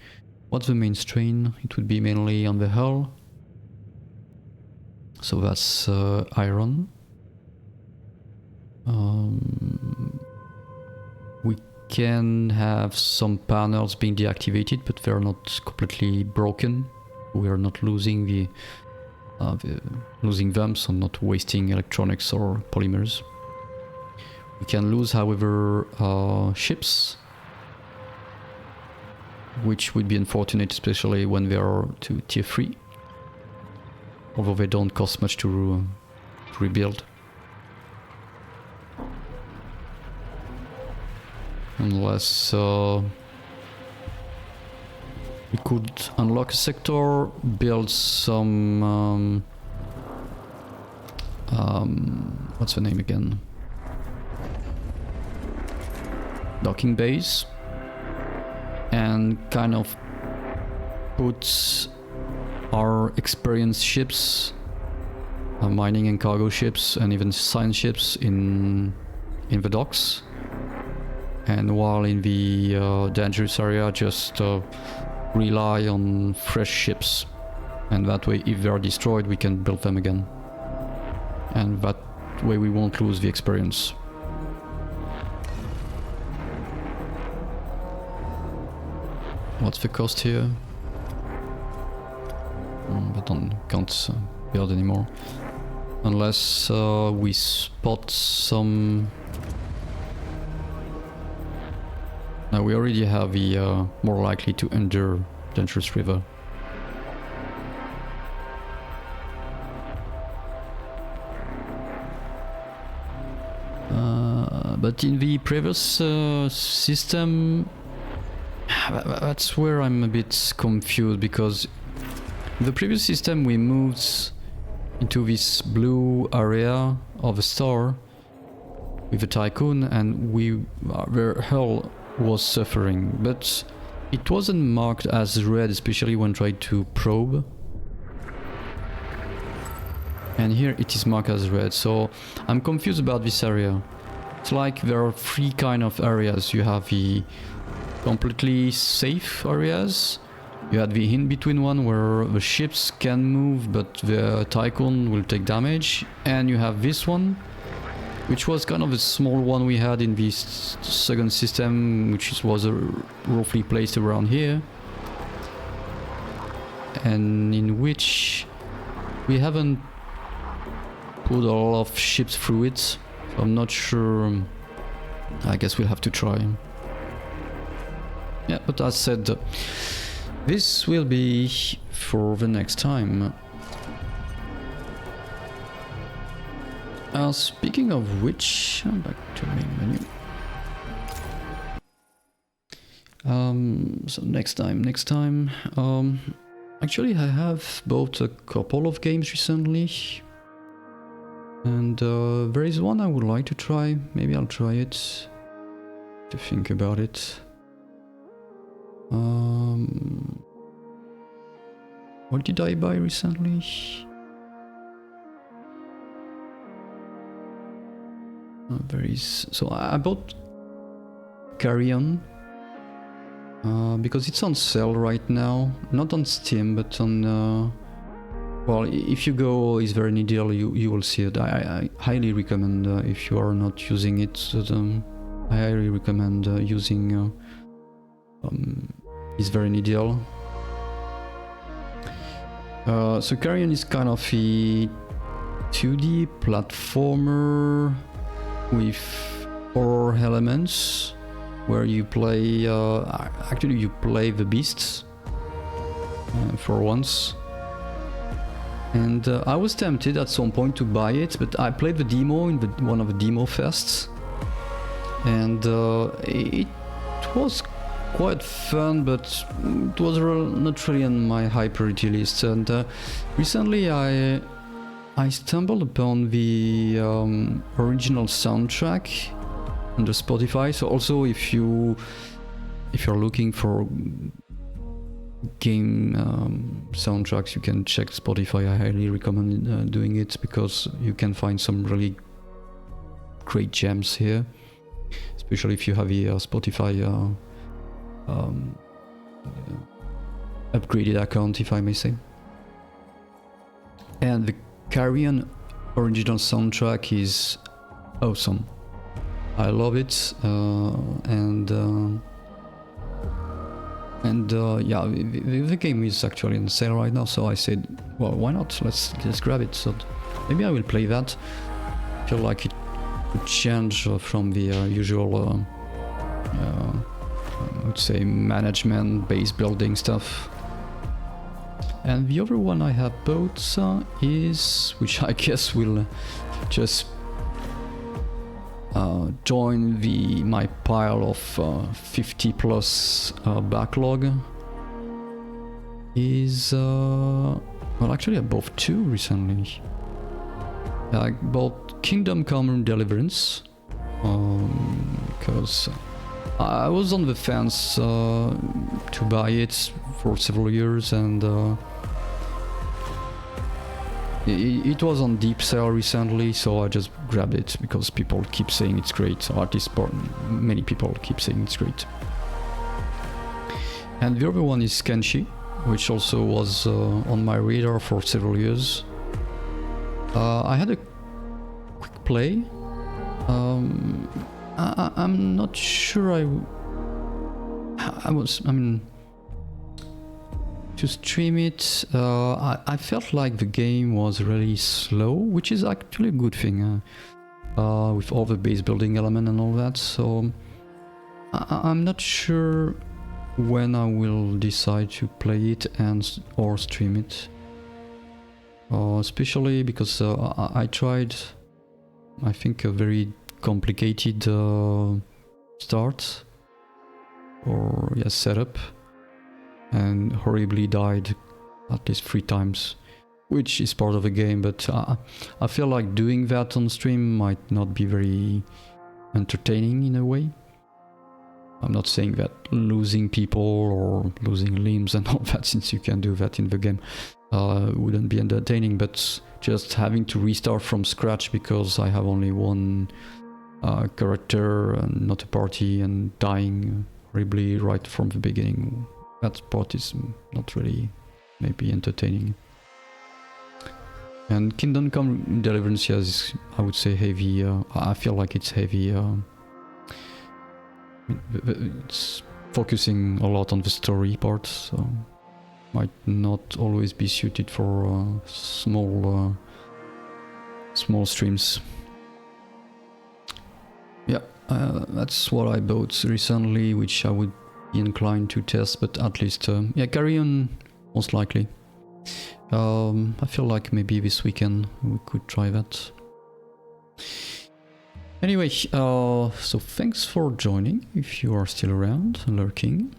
what's the main strain? It would be mainly on the hull. So that's iron. We can have some panels being deactivated, but they're not completely broken. We are not losing losing them, so not wasting electronics or polymers. We can lose, however, ships, which would be unfortunate, especially when they are to tier 3, although they don't cost much to rebuild. Unless we could unlock a sector, build some what's the name again? Docking base, and kind of put our experienced ships, mining and cargo ships, and even science ships in the docks. And while in the dangerous area, just rely on fresh ships. And that way, if they are destroyed, we can build them again. And that way we won't lose the experience. What's the cost here? But can't build anymore. Unless we spot some... Now we already have the more likely to endure dangerous river. But in the previous system, that's where I'm a bit confused, because in the previous system we moved into this blue area of a star with a tycoon, and the hull was suffering, but it wasn't marked as red, especially when tried to probe. And here it is marked as red, so I'm confused about this area. It's like there are three kind of areas. You have the completely safe areas, you had the in-between one where the ships can move but the tycoon will take damage, and you have this one, which was kind of a small one we had in this second system, which was roughly placed around here, and in which we haven't put a lot of ships through it, so I'm not sure. I guess we'll have to try. Yeah, but as said, this will be for the next time. Speaking of which, back to main menu. So next time. Actually, I have bought a couple of games recently, and there is one I would like to try. Maybe I'll try it. To think about it. What did I buy recently? So I bought Carrion because it's on sale right now, not on Steam but on well, if you go Is There Any Deal, you will see it. I highly recommend, if you are not using it, I highly recommend using Is There Any Deal. So Carrion is kind of a 2D platformer with horror elements, where you play, actually you play the beasts for once, And I was tempted at some point to buy it, but I played the demo in one of the demo fests, and it was quite fun, but it was not really on my high priority list. And recently I stumbled upon the original soundtrack under Spotify. So also if you're looking for game soundtracks, you can check Spotify. I highly recommend doing it, because you can find some really great gems here, especially if you have a Spotify upgraded account, if I may say. And the Carrion original soundtrack is awesome. I love it, and yeah, the game is actually on sale right now, so I said, well, why not? Let's grab it. So maybe I will play that. I feel like it would change from the usual, I would say, management, base building stuff. And the other one I have bought is, which I guess will just join my pile of 50 plus backlog, is well, actually I bought two recently. I bought Kingdom Come Deliverance because I was on the fence to buy it for several years, and it was on deep sale recently, so I just grabbed it because people keep saying it's great, or at least many people keep saying it's great. And the other one is Kenshi, which also was on my radar for several years. I had a quick play. I'm not sure to stream it, I felt like the game was really slow, which is actually a good thing, with all the base building element and all that. So I'm not sure when I will decide to play it or stream it, especially because I tried, I think, a very complicated start or setup, and horribly died at least 3 times, which is part of the game, but I feel like doing that on stream might not be very entertaining in a way. I'm not saying that losing people or losing limbs and all that, since you can do that in the game, wouldn't be entertaining, but just having to restart from scratch because I have only one character and not a party, and dying horribly right from the beginning, that part is not really maybe entertaining. And Kingdom Come Deliverance is, I would say, heavy. I feel like it's heavy. It's focusing a lot on the story part, so might not always be suited for small streams. Yeah, that's what I bought recently, which I would be inclined to test, but at least, carry on, most likely. I feel like maybe this weekend we could try that. Anyway, so thanks for joining, if you are still around, lurking.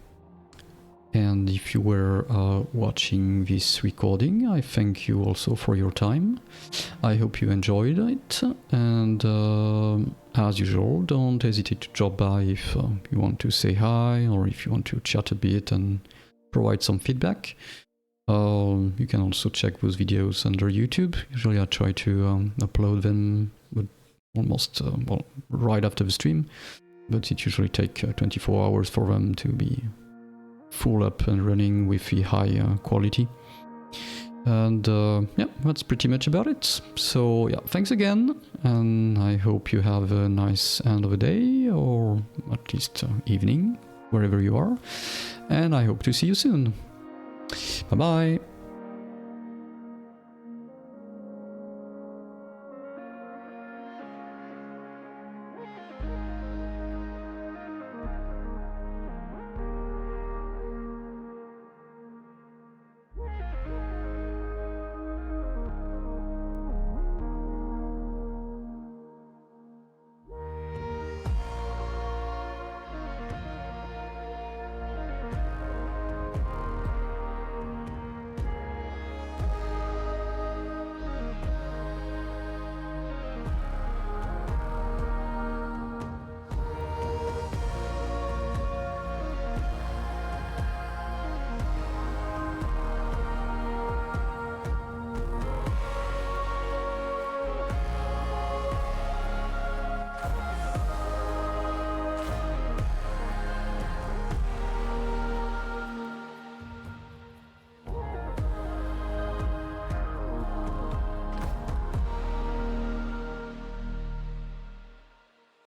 And if you were watching this recording, I thank you also for your time. I hope you enjoyed it, and as usual, don't hesitate to drop by if you want to say hi, or if you want to chat a bit and provide some feedback. You can also check those videos under YouTube. Usually I try to upload them almost right after the stream, but it usually takes 24 hours for them to be full up and running with the high quality. And that's pretty much about it. So thanks again, and I hope you have a nice end of the day, or at least evening, wherever you are, and I hope to see you soon. Bye bye.